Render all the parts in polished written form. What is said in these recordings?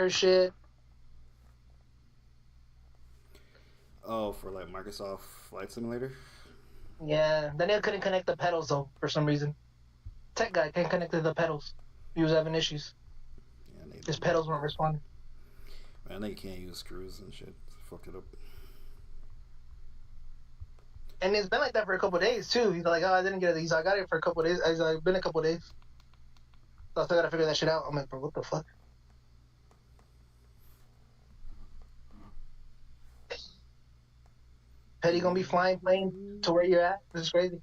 hacker shit. Oh, for like Microsoft Flight Simulator. Yeah. Then they couldn't connect the pedals though for some reason. Tech guy can't connect to the pedals. He was having issues. Yeah, they His did that. pedals weren't responding. Man, they can't use screws and shit. Fucked it up. And it's been like that for a couple of days too. He's like, oh, I didn't get it. He's like, I got it for a couple of days. He's like, been a couple of days. So I still gotta figure that shit out. I'm like, bro, what the fuck? Petty gonna be flying plane to where you're at? This is crazy.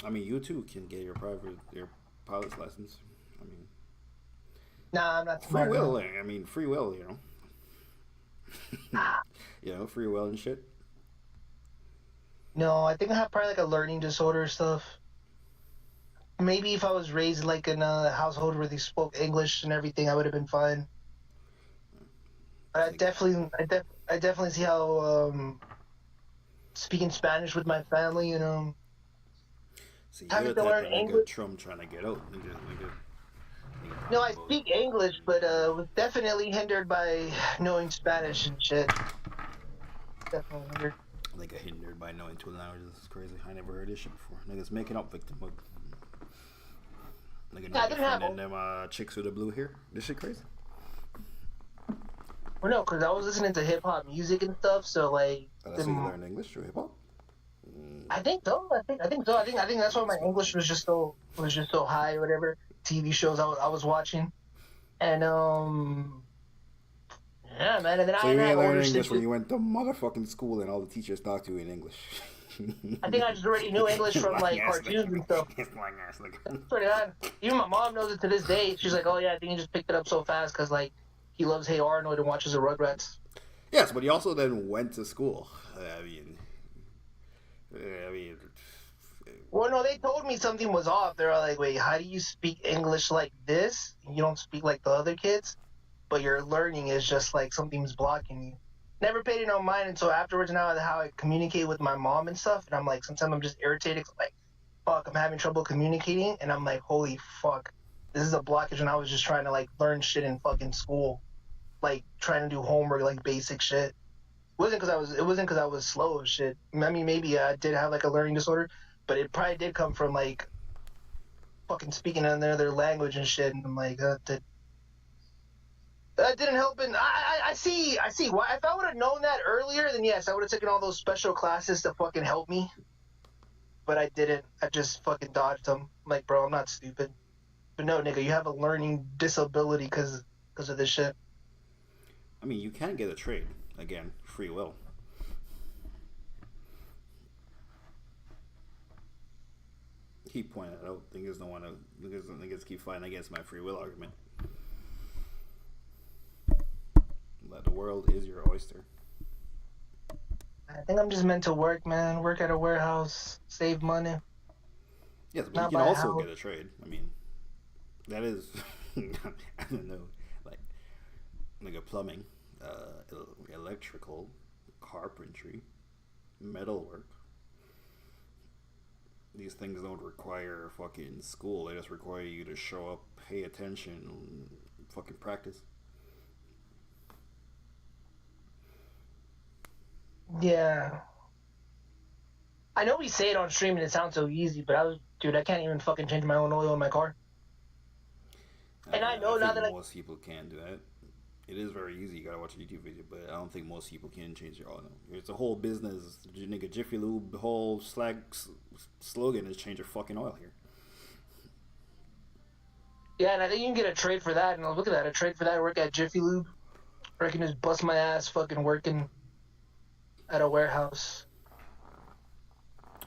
I mean, you too can get your pilot's license. I mean, Nah, I'm not free smart will. enough. I mean, free will. Free will and shit. No, I think I have probably like a learning disorder stuff. Maybe if I was raised like in a household where they spoke English and everything, I would have been fine. But It's like, I definitely see how speaking Spanish with my family, see, you're having the to type learn of nigga English. Trump trying to get out. Nigga No, I promote. speak English, but was definitely hindered by knowing Spanish and shit. Definitely hindered. Nigga hindered by knowing two languages. It's crazy. I never heard this shit before. Niggas making up victim mode. Nigga Yeah, I not didn't have. defriending them chicks with the blue hair. This shit crazy. Well, no, because I was listening to hip hop music and stuff. So like, Oh, that's how you learn English through hip hop. Mm, I think so. I think so. I think that's why my English was just so high or whatever. TV shows I was watching, and yeah, man. And then so I you have ain't learn older English when sisters. you went to motherfucking school and all the teachers talked to you in English. I think I just already knew English from Lying like ass cartoons and nigga. stuff. Lying ass nigga. Pretty on. Even my mom knows it to this day. She's like, "Oh yeah, I think he just picked it up so fast because like he loves Hey Arnold and watches the Rugrats." Yes, but he also then went to school. I mean, Well, no, they told me something was off. They were like, "Wait, how do you speak English like this? You don't speak like the other kids, but your learning is just like something's blocking you." Never paid it no mind until afterwards. Now how I communicate with my mom and stuff, and I'm like, sometimes I'm just irritated. 'Cause I'm like, fuck, I'm having trouble communicating, and I'm like, holy fuck, this is a blockage. And I was just trying to like learn shit in fucking school, like trying to do homework, like basic shit. It wasn't because I was slow as shit. I mean, maybe I did have like a learning disorder, but it probably did come from like fucking speaking another language and shit. And I'm like, that didn't help. And I see why. If I would have known that earlier, then yes, I would have taken all those special classes to fucking help me. But I didn't. I just fucking dodged them. I'm like, bro, I'm not stupid. But no, nigga, you have a learning disability because of this shit. I mean, you can get a trade again, free will. Keep pointing it out. Niggas don't want to. Niggas keep fighting against my free will argument. That the world is your oyster. I think I'm just meant to work, man. Work at a warehouse, save money, Yes, but you not can buy a also house. get a trade. I mean, that is, I don't know, like nigga plumbing, electrical, carpentry, metalwork. These things don't require fucking school. They just require you to show up, pay attention, fucking practice. Yeah. I know we say it on stream and it sounds so easy, but dude, I can't even fucking change my own oil in my car. And I I know now think that most people can do that. It is very easy. You gotta watch a YouTube video, but I don't think most people can change their oil. It's a whole business. Nigga, Jiffy Lube, the whole slogan is change your fucking oil here. yeah, and I think you can get a trade for that. And look at that, a trade for that, work at Jiffy Lube. Or I can just bust my ass fucking working at a warehouse.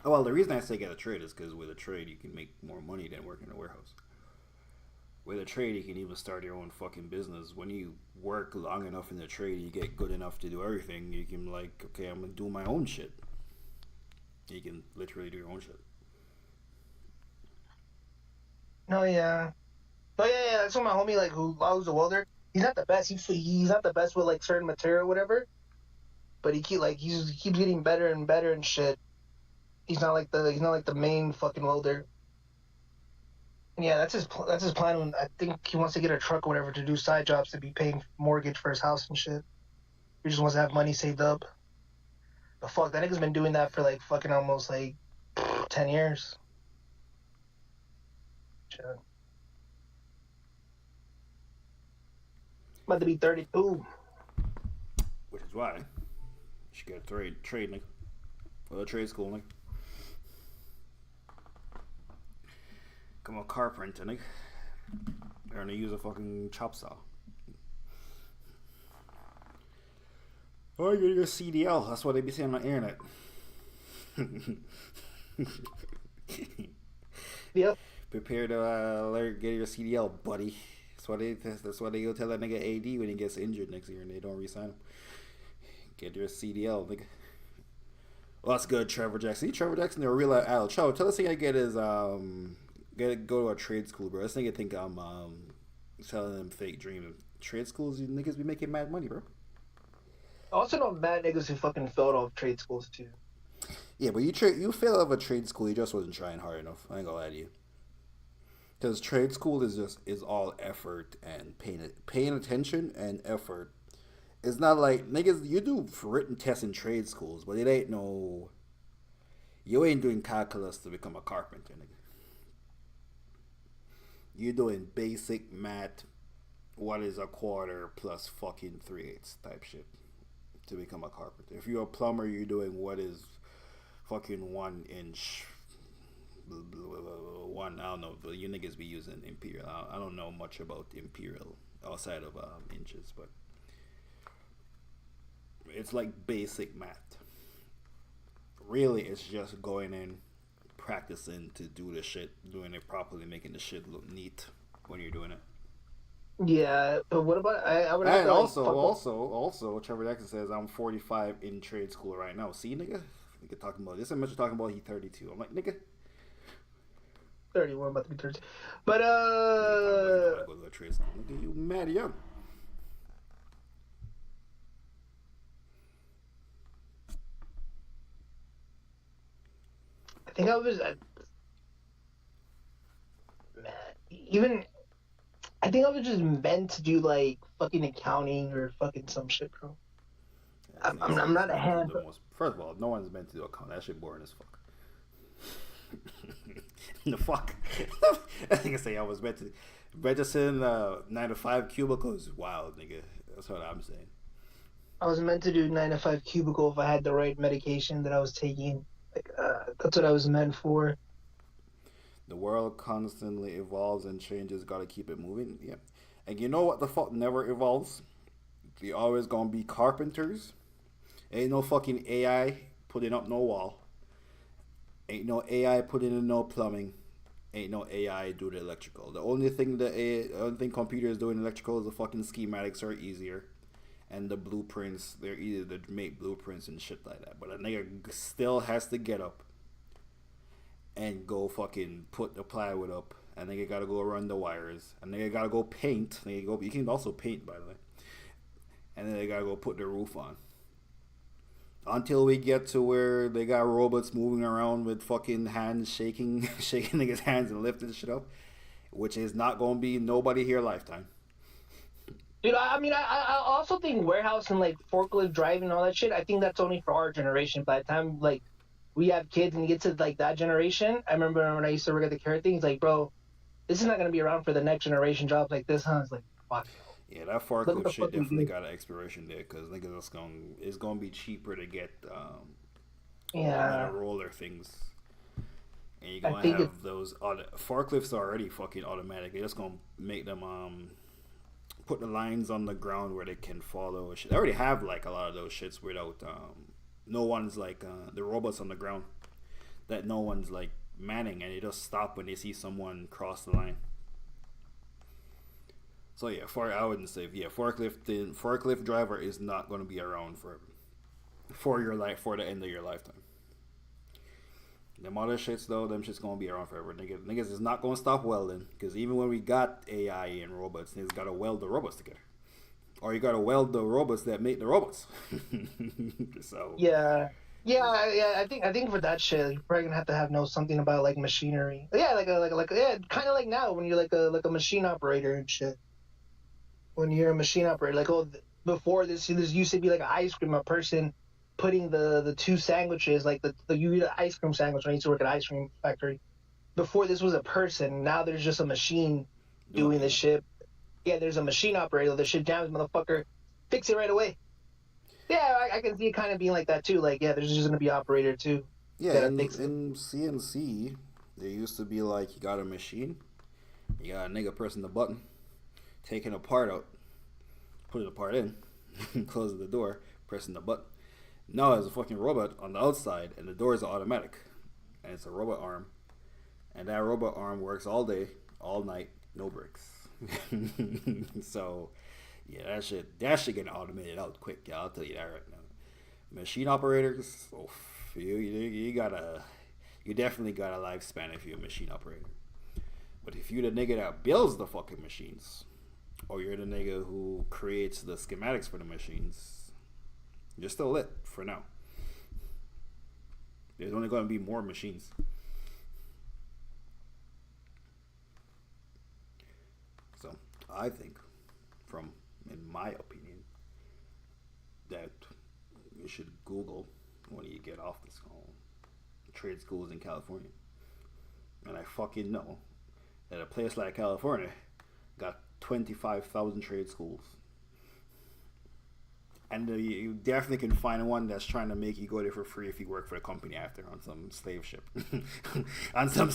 Oh, well, the reason I say get a trade is because with a trade you can make more money than working in a warehouse. With a trade, you can even start your own fucking business. When you work long enough in the trade, you get good enough to do everything. You can like, okay, I'm gonna do my own shit. You can literally do your own shit. No, yeah. Oh yeah, yeah. That's what my homie like who's a welder. He's not the best. He's not the best with like certain material or whatever. But he keeps getting better and better and shit. He's not like the main fucking welder. Yeah, that's his plan. When I think he wants to get a truck or whatever to do side jobs to be paying mortgage for his house and shit. He just wants to have money saved up. But fuck, that nigga's been doing that for like fucking almost like 10 years. Shit. About to be 32. Which is why you should get a trade, nigga. Or a trade school, nigga. Come a carpenter, nigga. They're gonna use a fucking chop saw. Oh, you're your CDL. That's what they be saying on the internet. Yep. Prepare to get your CDL, buddy. That's why they go tell that nigga AD when he gets injured next year and they don't re-sign him. Get your CDL, nigga. Well, that's good, Trevor Jackson. See, Trevor Jackson, they're real out. Trevor, tell this thing I get is go to a trade school, bro. This nigga think I'm selling them fake dreams. Trade schools, you niggas be making mad money, bro. I also know mad niggas who fucking failed off trade schools too. Yeah, but you failed out of a trade school. You just wasn't trying hard enough. I ain't gonna lie to you. Because trade school is all effort and paying attention and effort. It's not like niggas. You do written tests in trade schools, but it ain't no. You ain't doing calculus to become a carpenter, nigga. You doing basic math. What is a quarter plus fucking 3/8 type shit to become a carpenter. If you're a plumber, you're doing what is fucking 1 inch. One, I don't know. But you niggas be using imperial. I don't know much about imperial outside of inches, but it's like basic math. Really, it's just going in, practicing to do the shit, doing it properly, making the shit look neat when you're doing it. Yeah, but what about I would have And to like also, Trevor Jackson says I'm 45 in trade school right now. See, nigga, talking about this. I'm much talking about he 32. I'm like, nigga, 31, about to be 30. But you go to a trade school. Nigga, you mad young. I think I was man, even I think I was just meant to do like fucking accounting or fucking some shit, bro. I'm not a hand. First of all, no one's meant to do account. That shit boring as fuck. The fuck. I think I say I was meant to sit in 9 to 5 cubicles. Wild, nigga. That's what I'm saying. I was meant to do 9 to 5 cubicle if I had the right medication that I was taking. Like that's what I was meant for. The world constantly evolves and changes. Got to keep it moving. Yeah. And you know what the fuck never evolves? We always gonna be carpenters. Ain't no fucking AI putting up no wall. Ain't no AI putting in no plumbing. Ain't no AI do the electrical. The only thing computers doing electrical is the fucking schematics are easier, and the blueprints they're easier to make blueprints and shit like that. But a nigga still has to get up and go fucking put the plywood up, and nigga gotta go run the wires, and nigga gotta go paint. You can also paint, by the way, and then they gotta go put the roof on. Until we get to where they got robots moving around with fucking hands shaking niggas' hands and lifting shit up, which is not gonna be nobody here lifetime. Dude, I mean, I also think warehouse and like forklift driving and all that shit. I think that's only for our generation. By the time like we have kids and get to like that generation, I remember when I used to work at the carrot thing. It's like, bro, this is not gonna be around for the next generation. Jobs like this, huh? It's like, fuck. Yeah, that forklift shit definitely got an expiration there because niggas it's gonna be cheaper to get roller things, and you're gonna have those forklifts are already fucking automatic. They're just gonna make them put the lines on the ground where they can follow. Shit. They already have like a lot of those shits without no one's like the robots on the ground that no one's like manning, and they just stop when they see someone cross the line. So yeah, I wouldn't say forklift driver is not going to be around for your life for the end of your lifetime. Them other shits though, them shits gonna be around forever. Niggas is not gonna stop welding because even when we got AI and robots, niggas gotta weld the robots together, or you gotta weld the robots that make the robots. So yeah, Yeah. I think for that shit, you're probably gonna have to know something about like machinery. Yeah, yeah, kind of like now when you're like a machine operator and shit. When you're a machine operator, like before this used to be like an ice cream, a person putting the two sandwiches, like you eat an ice cream sandwich when I used to work at an ice cream factory. Before this was a person, now there's just a machine Doing doing it, the yeah. shit. Yeah, there's a machine operator. The shit jams, motherfucker. Fix it right away. Yeah, I can see it kind of being like that too. Like, yeah, there's just gonna be an operator too. Yeah, Gotta in fix it. in CNC, there used to be like you got a machine, you got a nigga pressing the button, taking a part out, putting the part in, closing the door, pressing the button. Now there's a fucking robot on the outside, and the doors are automatic, and it's a robot arm, and that robot arm works all day, all night, no breaks. So, yeah, that shit getting automated out quick. Yeah, I'll tell you that right now. Machine operators, oh, you gotta, you definitely got a lifespan if you're a machine operator. But if you're the nigga that builds the fucking machines, or you're the nigga who creates the schematics for the machines, you're still lit for now. There's only going to be more machines. So I think, from in my opinion, that you should Google when you get off this call trade schools in California. And I fucking know that a place like California got 25,000 trade schools. And you definitely can find one that's trying to make you go there for free if you work for a company after on some slave ship, on some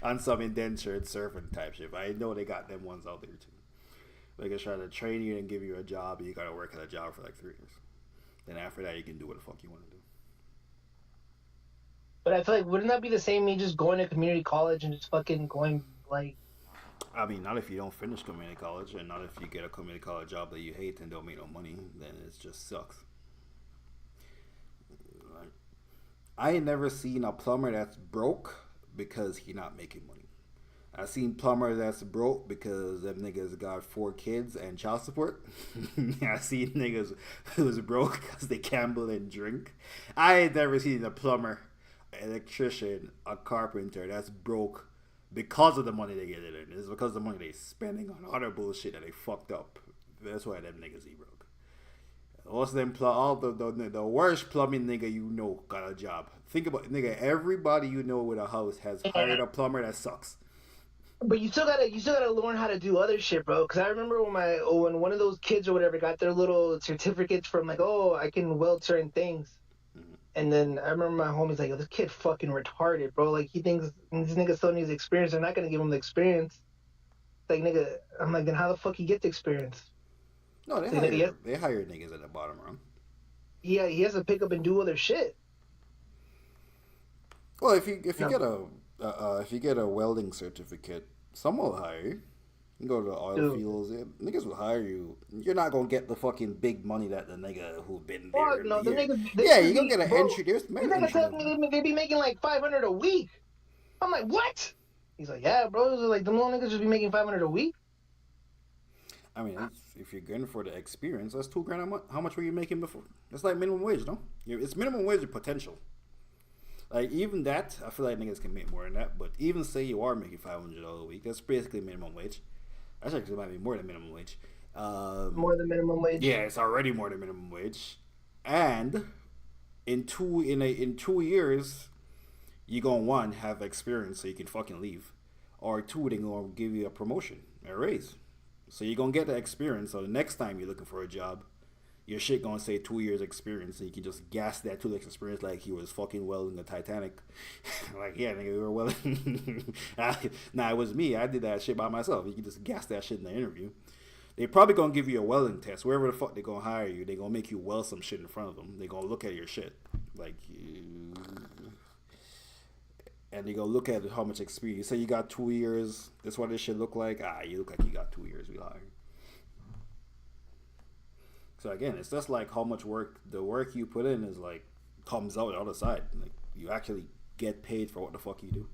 on some indentured servant type ship. I know they got them ones out there too. They can try to train you and give you a job, and you gotta work at a job for like 3 years. Then after that, you can do what the fuck you want to do. But I feel like wouldn't that be the same me just going to community college and just fucking going like I mean, not if you don't finish community college, and not if you get a community college job that you hate and don't make no money. Then it just sucks. Like, I ain't never seen a plumber that's broke because he not making money. I seen plumber that's broke because them niggas got 4 kids and child support. I seen niggas who's broke because they gamble and drink. I ain't never seen a plumber, electrician, a carpenter that's broke because of the money they get in it. It's because of the money they spending on other bullshit that they fucked up. That's why them niggas he broke. Most of them, all the worst plumbing nigga you know got a job. Think about nigga. Everybody you know with a house has hired a plumber that sucks. but you still gotta learn how to do other shit, bro. Because I remember when one of those kids or whatever got their little certificates from like, oh, I can weld certain things. And then I remember my homie's like, yo, this kid fucking retarded, bro. Like he thinks this nigga still needs experience. They're not gonna give him the experience. Like nigga, I'm like, then how the fuck he get the experience? No, they Like nigga, hire they hire niggas at the bottom rung. he has to pick up and do other shit. Well, if you No, get a if you get a welding certificate, some will hire you. You go to the oil dude. fields, yeah, niggas will hire you. You're not gonna get the fucking big money that the nigga who been Fuck there. no, the Yeah, niggas they yeah, should you're gonna be, get an bro. entry. There's This many nigga entry tells level. me they be making like 500 a week. I'm like, what? He's like, yeah, bro. Like the little niggas just be making 500 a week. I mean, if you're going for the experience, that's 2 grand a month. How much were you making before? It's like minimum wage, no? It's minimum wage potential. Like even that, I feel like niggas can make more than that. But even say you are making $500 a week, that's basically minimum wage. Actually, it might be more than minimum wage. More than minimum wage. Yeah, it's already more than minimum wage. And in 2 years, you gonna one have experience so you can fucking leave, or two they gonna give you a promotion, a raise. So you're gonna get the experience. So the next time you're looking for a job, your shit gonna say 2 years experience, and you can just gas that 2 years experience like he was fucking welding the Titanic. Like yeah, nigga, we were welding. Nah, it was me. I did that shit by myself. You can just gas that shit in the interview. They probably gonna give you a welding test. Wherever the fuck they gonna hire you, they gonna make you weld some shit in front of them. They gonna look at your shit, like, and they gonna look at how much experience. You say you got 2 years. That's what this shit look like. Ah, you look like you got 2 years. We hire. So again, it's just like how much work the work you put in is like comes out the other side. Like you actually get paid for what the fuck you do.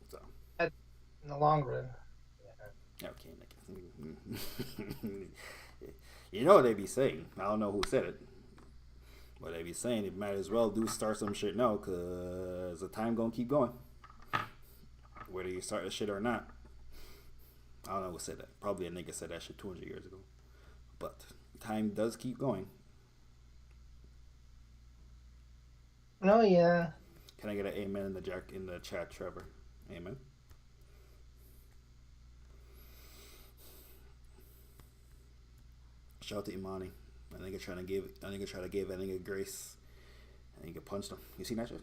So In the long run. okay, You know what they be saying. I don't know who said it, but they be saying it might as well do start some shit now, cause the time gonna keep going, whether you start the shit or not. I don't know who said that. Probably a nigga said that shit 200 years ago. But time does keep going. No, yeah. Can I get an amen in the chat, Trevor? Amen. Shout out to Imani. I think trying to give. I think trying to give that nigga grace. I think punched him. You seen that shit?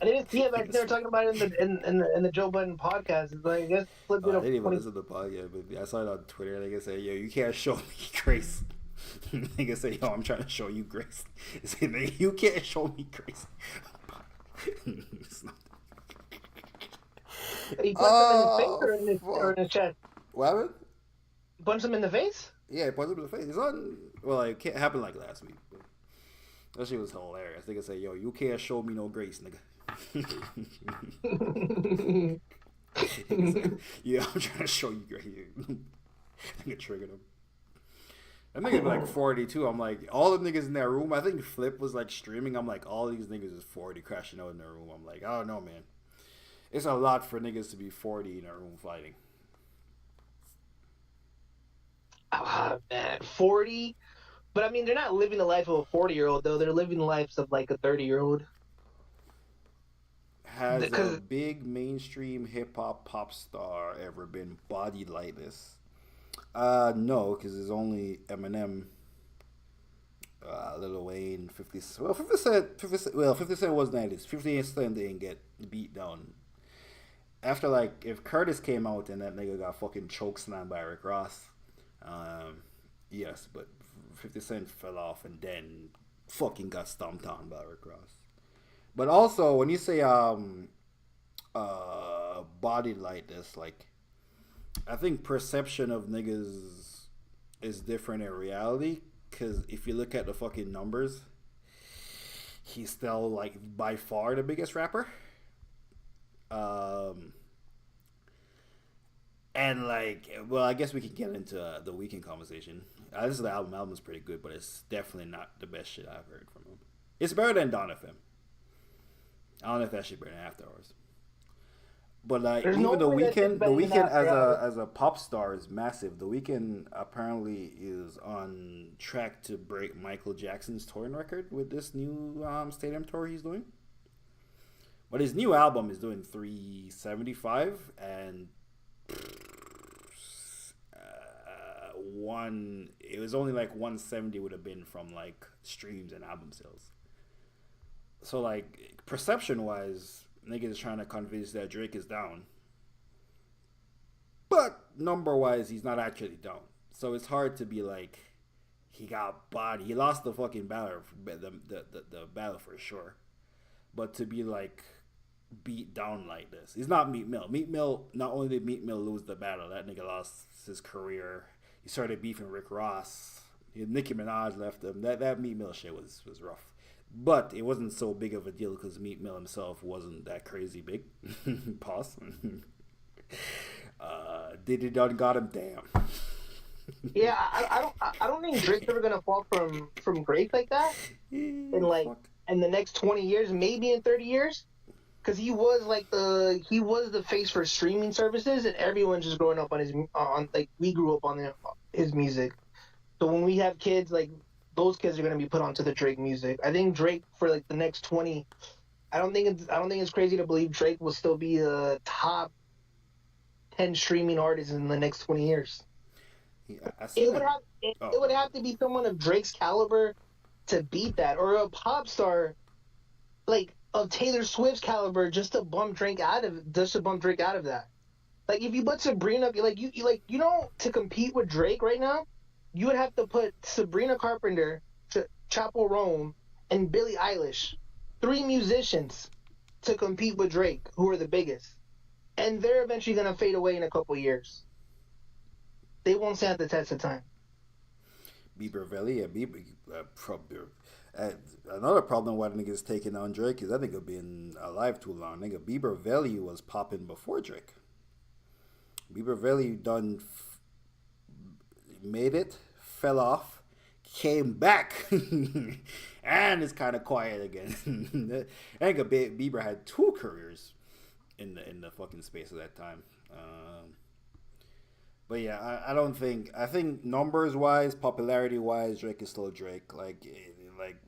I didn't see it, but they were talking about it in the Joe Budden podcast. It's like, I guess flip it I up. didn't even listen to the podcast, but I saw it on Twitter. Nigga say, "Yo, you can't show me grace." Nigga say, "Yo, I'm trying to show you grace." Say, "Nigga, you can't show me grace." He punched him in the face or in his chest. What happened? He punched him in the face. Yeah, he punched him in the face. It's on. Well, it happened like last week. But that shit was hilarious. Nigga say, "Yo, you can't show me no grace, nigga." Say, yeah, I'm trying to show you grace. Nigga triggered him. That nigga like 42. I'm like, all the niggas in that room. I think Flip was like streaming. I'm like, all these niggas is 40 crashing out in their room. I'm like, I don't know, man. It's a lot for niggas to be 40 in a room fighting. Man, 40. But I mean, they're not living the life of a 40-year-old though. They're living the lives of like a 30-year-old. Has a big mainstream hip hop pop star ever been bodied like this? No, because there's only Eminem, Lil Wayne, 50 Cent. Well, 50 Cent was 90s. 50 Cent didn't get beat down. After, like, if Curtis came out and that nigga got fucking choke slammed by Rick Ross, yes, but 50 Cent fell off and then fucking got stomped on by Rick Ross. But also, when you say bodied like this, like, I think perception of niggas is different in reality. Because if you look at the fucking numbers, he's still, like, by far the biggest rapper. And, like, well, I guess we can get into the Weeknd conversation. This is the album. The album's pretty good, but it's definitely not the best shit I've heard from him. It's better than Dawn FM. I don't know if that shit better than After Hours. But like There's even no the way that's Weeknd, better the than Weeknd After as a pop star is massive. The Weeknd apparently is on track to break Michael Jackson's touring record with this new stadium tour he's doing. But his new album is doing 375 and it was only like 170 would have been from like streams and album sales. So like perception wise, niggas is trying to convince that Drake is down. But number wise, he's not actually down. So it's hard to be like he got body. He lost the fucking battle, the battle for sure. But to be like beat down like this, he's not Meek Mill. Meek Mill, not only did Meek Mill lose the battle, that nigga lost his career. He started beefing Rick Ross. Nicki Minaj left him. That Meek Mill shit was rough. But it wasn't so big of a deal because Meek Mill himself wasn't that crazy big. Pause. Diddy done got him, damn. Yeah, I don't think Drake's ever gonna fall from grace like that. In the next 20 years, maybe in 30 years, because he was the face for streaming services, and everyone's just growing up on like we grew up on his music. So when we have kids, like those kids are gonna be put onto the Drake music. I think Drake for like the next 20. I don't think it's crazy to believe Drake will still be a top 10 streaming artist in the next 20 years. Yeah, it would have to be someone of Drake's caliber to beat that, or a pop star like of Taylor Swift's caliber just to bump Drake out of that. Like if you put Sabrina, to compete with Drake right now, you would have to put Sabrina Carpenter, Chappell Roan, and Billie Eilish, 3 musicians to compete with Drake, who are the biggest, and they're eventually gonna fade away in a couple years. They won't stand the test of time. Bieber Valley, another problem why the niggas taking on Drake is that nigga been alive too long. Nigga, Bieber Valley was popping before Drake. Bieber Valley made it, fell off, came back, and it's kind of quiet again. I think Bieber had two careers in the fucking space of that time. But yeah, I don't think. I think numbers wise, popularity wise, Drake is still Drake.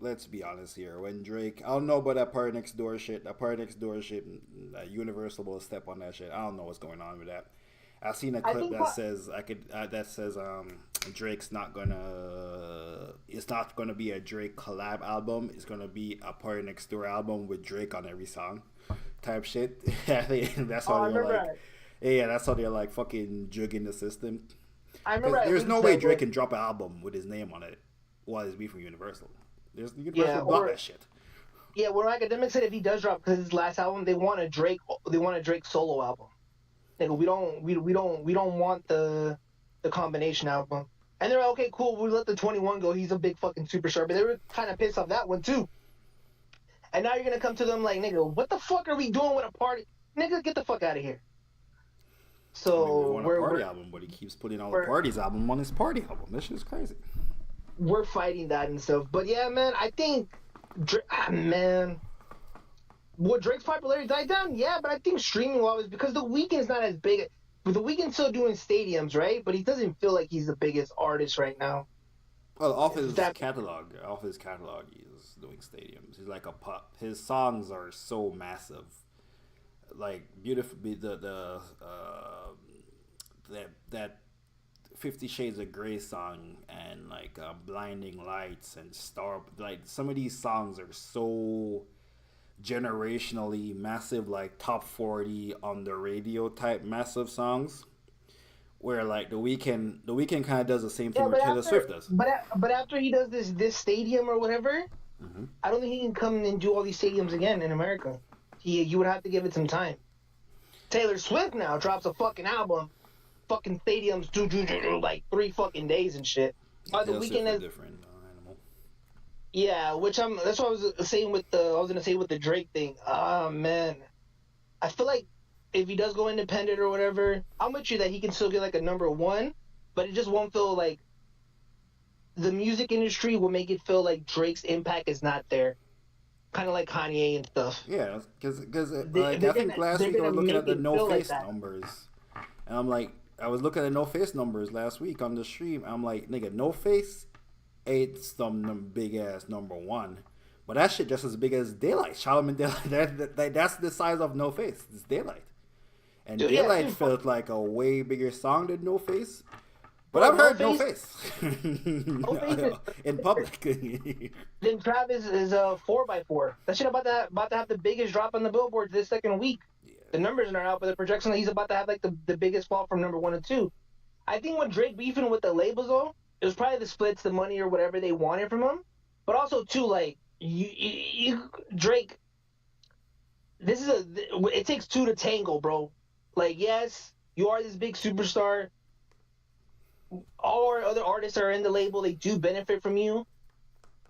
Let's be honest here. When Drake, I don't know about that Party Next Door shit. Universal will step on that shit. I don't know what's going on with that. I've seen a clip that says Drake's not gonna. It's not gonna be a Drake collab album. It's gonna be a Party Next Door album with Drake on every song, type shit. I think that's how they're like. That. Yeah, that's how they're like fucking jugging the system. I remember. There's no way Drake can drop an album with his name on it while it's be from Universal. Universal block that shit. Yeah, what Academic said, if he does drop, because his last album, they want a Drake solo album. Like, we don't want the combination album. And they're like, okay, cool, we let the 21 go. He's a big fucking superstar, but they were kind of pissed off that one too. And now you're gonna come to them like, nigga, what the fuck are we doing with a party? Nigga, get the fuck out of here. So we want a party album, but he keeps putting all the parties album on his party album. This shit is crazy. We're fighting that and stuff, but yeah, man, I think, would Drake's popularity die down? Yeah, but I think streaming wise, because The Weeknd's not as big. But The Weeknd's still doing stadiums, right? But he doesn't feel like he's the biggest artist right now. Well, off his catalog, he's doing stadiums. He's like a pop. His songs are so massive, like beautiful. That 50 Shades of Grey song and like Blinding Lights and Star, like some of these songs are so generationally massive, like top 40 on the radio type massive songs, where like the Weeknd kind of does the same thing Taylor Swift does. But after he does this stadium or whatever, I don't think he can come and do all these stadiums again in America. You would have to give it some time. Taylor Swift now drops a fucking album. Fucking stadiums do like 3 fucking days and shit. The Weeknd is different animal. Yeah, that's what I was saying with the Drake thing. Man, I feel like if he does go independent or whatever, I'm with you that he can still get like a number 1, but it just won't feel like the music industry will make it feel like Drake's impact is not there. Kind of like Kanye and stuff. Yeah, because I think last week I was looking at the No Face numbers, and I'm like. I was looking at No Face numbers last week on the stream. I'm like, nigga, No Face ain't some big ass number 1, but that shit just as big as Daylight. Charlamagne Daylight. That's the size of No Face. It's Daylight, and Daylight felt like a way bigger song than No Face. But I've heard No Face in public. Then Travis is a 4x4. That shit about to have the biggest drop on the Billboard this second week. The numbers are out, but the projection he's about to have like the biggest fall from number 1 and 2. I think when Drake beefing with the labels though, it was probably the splits, the money or whatever they wanted from him, but also too like Drake. It takes 2 to tango, bro. Like yes, you are this big superstar. All our other artists are in the label; they do benefit from you,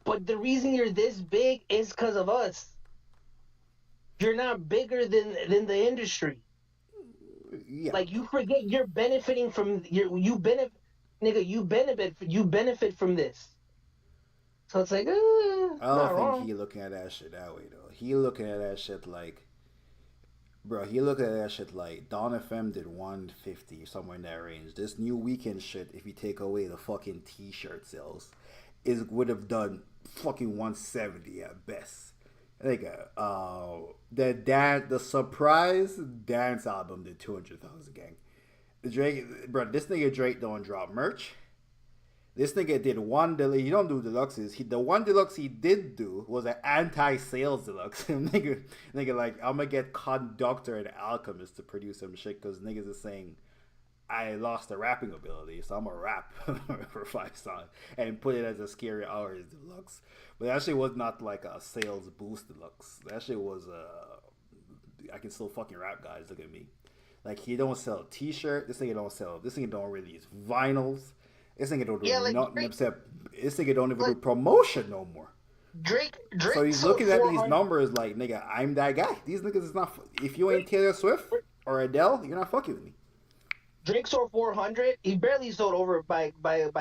but the reason you're this big is because of us. You're not bigger than the industry. Yeah. Like you forget you're benefiting from you benefit from this. So it's like I don't think he looking at that shit that way though. He looking at that shit like, bro. He looking at that shit like Dawn FM did 150 somewhere in that range. This new Weeknd shit, if you take away the fucking T-shirt sales, would have done fucking 170 at best. The surprise dance album did 200,000 gang. Drake, bro, this nigga Drake don't drop merch. This nigga did one deluxe. He don't do deluxes. The one deluxe he did do was an anti-sales deluxe. nigga, like I'm gonna get Conductor and Alchemist to produce some shit because niggas is saying I lost the rapping ability, so I'm gonna rap for 5 songs and put it as a Scary Hours deluxe. But that shit was not like a sales boost deluxe. That shit was I can still fucking rap, guys. Look at me. Like he don't sell T-shirt. This nigga don't release vinyls. This nigga don't do nothing except this nigga don't even do promotion no more. Drake. So he's looking at these numbers like, nigga, I'm that guy. These niggas is not. If you ain't Taylor Swift or Adele, you're not fucking with me. Drake sold 400. He barely sold over by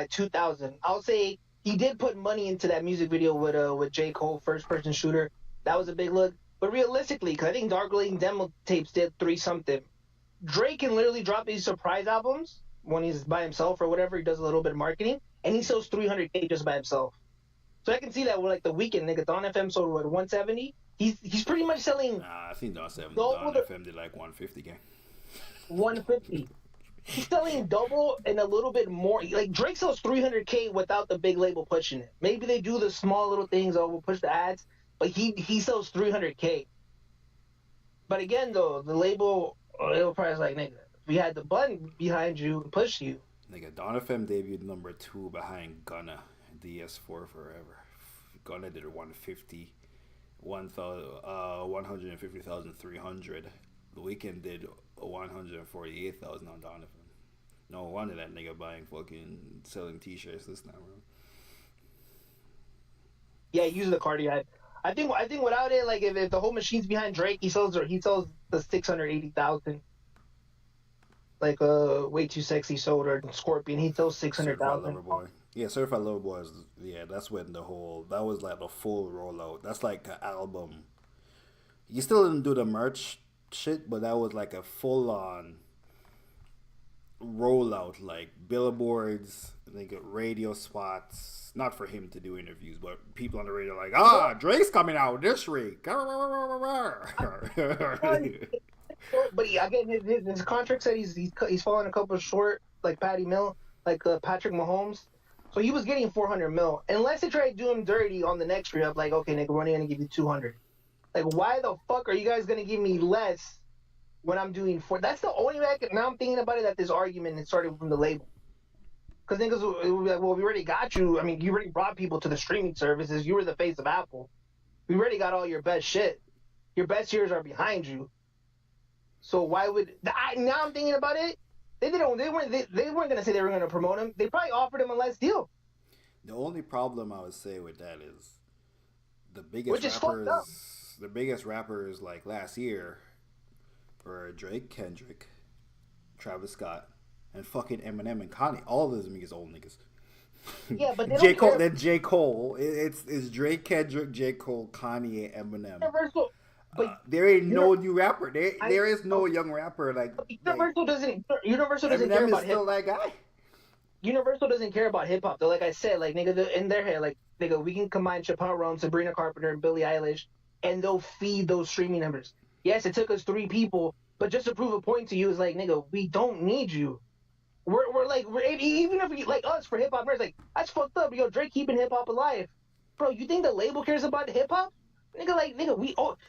2,000. I'll say he did put money into that music video with J Cole, first person shooter. That was a big look. But realistically, because I think Dark Lane demo tapes did three something. Drake can literally drop these surprise albums when he's by himself or whatever. He does a little bit of marketing, and he sells 300K just by himself. So I can see that with like the weekend, nigga. Don FM sold what 170. He's pretty much selling. Nah, I think Don FM did like 150K. 150. He's selling double and a little bit more. Like Drake sells 300K without the big label pushing it. Maybe they do the small little things or will push the ads, but he sells 300K. But again, though, the label it'll probably like nigga, if we had the button behind you and push you. Nigga, Don FM debuted number 2 behind Gunna, DS4 Forever. Gunna did 150, 150,300. The Weeknd did 148,000 on Don FM. No wonder that nigga buying fucking selling t-shirts this time around. Yeah, use the Cardi. I think without it, like if the whole machine's behind Drake, he sells the 680,000. Like Way Too Sexy sold or Scorpion, he sells 600,000. Yeah, Certified Lover Boy is, yeah, that's when that was like the full rollout. That's like an album. You still didn't do the merch shit, but that was like a full on rollout, like billboards, like radio spots. Not for him to do interviews, but people on the radio are like, Drake's coming out this week. But again, his contract said he's falling a couple short, like Patty Mill, like Patrick Mahomes. So he was getting 400 mil. Unless they try to do him dirty on the next re-up, like, okay, nigga, we're only gonna give you 200. Like, why the fuck are you guys gonna give me less when I'm doing 4? That's the only way now I'm thinking about it, that this argument started from the label. Because niggas will be like, well, we already got you. I mean, you already brought people to the streaming services. You were the face of Apple. We already got all your best shit. Your best years are behind you. So why would now I'm thinking about it? They weren't gonna say they were gonna promote him. They probably offered him a less deal. The only problem I would say with that is the biggest rappers like last year were Drake, Kendrick, Travis Scott, and fucking Eminem and Kanye. All of those niggas old niggas. Yeah, but J. Cole. Then J. Cole. It's Drake, Kendrick, J. Cole, Kanye, Eminem. Universal. But there ain't no new rapper. There is no young rapper like Universal doesn't Eminem care about is still that guy. Universal doesn't care about hip hop. Though, like I said, like nigga, in their head, like nigga, we can combine Chappelle Roan, Sabrina Carpenter, and Billie Eilish, and they'll feed those streaming numbers. Yes, it took us 3 people, but just to prove a point to you is like nigga, we don't need you. We're even if we like us for hip hop, it's like that's fucked up. Yo, Drake keeping hip hop alive, bro. You think the label cares about hip hop? Nigga, we got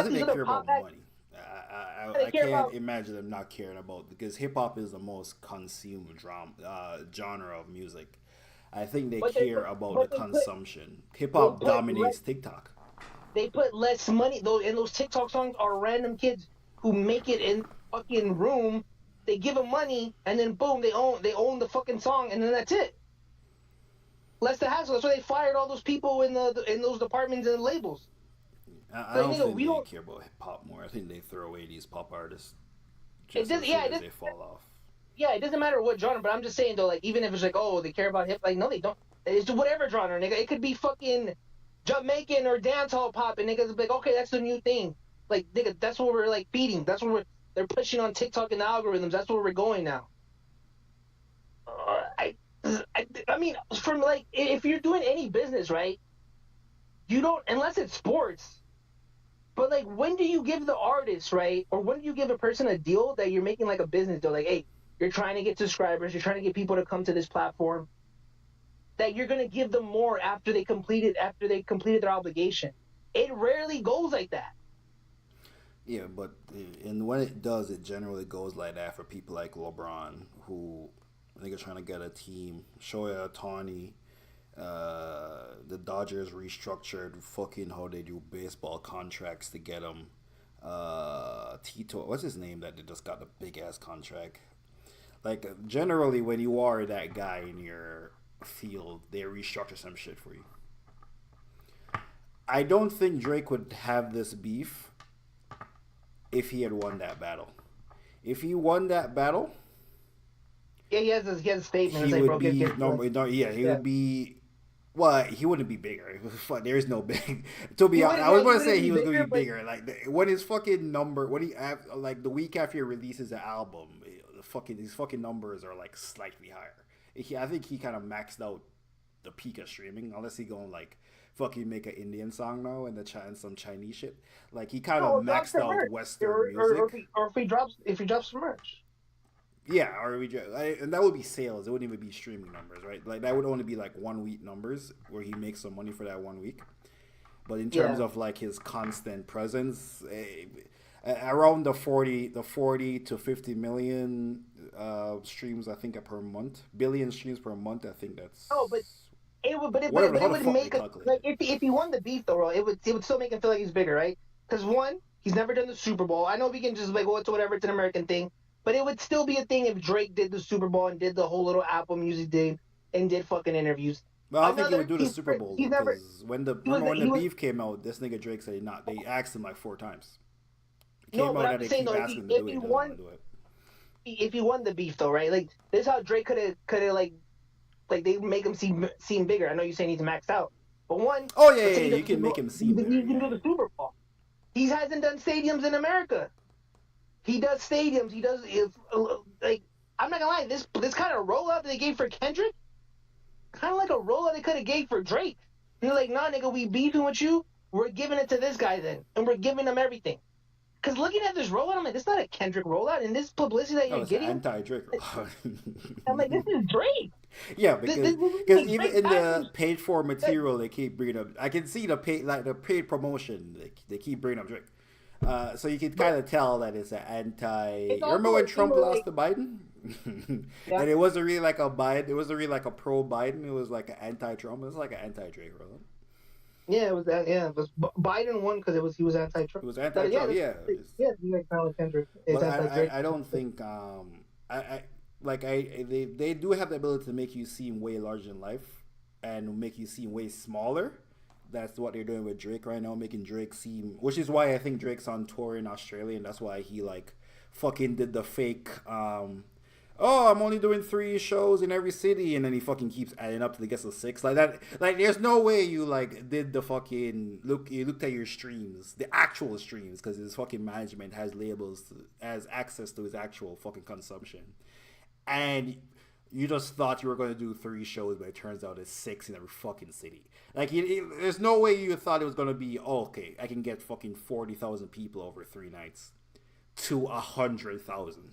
these other pop acts. I can't imagine them not caring about, because hip hop is the most consumed genre of music. I think they care about the consumption. Hip hop dominates TikTok. They put less money and those TikTok songs are random kids who make it in fucking room. They give them money and then boom, they own the fucking song, and then that's it. Less the hassle. That's why they fired all those people in those departments and labels. I don't think they care about hip hop more. I think they throw away these pop artists just as they fall off. Yeah, it doesn't matter what genre, but I'm just saying though, like even if it's like, oh, they care about hip, like no, they don't. It's whatever genre, nigga. It could be fucking Jamaican or dancehall pop, and niggas be like, okay, that's the new thing. Like nigga, that's what we're like feeding. That's what they're pushing on TikTok and the algorithms. That's where we're going now. I mean, from like, if you're doing any business, right? You don't, unless it's sports. But like, when do you give the artist, right? Or when do you give a person a deal that you're making like a business deal? Like, hey, you're trying to get subscribers, you're trying to get people to come to this platform. That you're gonna give them more after they completed their obligation. It rarely goes like that. Yeah, but and when it does, it generally goes like that for people like LeBron, who I think are trying to get a team. Shohei Ohtani, the Dodgers restructured fucking how they do baseball contracts to get him. Tito, what's his name that they just got the big ass contract? Like generally, when you are that guy in your field, they restructure some shit for you. I don't think Drake would have this beef if he had won that battle. If he won that battle, he has a statement. He It's like, would bro, be get no, no, yeah, he yeah. would be. Well, he wouldn't be bigger. Fuck, there is no big. To be He honest, wouldn't, I was yeah, he going to wouldn't say be he was going to bigger, be but bigger. Like when his fucking number, when like the week after he releases the album, the fucking these fucking numbers are like slightly higher. I think he kind of maxed out the peak of streaming, unless he going like fucking make an Indian song now and and some Chinese shit. Like he kind of no, drop maxed some out merch, Western music. if he drops some merch. Yeah, or and that would be sales. It wouldn't even be streaming numbers, right? Like that would only be like 1 week numbers where he makes some money for that 1 week. But in terms Yeah. of like his constant presence, around the 40 to 50 million streams, I think per month, billion streams per month. I think No, but that's but whatever. How it the would fuck they make a, calculate like it? if he won the beef though, bro, it would still make him feel like he's bigger, right? Because one, he's never done the Super Bowl. I know we can just like, oh, it's whatever, it's an American thing, but it would still be a thing if Drake did the Super Bowl and did the whole little Apple Music thing and did fucking interviews. Well, I don't think he would Another, do the Super Bowl though, he's never because when the he was remember when the he was beef came out, this nigga Drake said he not. They asked him like 4 times. It no, came but out I'm that they just saying keep though, asking him to do it. He doesn't want to do it. if he won the beef though, right? Like this is how Drake could have like they make him seem bigger. I know you're saying he's maxed out, but one, Oh yeah, let's yeah, say he yeah, does you the can Super make Bowl, him seem he bigger. can Yeah, do the Super Bowl. He hasn't done stadiums in America. He does stadiums. He does if like I'm not gonna lie. This kind of rollout that they gave for Kendrick, kind of like a rollout they could have gave for Drake. They're like, nah, nigga, we beefing with you. We're giving it to this guy then, and we're giving him everything. Because looking at this rollout, I'm like, it's not a Kendrick rollout, and this publicity that no, you're it's an getting, anti-Drake. I'm like, this is Drake. Yeah, This because is even Drake in the package. paid for material, they keep bringing up. I can see the paid promotion. They keep bringing up Drake. So you can But kind of tell that it's an anti. it's Remember also when a thing Trump where lost like, to Biden, yeah, and it wasn't really like a Biden. It wasn't really like a pro Biden. It was like an anti-Trump. It was like an anti-Drake, brother. yeah, it was that. Yeah, it was Biden won because he was It anti-Trump. was But yeah, anti-Trump. Yeah, yeah, he's like kind of Kendrick. It's but anti-Drake. I don't think I like they do have the ability to make you seem way larger than life and make you seem way smaller. That's what they're doing with Drake right now, making Drake seem, which is why I think Drake's on tour in Australia, and that's why he like fucking did the fake oh, I'm only doing 3 shows in every city, and then he fucking keeps adding up to the gets to 6 like that. Like, there's no way you like did the fucking look. You looked at your streams, the actual streams, because his fucking management has has access to his actual fucking consumption, and you just thought you were going to do 3 shows, but it turns out it's 6 in every fucking city. Like, there's no way you thought it was going to be, oh, okay, I can get fucking 40,000 people over 3 nights to 100,000.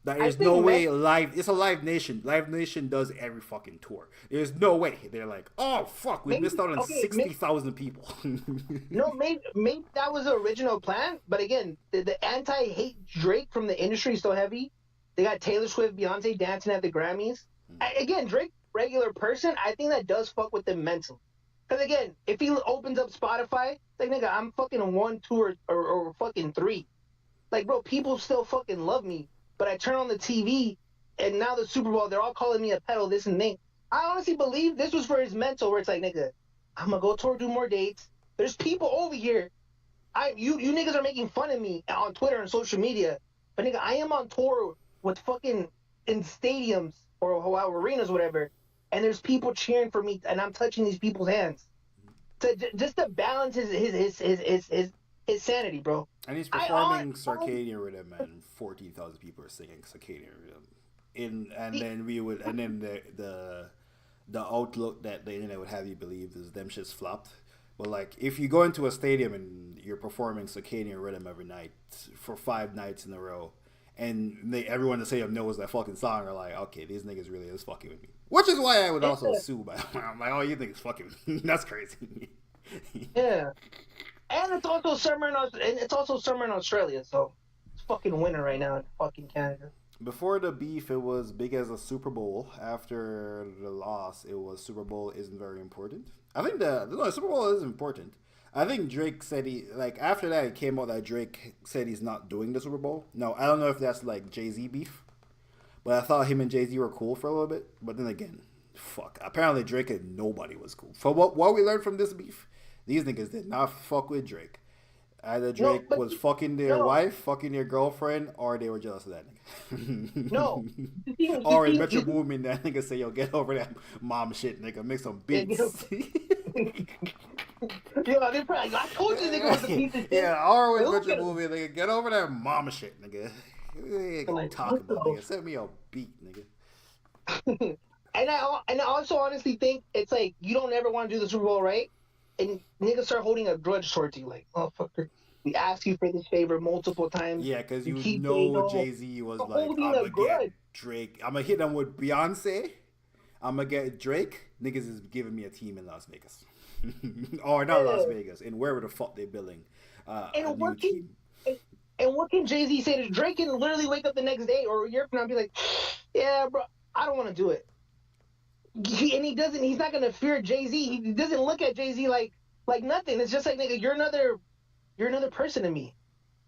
I There's no think way live. It's a Live Nation. Live Nation does every fucking tour. There's no way they're like, oh fuck, we maybe missed out on okay, 60,000 people. no, maybe that was the original plan. But again, the anti-hate Drake from the industry is so heavy. They got Taylor Swift, Beyonce dancing at the Grammys. Again, Drake, regular person, I think that does fuck with them mentally. Because again, if he opens up Spotify, it's like nigga, I'm fucking on 1, 2, or fucking 3. Like, bro, people still fucking love me. But I turn on the TV, and now the Super Bowl, they're all calling me a pedo, this and that. I honestly believe this was for his mental, where it's like, nigga, I'm gonna go tour, do more dates. There's people over here. You niggas are making fun of me on Twitter and social media, but nigga, I am on tour with fucking in stadiums or arenas, whatever, and there's people cheering for me, and I'm touching these people's hands. Just to balance his sanity, bro. And he's I on performing Circadian Rhythm, and 14,000 people are singing Circadian Rhythm. And then the outlook that the internet would have you believe is them shit's flopped. But like, if you go into a stadium and you're performing Circadian Rhythm every night for 5 nights in a row, and everyone in the stadium knows that fucking song, are like, okay, these niggas really is fucking with me. Which is why I would also sue. But I'm like, oh, you think it's fucking? That's crazy. yeah. And it's also summer in Australia, so it's fucking winter right now in fucking Canada. Before the beef, it was big as a Super Bowl. After the loss, it was Super Bowl isn't very important. I think the Super Bowl is important. I think Drake said after that it came out that Drake said he's not doing the Super Bowl. No, I don't know if that's like Jay-Z beef, but I thought him and Jay-Z were cool for a little bit. But then again, fuck. Apparently Drake and nobody was cool. For what we learned from this beef, these niggas did not fuck with Drake. Either No, Drake but was fucking their no, wife, fucking their girlfriend, or they were jealous of that no. nigga. You Or in think Metro you think Movement, that nigga say, yo, get over that mom shit, nigga. Make some yeah, beats. yo, they probably I told you nigga was a piece of shit. Yeah, or And with look Metro at him. Movement, nigga. Get over that mom shit, nigga. Like, Talk what about, the nigga. Send me a beat, nigga. and I also honestly think it's like you don't ever want to do the Super Bowl, right? And niggas start holding a grudge towards you, like, motherfucker, we asked you for this favor multiple times. Yeah, because You you keep saying know no. Jay Z was You're like, holding I'm a gonna get grudge. Drake. I'm gonna hit them with Beyonce. I'm gonna get Drake. Niggas is giving me a team in Las Vegas. Or not Las Yeah. Vegas, and wherever the fuck they're building a And new what can team. and, and what can Jay Z say to Drake? Can literally wake up the next day or a year from now and be like, yeah, bro, I don't want to do it. And he doesn't. He's not gonna fear Jay Z. He doesn't look at Jay Z like nothing. It's just like nigga, you're another person to me.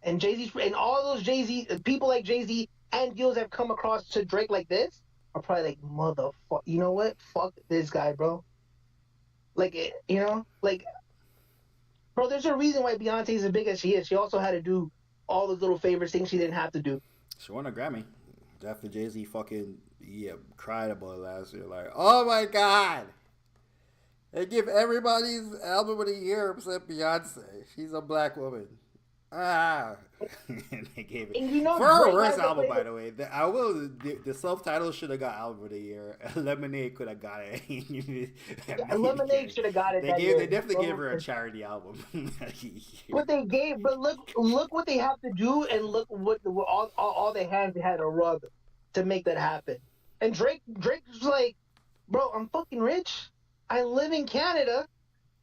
And Jay Z and all those Jay Z people like Jay Z and Gills have come across to Drake like this are probably like motherfucker. You know what? Fuck this guy, bro. Like like bro. There's a reason why Beyonce's as big as she is. She also had to do all those little favors, things she didn't have to do. She won a Grammy after Jay Z fucking cried about it last year. Like, oh my god, they give everybody's album of the year except Beyonce. She's a black woman. Ah, and they gave it And for her Drake worst has a album, by flavor. the way. The self-title should have got album of the year. Lemonade could have got it. Lemonade should have got it that They year. definitely gave her a charity album. What they gave, but look what they have to do, and look what all they had to rub to make that happen. And Drake's like, bro, I'm fucking rich. I live in Canada.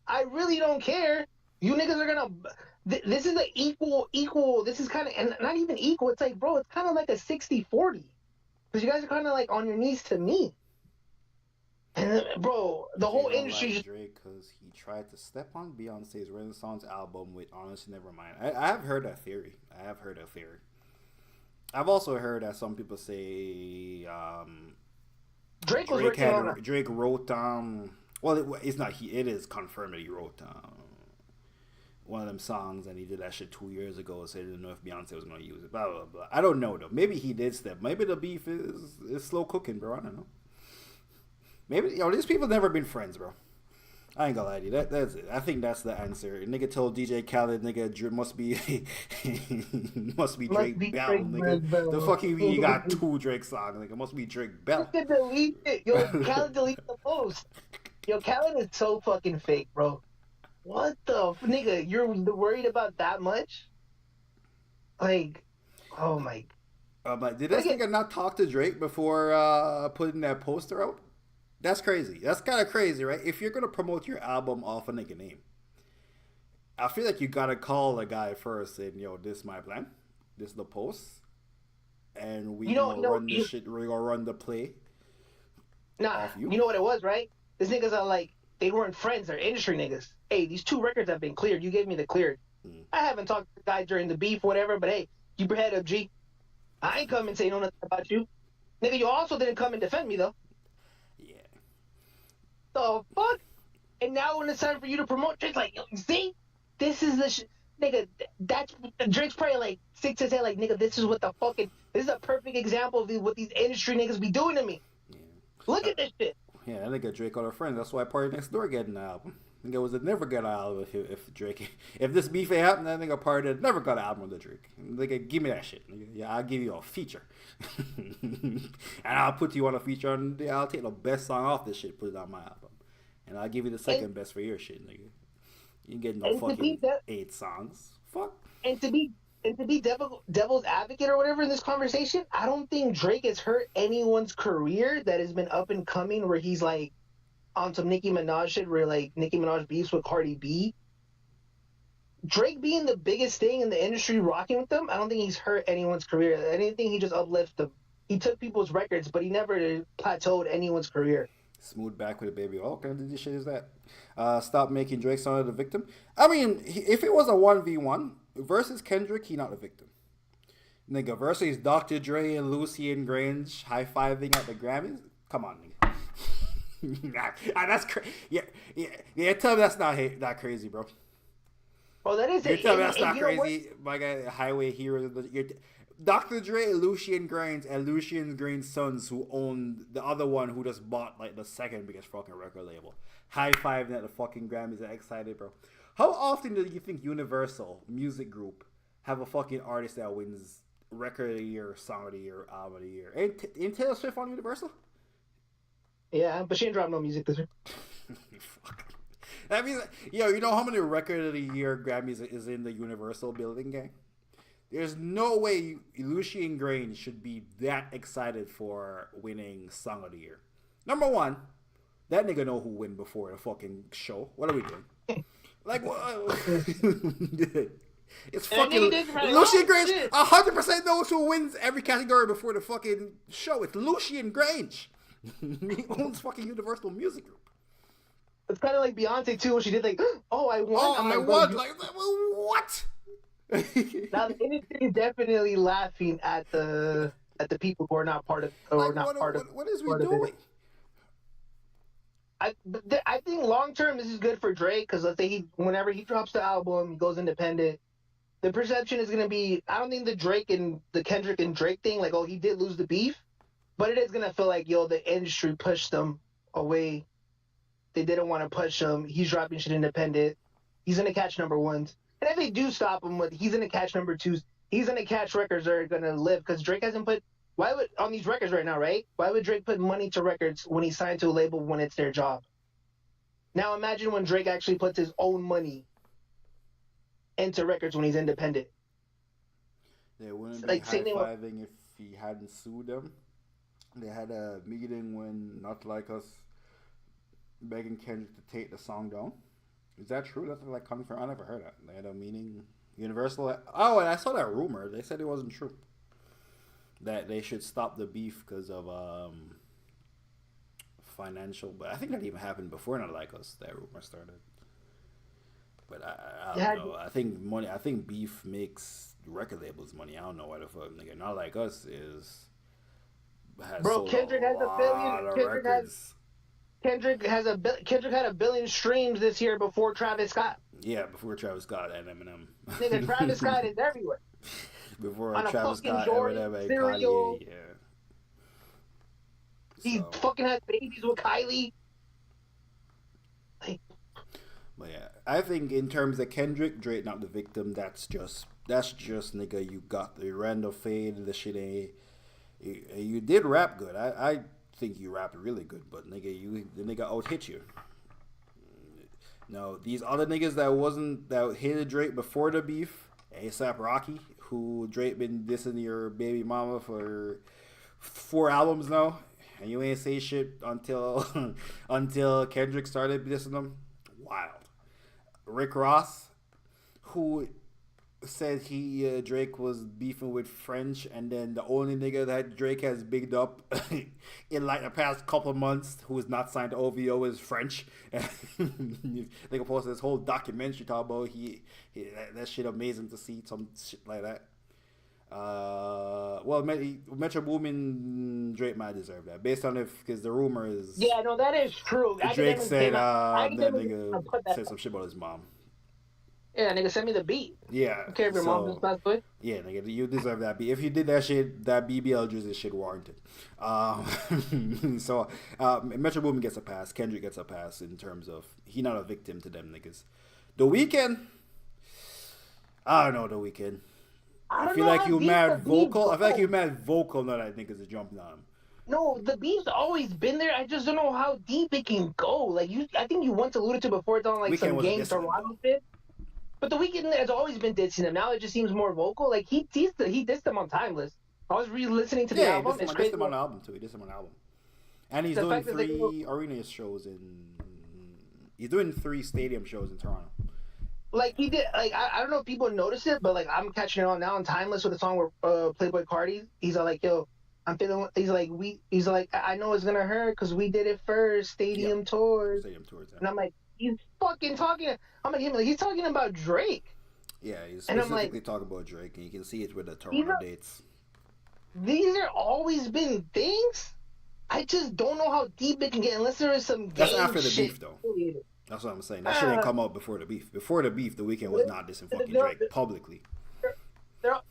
I really don't care. You niggas are gonna. This is an equal. This is kind of, and not even equal. It's like, bro, it's kind of like a 60-40. Because you guys are kind of like on your knees to me. And bro, the whole industry like just. Drake because he tried to step on Beyonce's Renaissance album with Honest Nevermind. I have heard that theory. I've also heard that some people say Drake was working on it. Drake wrote well it's not he it is confirmed that he wrote one of them songs and he did that shit 2 years ago, so he didn't know if Beyonce was gonna use it. Blah blah blah. I don't know though. Maybe he did step. Maybe the beef is slow cooking, bro. I don't know. Maybe these people never been friends, bro. I ain't gonna lie to you. That's it. I think that's the answer. Nigga told DJ Khaled, nigga must be must be Must Drake be Bell, Drake nigga. The Bell. fucking you got two Drake songs, nigga. Must be Drake Bell. You can delete it. Yo, Khaled delete the post. Yo, Khaled is so fucking fake, bro. What the nigga? You're worried about that much? Like, oh my. Like, did this nigga not talk to Drake before putting that poster out? That's crazy. That's kind of crazy, right? If you're gonna promote your album off a nigga name, I feel like you gotta call a guy first and yo, this is my plan. This is the post, and we gonna run this shit. We gonna run the play. Nah, you know what it was, right? These niggas are like they weren't friends. They're industry niggas. Hey, these 2 records have been cleared. You gave me the cleared. I haven't talked to the guy during the beef, whatever. But hey, keep your head up, G. I ain't come and say nothing about you, nigga. You also didn't come and defend me though. The fuck? And now when it's time for you to promote, Drake's like, yo, see, this is the nigga. That's Drake's probably like 6 to 10, like nigga. This is what the fucking. This is a perfect example of what these industry niggas be doing to me. Yeah. Look at this shit. Yeah, that nigga Drake got a friend. That's why Party Next Door getting an album. Nigga was a never got an album if this beef ain't happened. That nigga Party never got an album with the Drake. Nigga, give me that shit. Nigga. Yeah, I'll give you a feature, and I'll put you on a feature. And I'll take the best song off this shit, put it on my album. And I'll give you the second best for your shit, nigga. You ain't getting no fucking 8 songs. Fuck. And to be devil's advocate or whatever in this conversation, I don't think Drake has hurt anyone's career that has been up and coming where he's like on some Nicki Minaj shit where like Nicki Minaj beefs with Cardi B. Drake being the biggest thing in the industry rocking with them, I don't think he's hurt anyone's career. Anything, he just uplifted them. He took people's records, but he never plateaued anyone's career. Smooth back with a baby. Oh, what kind of shit is that? Stop making Drake sound like the victim. I mean, if it was a 1v1 versus Kendrick, he not the victim. Nigga, versus Dr. Dre and Lucian Grange high-fiving at the Grammys? Come on, nigga. That's crazy. Yeah. Tell me that's not crazy, bro. Oh, that is You're it. telling me that's not You know what? crazy? My guy, Highway Heroes. Dr. Dre, Lucien Grimes, and Lucien Grimes' sons, who own the other one, who just bought like the second biggest fucking record label. High five at the fucking Grammys. I'm excited, bro. How often do you think Universal Music Group have a fucking artist that wins record of the year, song of the year, album of the year? Ain't Taylor Swift on Universal? Yeah, but she ain't dropped no music this year. Fuck. That means, yo, you know how many record of the year Grammys is in the Universal building, gang? There's no way Lucien Grange should be that excited for winning Song of the Year. Number one, that nigga know who win before the fucking show. What are we doing? Like, what? It's fucking Lucien Grange. 100% knows who wins every category before the fucking show. It's Lucien Grange. He owns fucking Universal Music Group. It's kind of like Beyonce too, when she did like, "Oh, I won." Oh, I won. Like, what? Now the industry is definitely laughing at the people who are not part of What is we doing? I think long term this is good for Drake, because let's say whenever he drops the album, he goes independent. The perception is gonna be, I don't think the Drake and the Kendrick and Drake thing, like, oh, he did lose the beef, but it is gonna feel like, yo, the industry pushed them away. They didn't want to push him. He's dropping shit independent. He's gonna catch number ones. And if they do stop him, he's going to catch number twos. He's going to catch records that are going to live, because Drake hasn't put, on these records right now, right? Why would Drake put money to records when he signed to a label when it's their job? Now imagine when Drake actually puts his own money into records when he's independent. They wouldn't be high-fiving if he hadn't sued them. They had a meeting when Not Like Us begging Kendrick to take the song down. Is that true? That's like coming from. I never heard that. They had a meeting. Universal. Oh, and I saw that rumor. They said it wasn't true. That they should stop the beef because of financial. But I think that even happened before Not Like Us. That rumor started. But I don't know. I think money. I think beef makes record labels money. I don't know why the fuck nigga Not Like Us is. Bro, Kendrick has a billion. Kendrick had $1 billion streams this year before Travis Scott. Yeah, before Travis Scott and Eminem. Nigga, Travis Scott is everywhere. Before Travis Scott, Eminem, and Kanye, yeah. He fucking has babies with Kylie. But yeah, I think in terms of Kendrick, Drake not the victim. That's just nigga. You got the Randall fade. The shit ain't. You did rap good. I think you rapped really good, but nigga, the nigga out hit you. No, these other niggas that hated Drake before the beef, A$AP Rocky, who Drake been dissing your baby mama for 4 albums now, and you ain't say shit until Kendrick started dissing them. Wild. Rick Ross, who said Drake was beefing with French, and then the only nigga that Drake has bigged up in like the past couple of months who is not signed to OVO is French. They posted this whole documentary talking about that shit amazing to see, some shit like that. Well, Metro Boomin Drake might deserve that based on because the rumor is that is true. Drake said that nigga said some shit about his mom. Yeah, nigga, send me the beat. Yeah. Okay, if your mom is not good. Yeah, nigga, you deserve that beat. If you did that shit, that BBL jersey shit warranted. So Metro Boomin gets a pass. Kendrick gets a pass in terms of he not a victim to them niggas. The Weeknd, I don't know. The Weeknd. I feel like you mad vocal. I feel like you mad vocal now that niggas are jumping on him. No, the beef's always been there. I just don't know how deep it can go. Like I think you once alluded to before. It's on like some games or shit. But the Weeknd has always been dissing him. Now it just seems more vocal. Like he dissed them on Timeless. I was re-listening to the album. He dissed him on the album too. He dissed him on the album, and he's doing 3 arena shows in. He's doing 3 stadium shows in Toronto. Like he did. Like I don't know if people notice it, but like I'm catching it on now on Timeless with a song where Playboy Cardi. He's like, yo, I'm feeling. He's like, I know it's gonna hurt because we did it first. Stadium tours. Stadium tours. Yeah. And I'm like, he's fucking talking. I'm like, he's talking about Drake. Yeah, he's specifically talking about Drake, and you can see it with the Toronto dates. These are always been things. I just don't know how deep it can get unless there is some game. That's after the shit beef, though. That's what I'm saying. That shit ain't come out before the beef. Before the beef, The Weeknd was not dissing fucking Drake publicly. They're,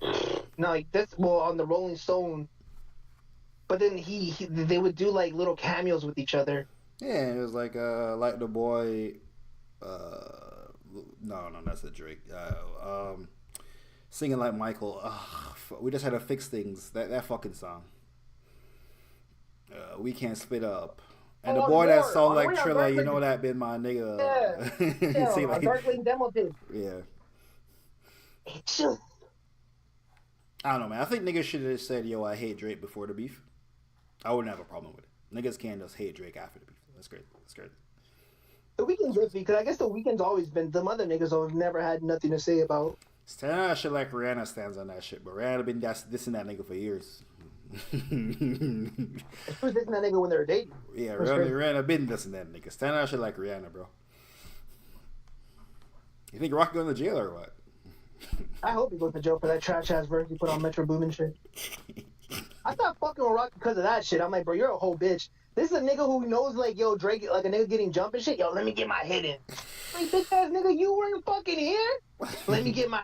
no, like this. Well, on the Rolling Stone, but then they would do like little cameos with each other. Yeah, it was like the boy. No, that's a Drake. Singing like Michael. We just had to fix things. That fucking song. We can't split up. And the boy that sound like Triller, you know that been my nigga. Yeah, yeah, like, Darkling demo did. Yeah. It's just. I don't know, man. I think niggas should have said, "Yo, I hate Drake" before the beef. I wouldn't have a problem with it. Niggas can't just hate Drake after the beef. That's great. That's great. The Weeknd's iffy because I guess the Weeknd's always been. Them other niggas have never had nothing to say about. Stand on that shit like Rihanna stands on that shit, but Rihanna been dissing that nigga for years. Who's dissing that nigga when they were dating? Yeah, Rihanna been dissing that nigga. Stand on that shit like Rihanna, bro. You think Rock going to jail or what? I hope he goes to jail for that trash ass verse he put on Metro Boomin shit. I thought fucking with Rock because of that shit. I'm like, bro, you're a whole bitch. This is a nigga who knows, like, yo, Drake, like a nigga getting jumped and shit. Yo, let me get my hit in. Like, bitch ass nigga, you weren't fucking here. Let me get my.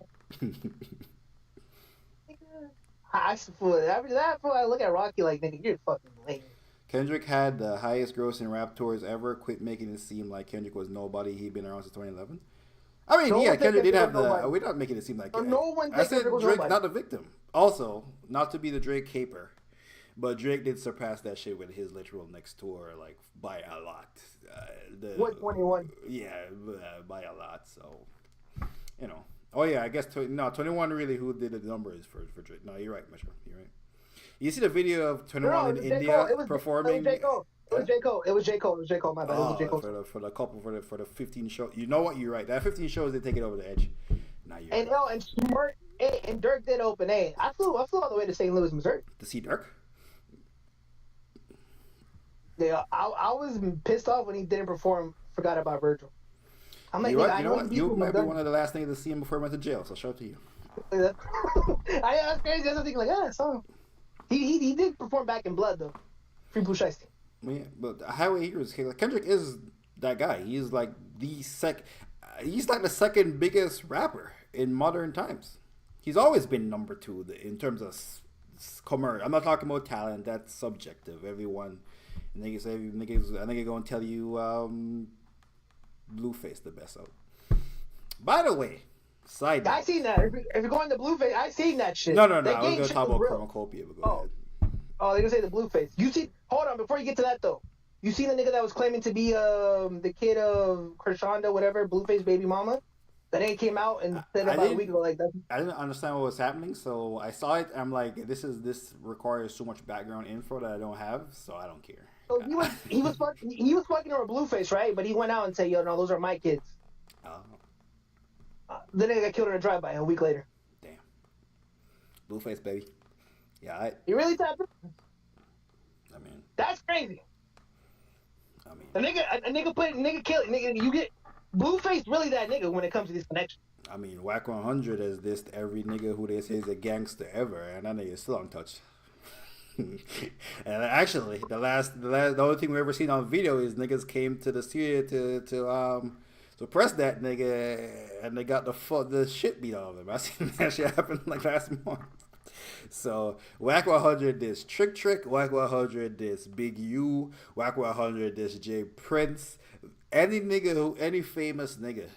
After that, I look at Rocky like, nigga, you're fucking lame. Kendrick had the highest grossing rap tours ever. Quit making it seem like Kendrick was nobody. He'd been around since 2011. I mean, yeah, Kendrick did have the. We're not making it seem like. No one. I said Drake's not the victim. Also, not to be the Drake caper, but Drake did surpass that shit with his literal next tour, like by a lot. What 21? Yeah, by a lot. So, you know. Oh yeah, I guess 21 really who did the numbers for Drake. No, you're right, Metro. You're right. You see the video of 21 in India performing? It was J. Cole. It was J. Cole. My bad. It was J. Cole. For the 15 shows. You know what? You're right. That 15 shows, they take it over the edge. Now you're and right. And Smart and Dirk did open. I flew all the way to St. Louis, Missouri to see Dirk. Yeah, I was pissed off when he didn't perform. Forgot about Virgil. I'm like, you know what? You might be one of the last niggas to see him before he went to jail. So shout out to you. That's crazy. That's the thing. Like, I saw him. He did perform Back in Blood though. Free Blue Shiesty. Yeah, but Highway Heroes, Kendrick is that guy. He's like he's like the second biggest rapper in modern times. He's always been number 2 in terms of commercial. I'm not talking about talent. That's subjective. Everyone, niggas, I think they're gonna tell you Blueface the best out. By the way, side note. I seen that. If you're going to Blueface, I seen that shit. No. I was gonna talk about Chromacopia, but go ahead. Oh, they're gonna say the Blueface. You see? Hold on, before you get to that though, you seen the nigga that was claiming to be the kid of Krishanda, whatever, Blueface baby mama? That ain't came out and said about a week ago like that. I didn't understand what was happening, so I saw it. I'm like, this requires so much background info that I don't have, so I don't care. So he was fucking over Blueface, right? But he went out and said, "Yo, no, those are my kids." Oh. The nigga got killed in a drive-by a week later. Damn. Blueface, baby. Yeah, He really tapped it? I mean, that's crazy. I mean, a nigga kill it. Nigga, you get Blueface really that nigga when it comes to these connections. I mean, Whack 100 has dissed every nigga who they say is a gangster ever, and that nigga is still untouched. And actually, the only thing we ever seen on video is niggas came to the studio to press that nigga, and they got the shit beat out of him. I seen that shit happen like last month. So Whack 100 this Trick, Whack 100 this Big U, Whack 100 this J Prince. Any famous nigga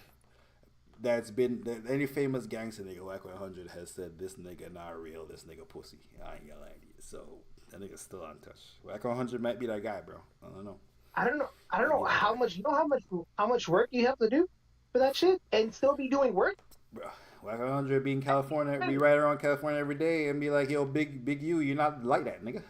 any famous gangster nigga, Whack 100 has said this nigga not real, this nigga pussy. I ain't gonna lie to you. So that nigga's still untouched. Whack 100 might be that guy, bro. I don't know. I don't know how much. You know how much work you have to do for that shit and still be doing work, bro. Whack 100 be in California, be right around California every day, and be like, yo, big you, you're not like that, nigga.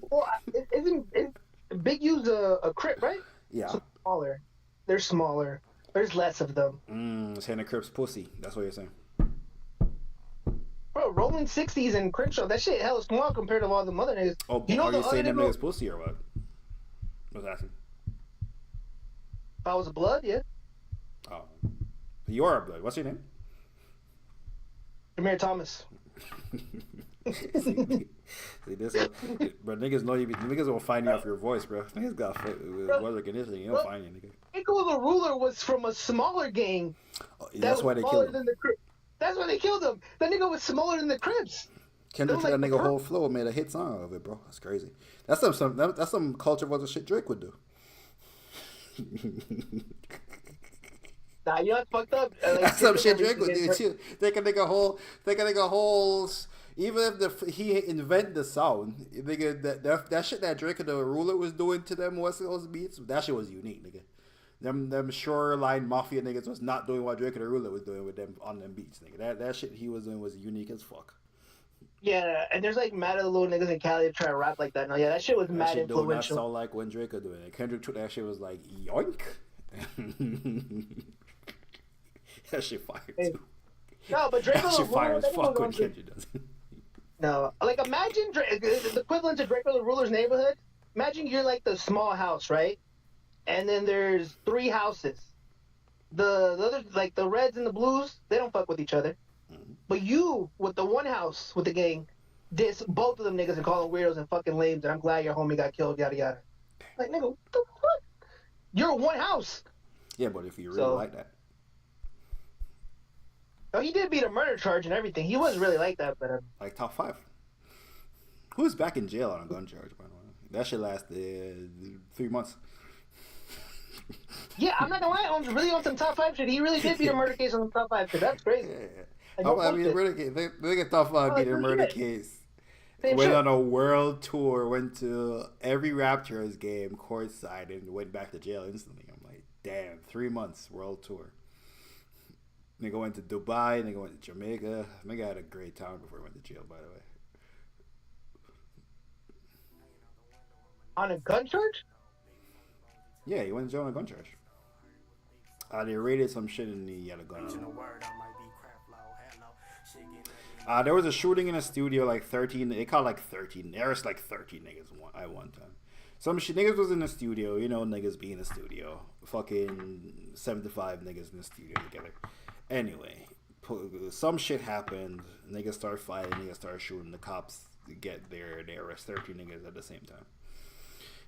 Well, isn't Big U's a Crip, right? Yeah. So smaller. They're smaller. There's less of them. Saying the Crips pussy. That's what you're saying. Bro, Rolling 60s and Crenshaw, that shit hella small compared to all the other niggas. Oh, you know, are you saying them niggas pussy or what? I was asking. If I was a blood, yeah. Oh. You are a blood. What's your name? Jameer Thomas. see, this, bro. Niggas know you. Niggas will find you off your voice, bro. Niggas got Bro, voice recognition. You don't bro, find you, nigga. Nico the Ruler was from a smaller gang Oh, that that's was why they killed smaller him. than the Crips. That's why they killed him. That nigga was smaller than the Crips. It Kendrick was took that like the nigga per. whole flow and made a hit song of it, bro. That's crazy. That's some culture was the shit Drake would do. Nah, you know what's fucked up? Like That's some Drake will shit never Drake use would it do against too. They can make a whole. Even if he invent the sound, nigga, that shit that Drake and the Ruler was doing to them West Coast beats, that shit was unique, nigga. Them shoreline mafia niggas was not doing what Drake and the Ruler was doing with them on them beats, nigga. That shit he was doing was unique as fuck. Yeah, and there's like mad of the little niggas in Cali that try to rap like that. No, yeah, that shit was That mad shit do not influential. sound like when Drake was doing it. Kendrick took that shit was like yoink. That shit fire Hey, too. no, but Drake That was shit fire ruler. as That nigga fuck was when on some. Kendrick does it. No, like imagine the equivalent to Drake the Ruler's neighborhood. Imagine you're like the small house, right? And then there's three houses. The other, like the Reds and the Blues, they don't fuck with each other. But you, with the one house, with the gang, diss both of them niggas and call them weirdos and fucking lames, and I'm glad your homie got killed, yada yada. Like, nigga, what the fuck? You're one house. Yeah, but if you really So, like that, no, he did beat a murder charge and everything. He was really like that, but like top five. Who's back in jail on a gun charge, by the way? That shit lasted 3 months. yeah, I'm not gonna lie, really on some top five shit. He really did beat a murder case on the top five shit. That's crazy. Yeah. Like, I no mean, bullshit. murder case. They get top five Oh, beat like, a real murder shit. case. Same Went shit. on a world tour, went to every Raptors game courtside, and went back to jail instantly. I'm like, damn, 3 months world tour. Nigga went to Dubai, nigga went to Jamaica. Nigga had a great time before he went to jail, by the way. On a gun charge? Yeah, he went to jail on a gun charge. They raided some shit and he had a gun on him. There was a shooting in a studio, like 13. They called like 13. There was like 13 niggas at one time. Some shit niggas was in the studio. You know, niggas be in the studio. Fucking 75 niggas in the studio together. Anyway, some shit happened. Niggas started fighting. Niggas started shooting. The cops get there. They arrest 13 niggas at the same time.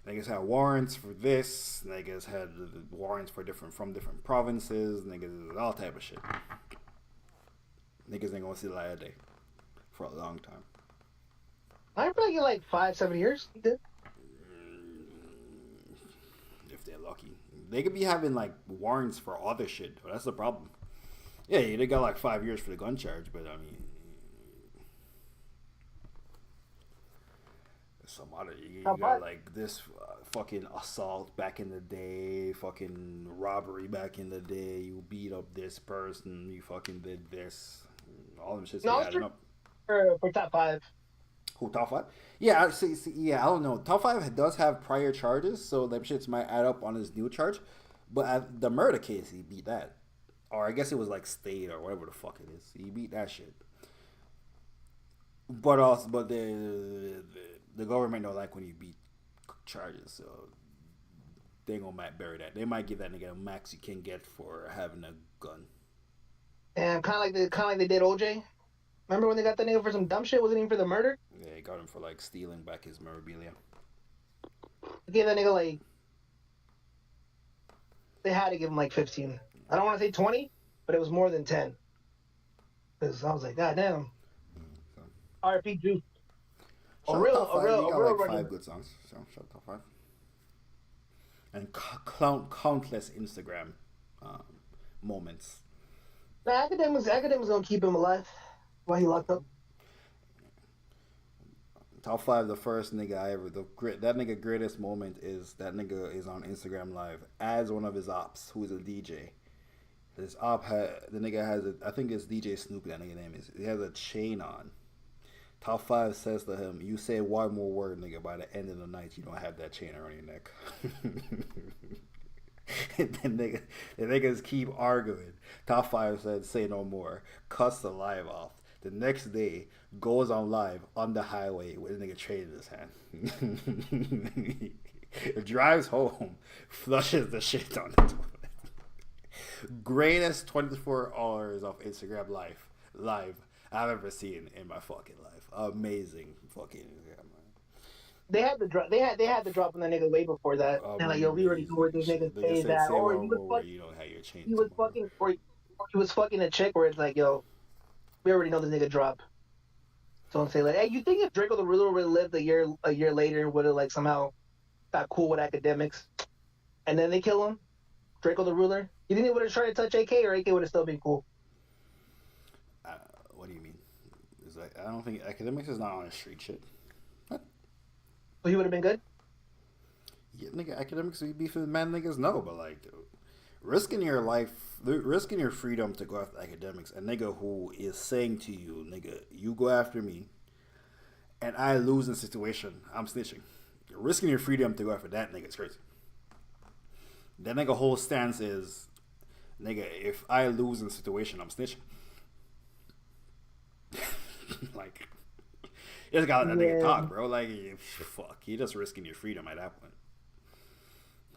Niggas had warrants for this. Niggas had warrants for from different provinces. Niggas all type of shit. Niggas ain't gonna see the light of day for a long time. I probably get like 5-7 years. He did. If they're lucky, they could be having like warrants for other shit. But that's the problem. Yeah, they got like 5 years for the gun charge, but I mean, some other you got like this fucking assault back in the day, fucking robbery back in the day. You beat up this person, you fucking did this. All them shits No, adding up. For top five. Who, top five? Yeah, yeah, I don't know. Top five does have prior charges, so them shits might add up on his new charge. But at the murder case, he beat that, or I guess it was like state or whatever the fuck it is. He beat that shit. But also, but the government don't like when you beat charges, so they ain't gonna bury that. They might give that nigga a max you can get for having a gun. And kind of like they did OJ. Remember when they got that nigga for some dumb shit? Wasn't even for the murder. Yeah, they got him for like stealing back his memorabilia. They gave that nigga like. They had to give him like 15. I don't want to say 20, but it was more than 10. Because I was like, God damn. So. RP Juice. You got like 5 good songs. So shout top 5. And countless Instagram moments. Nah, academics gonna keep him alive while he locked up. Top 5, the first nigga I ever, that nigga greatest moment is that nigga is on Instagram Live as one of his ops, who is a DJ. This op the nigga has I think it's DJ Snoopy, that nigga name is. He has a chain on. Top 5 says to him, "You say one more word, nigga, by the end of the night, you don't have that chain around your neck." And then the niggas keep arguing. Top 5 said, "Say no more." Cuts the live off. The next day, goes on live on the highway with a nigga chain in his hand. Drives home, flushes the shit on the toilet. Greatest 24 hours of Instagram live. I've ever seen in my fucking life. Amazing fucking. They had the drop. They had the drop on the nigga way before that. They're like, yo, we already know where Amazing this nigga shit. Nigga stays said, at, say or one more word, you don't have your chain he was tomorrow. fucking, or he was fucking a chick where it's like, yo, we already know this nigga drop. So don't say like, hey, you think if Draco the Ruler would have lived a year later, would have like somehow got cool with academics, and then they kill him, Draco the Ruler? You think they would have tried to touch AK, or AK would have still been cool? What do you mean? Is that, I don't think academics is not on a street shit. What? So he would have been good. Yeah, nigga, academics be beefing mad niggas? No, but like, risking your life, risking your freedom to go after academics, a nigga who is saying to you, nigga, you go after me, and I lose in the situation, I'm snitching. Risking your freedom to go after that nigga is crazy. That nigga whole stance is, nigga, if I lose in the situation, I'm snitching. Like, you just gotta let that nigga talk, bro. Like, fuck, you just risking your freedom at that point.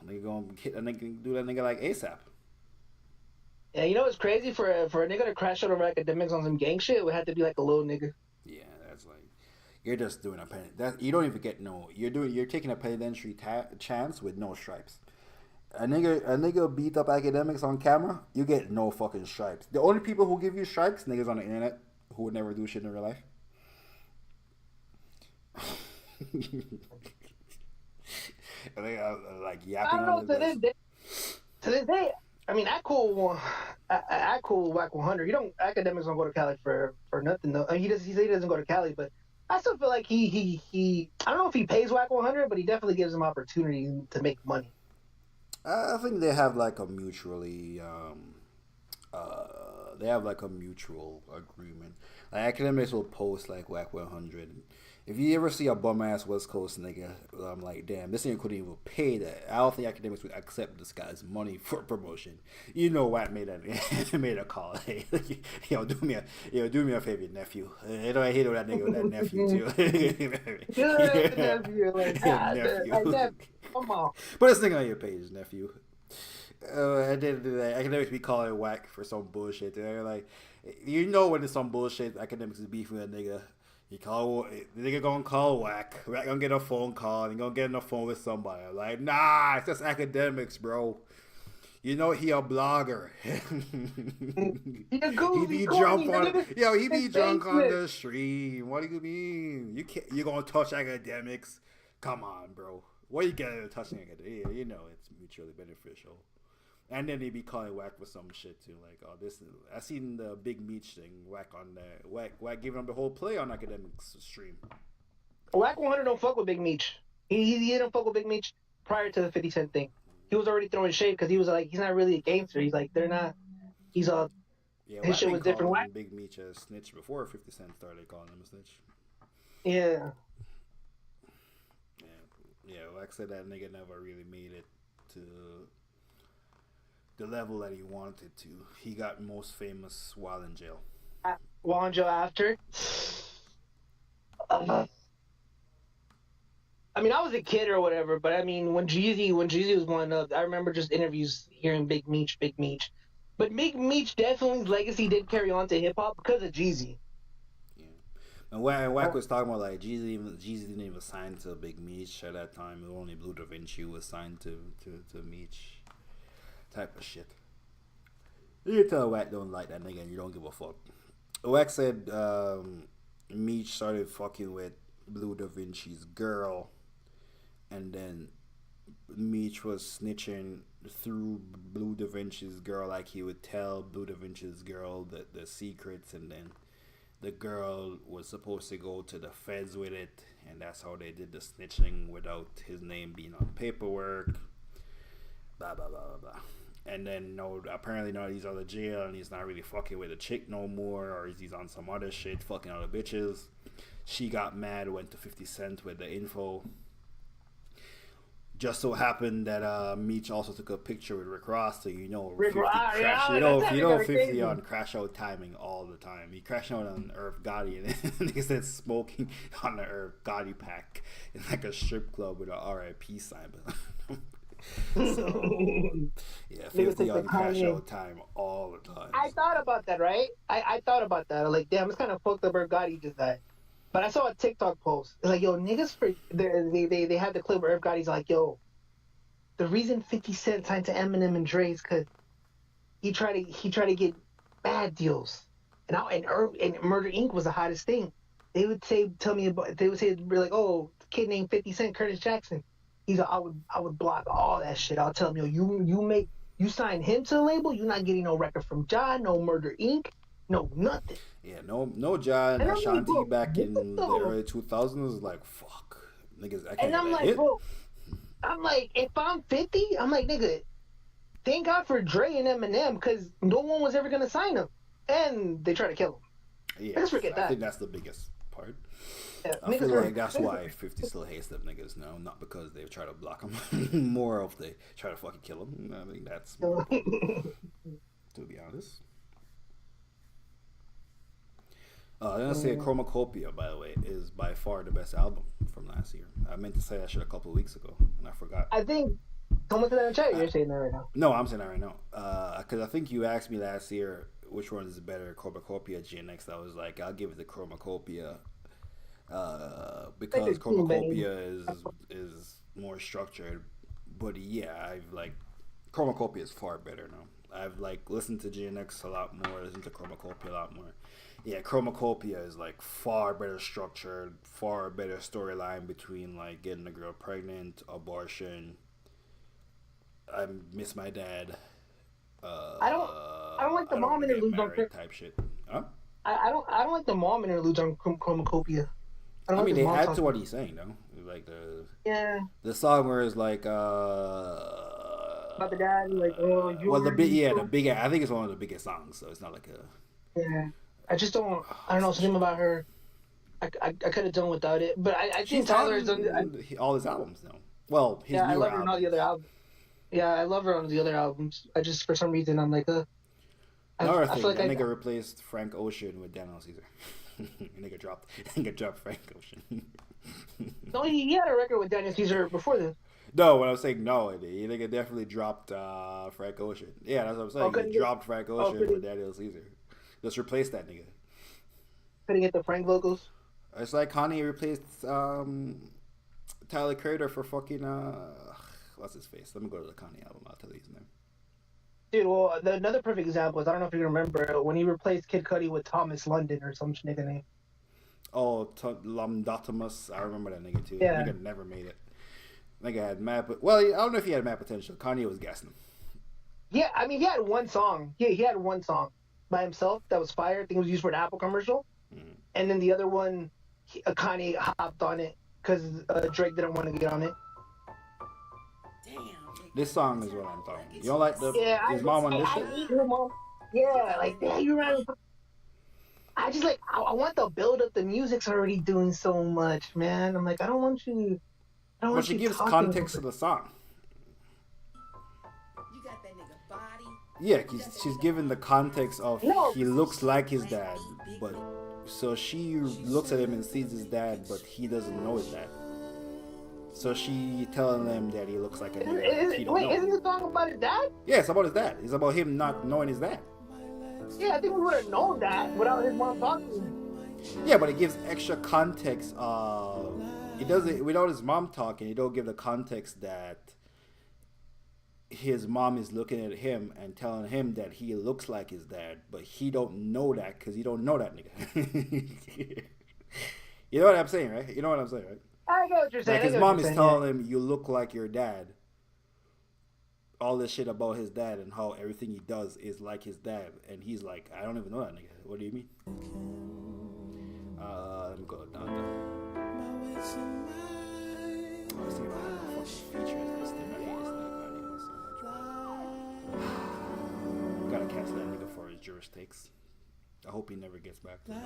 Nigga gonna hit that nigga, do that nigga like ASAP. Yeah, you know what's crazy for a nigga to crash out over academics on some gang shit? It would have to be like a little nigga. Yeah, that's like you're just doing a pen. That you don't even get no. You're taking a penitentiary chance with no stripes. A nigga beat up academics on camera. You get no fucking stripes. The only people who give you stripes, niggas on the internet who would never do shit in real life. Like yapping. I don't know. To this day, I mean, I cool Whack 100. He don't academics don't go to Cali for nothing though. I mean, he said he doesn't go to Cali, but I still feel like he I don't know if he pays Whack 100, but he definitely gives him opportunity to make money. I think they have like a mutually they have like a mutual agreement. Like academics will post like Whack 100. If you ever see a bum ass West Coast nigga, I'm like, damn, this nigga couldn't even pay that. I don't think academics would accept this guy's money for promotion. You know, Whack made a call. Hey, do me a favor, nephew. I don't hate that nigga with that nephew too. Good nephew, like nephew. Come on, put this nigga on your page, nephew. And then academics be calling Whack for some bullshit. They're like, you know when there's some bullshit, academics is beefing with a nigga. The nigga gonna call Whack. Whack gonna get a phone call. He gonna get on the phone with somebody. I'm like, nah, it's just academics, bro. You know he a blogger. He be drunk on the street. What do you mean? You gonna touch academics? Come on, bro. What you getting at touching academics? You know it's mutually beneficial. And then they be calling Whack for some shit too, like, oh, this is. I seen the Big Meech thing, Whack on the Whack giving him the whole play on academics stream. Whack 100 don't fuck with Big Meech. He didn't fuck with Big Meech prior to the 50 Cent thing. He was already throwing shade because he was like, he's not really a gangster. He's like, they're not. He's a. Yeah, his shit was different. Whack Big Meech a snitch before 50 Cent started calling him a snitch. Yeah. Yeah. Whack said that nigga never really made it to the level that he wanted to. He got most famous while in jail. While in jail after? I mean, I was a kid or whatever, but I mean, when Jeezy was blowing up, I remember just interviews hearing Big Meech. But Big Meech definitely legacy did carry on to hip hop because of Jeezy. Yeah. And Whack was talking about like Jeezy didn't even sign to Big Meech at that time. Only Blue Da Vinci was signed to Meech. Type of shit. You can tell Whack don't like that nigga and you don't give a fuck. Whack said Meech started fucking with Blue Da Vinci's girl, and then Meech was snitching through Blue Da Vinci's girl, like he would tell Blue Da Vinci's girl the secrets, and then the girl was supposed to go to the feds with it, and that's how they did the snitching without his name being on paperwork. Blah blah blah blah blah. And then apparently now he's out of jail and he's not really fucking with a chick no more, or he's on some other shit fucking other bitches. She got mad, went to 50 Cent with the info. Just so happened that Meech also took a picture with Rick Ross, so 50 crash. 50 on crash out timing all the time. He crashed out on Irv Gotti, and he said smoking on the Irv Gotti pack in like a strip club with an RIP sign. So yeah, Niggas 50 take the on Cash Kanye. Out time all the time. I thought about that, right? I thought about that. I'm like, damn, it's kind of fucked up. Irv Gotti just died. But I saw a TikTok post. It's like, yo, niggas for they had the clip where Irv Gotti's like, yo, the reason 50 Cent signed to Eminem and Dre is because he tried to get bad deals. And Murder Inc. was the hottest thing. They would say, we're like, oh, kid named 50 Cent, Curtis Jackson. He's like, I would block all that shit. I'll tell him, yo, you sign him to the label, you're not getting no record from John, no Murder Inc., no nothing. Yeah, no John And I'm like, Ashanti bro, back what in the the? early 2000s. Like, fuck. Niggas, I can't And get I'm a like, hit. bro, I'm like, if I'm 50, I'm like, nigga, thank God for Dre and Eminem because no one was ever gonna sign him, and they try to kill him. Yeah, Let's forget I that. think that's the biggest part. Yeah, I feel like that's why 50 still hates them niggas now, not because they try to block them. More of they try to fucking kill them. I think that's more, to be honest. I was gonna say Chromacopia, by the way, is by far the best album from last year. I meant to say that shit a couple of weeks ago, and I forgot. I think someone said that in the chat. You're saying that right now. No, I'm saying that right now. Because I think you asked me last year which one is better, Chromacopia, GNX. I was like, I'll give it to Chromacopia. Because Chromacopia is more structured. But yeah, I've like Chromacopia is far better now. I've like listened to GNX a lot more, listened to Chromacopia a lot more. Yeah, Chromacopia is like far better structured, far better storyline between like getting a girl pregnant, abortion. I miss my dad. I don't like the mom interludes on type shit. Huh? I don't like the mom interludes on Chromacopia. I mean, they add to what he's saying, though. Like the song where it's like about the dad, like the big. I think it's one of the biggest songs, so it's not like a. Yeah, I just don't. I don't know something about her. I could have done without it, but I think Tyler's done all his albums now. Well, his I newer love her on all the other albums. Yeah, I love her on the other albums. I just for some reason I'm like Another thing, like that nigga replaced Frank Ocean with Daniel Caesar. nigga dropped Frank Ocean. No, he had a record with Daniel Caesar before this. No, when I was saying no, he nigga definitely dropped Frank Ocean. Yeah, that's what I'm saying. He dropped Frank Ocean with Daniel Caesar. Just replace that nigga. Couldn't get the Frank vocals. It's like Kanye replaced Tyler Creator for fucking what's his face? Let me go to the Kanye album. I'll tell you his name. Dude, well, another perfect example is I don't know if you remember when he replaced Kid Cudi with Thomas London or some nigga name. Oh, Lamdotimus. I remember that nigga too. Yeah. That nigga never made it. Nigga had mad, but well, I don't know if he had mad potential. Kanye was gassing him. Yeah, I mean he had one song. He had one song by himself that was fire. I think it was used for an Apple commercial. Mm-hmm. And then the other one, Kanye hopped on it because Drake didn't want to get on it. This song is what I'm talking. You don't like his mom on this shit? Yeah, like you ran. I just like I want the build up. The music's already doing so much, man. I'm like I don't want you. But she gives context to the song. You got that nigga body. Yeah, she's given the context of he looks like his dad, but so she looks at him and sees his dad, but he doesn't know his dad. So she telling him that he looks like a nigga. Isn't the song about his dad? Yeah, it's about his dad. It's about him not knowing his dad. Yeah, I think we would have known that without his mom talking to him. Yeah, but it gives extra context. It doesn't without his mom talking. It don't give the context that his mom is looking at him and telling him that he looks like his dad, but he don't know that because he don't know that nigga. You know what I'm saying, right? You know what I'm saying, right? I get what you're saying. Like his mom is telling him, "You look like your dad." All this shit about his dad and how everything he does is like his dad, and he's like, "I don't even know that nigga. What do you mean?" Let me go down there. I was thinking about how fucking features this thing. I hate this nigga so much. Gotta cancel that nigga for his Jewish takes. I hope he never gets back to them.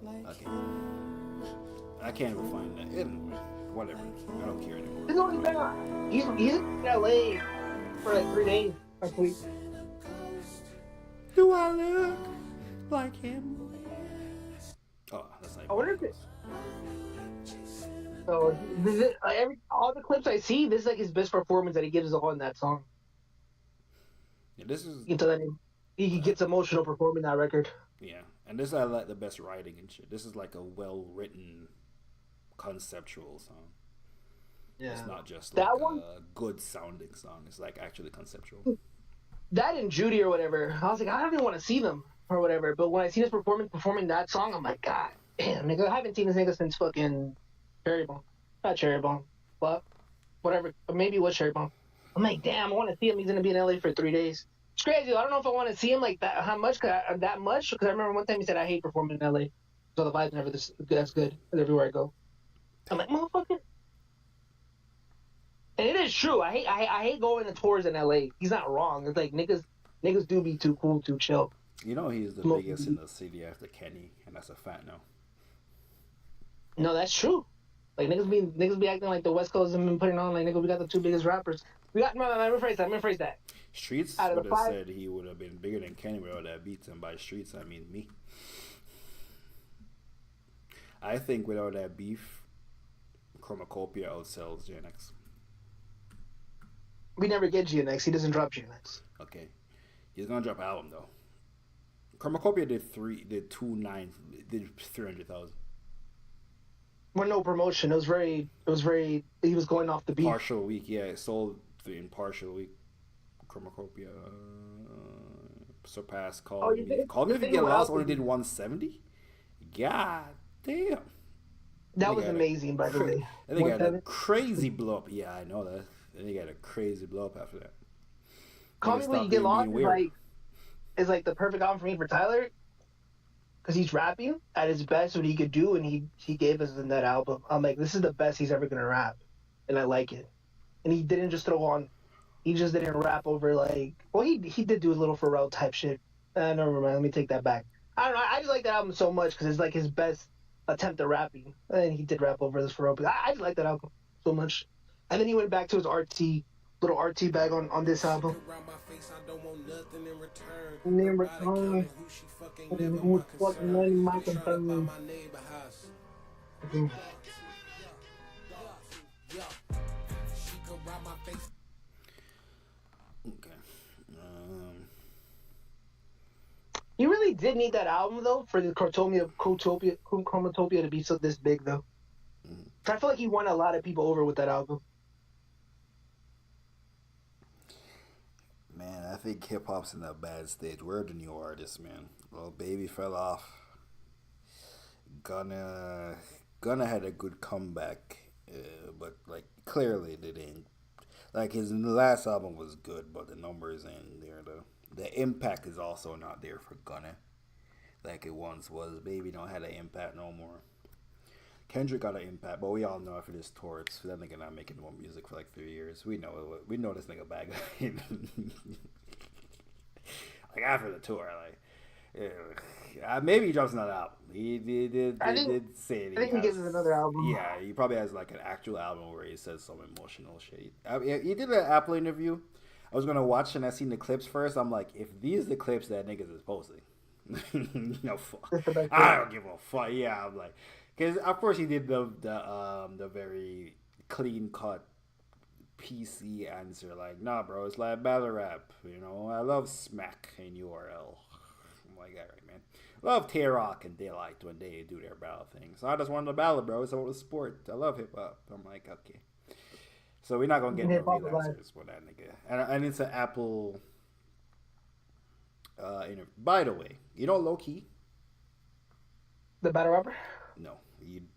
Okay. I can't even find that. Anyway, whatever. I don't care anymore. He's in LA for like 3 days. Do I look like him? Oh, that's not I even wonder one if of it. those. So this is, all the clips I see, this is like his best performance that he gives on that song. Yeah, this is You can tell that he uh, gets emotional performing that record. yeah, and this I like the best writing and shit. This is like a well written conceptual song. It's Yeah. not just like That one, a good sounding song. It's like actually conceptual. that and Judy or whatever. I was like, I don't even want to see them or whatever. But when I see this performance performing that song, I'm like, God damn, nigga, I haven't seen this nigga since fucking Cherry Bomb. Not Cherry Bomb, but whatever. Maybe it was Cherry Bomb. I'm like, damn, I want to see him. He's gonna be in LA for 3 days. It's crazy. I don't know if I want to see him like that. How much? That much? Because I remember one time he said, I hate performing in LA. So the vibe's never this good as good as everywhere I go. I'm like, motherfucker. And it is true. I hate going to tours in LA. He's not wrong. It's like niggas do be too cool, too chill. You know he's the Smoke. biggest in the city after Kenny, and that's a fact now. No, that's true. Like niggas be acting like the West Coast have been putting on like nigga. We got the two biggest rappers. We got no. Let me rephrase that. Let me rephrase that. Streets Out of would the have five, said he would have been bigger than Kenny without that beats, and by streets I mean me. I think without that beef, Chromacopia outsells JNX. we never get GNX. He doesn't drop GNX. Okay, he's gonna drop an album though. Chromacopia did 300,000. Well, no promotion. It was very. He was going off the beat. Partial week, yeah, it sold in partial week. Chromacopia surpassed Oh, Call Me. Call Me If You Get Lost only did 170. God damn. That was amazing, by the way. And they got a crazy blow up. Yeah, I know that. And they got a crazy blow up after that. Call Me When You Get Lost is like the perfect album for me for Tyler, because he's rapping at his best, what he could do, and he gave us in that album. I'm like, this is the best he's ever gonna rap, and I like it. And he didn't just throw on. He just didn't rap over like. Well, he did do a little Pharrell type shit. Never mind. Let me take that back. I don't know. I just like that album so much because it's like his best attempt at rapping, and he did rap over this Pharrell. But I just like that album so much. And then he went back to his little RT bag on this album. Never who fucking money my concern. Okay. You really did need that album though for the Chromatopia to be so this big though. I feel like he won a lot of people over with that album. Man, I think hip hop's in a bad stage. We're the new artists, man. Well, Baby fell off. Gunna had a good comeback, but like clearly they didn't. Like his last album was good, but the numbers ain't there. The impact is also not there for Gunna, like it once was. Baby don't have an impact no more. Kendrick got an impact, but we all know after this tour, it's that nigga not making more music for like 3 years. We know this nigga bad. Like after the tour, like maybe he drops another album. He did say it. I think he gives us another album. Yeah, he probably has like an actual album where he says some emotional shit. He did an Apple interview. I was gonna watch and I seen the clips first. I'm like, if these are the clips that niggas is posting, no fuck. I don't give a fuck. Yeah, I'm like. Because of course he did the very clean cut PC answer, like, nah bro, it's like battle rap, you know, I love smack in URL. I'm like, alright man. Love Tay-Rock and Daylight when they do their battle thing. So I just wanted to battle, bro, it's a sport. I love hip hop. I'm like, okay. So we're not gonna get no real answers for that nigga. And it's an Apple interview. By the way, you know low key? The battle rapper? No.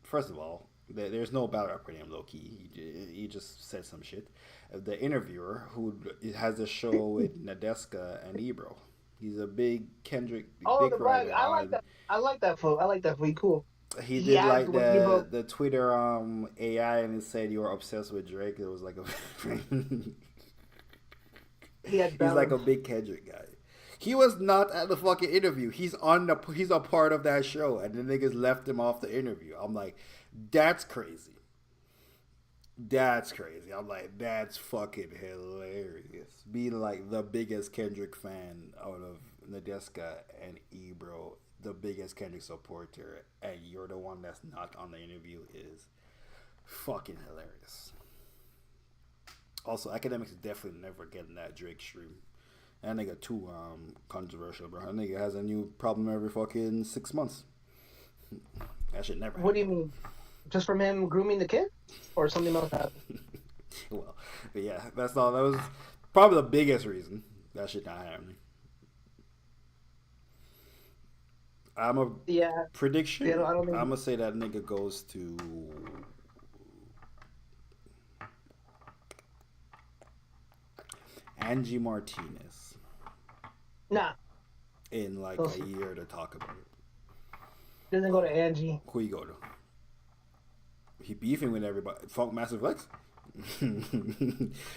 First of all, there's no battle rapper named Low-Key. He just said some shit. The interviewer, who has a show with Nadeska and Ebro, he's a big Kendrick. Oh, big the brag. I like that fool. He cool. He did like the Twitter AI, and it said you were obsessed with Drake. It was like a he's like a big Kendrick guy. He was not at the fucking interview. He's a part of that show, and the niggas left him off the interview. I'm like, that's crazy. That's crazy. I'm like, that's fucking hilarious. Being like the biggest Kendrick fan out of Nadeska and Ebro, the biggest Kendrick supporter and you're the one that's not on the interview is fucking hilarious. Also, academics is definitely never getting that Drake stream. That nigga too controversial, bro. That nigga has a new problem every fucking 6 months. That shit never What do happened. you mean? Just from him grooming the kid? Or something else happened? Well, but yeah, that's all. That was probably the biggest reason that shit not happening. I'm a Yeah. prediction. I don't I'm think. gonna say that nigga goes to Angie Martinez Nah. in like Don't a see. year to talk about it. Doesn't go to Angie. Who you go to? He beefing with everybody. Funk Massive Flex.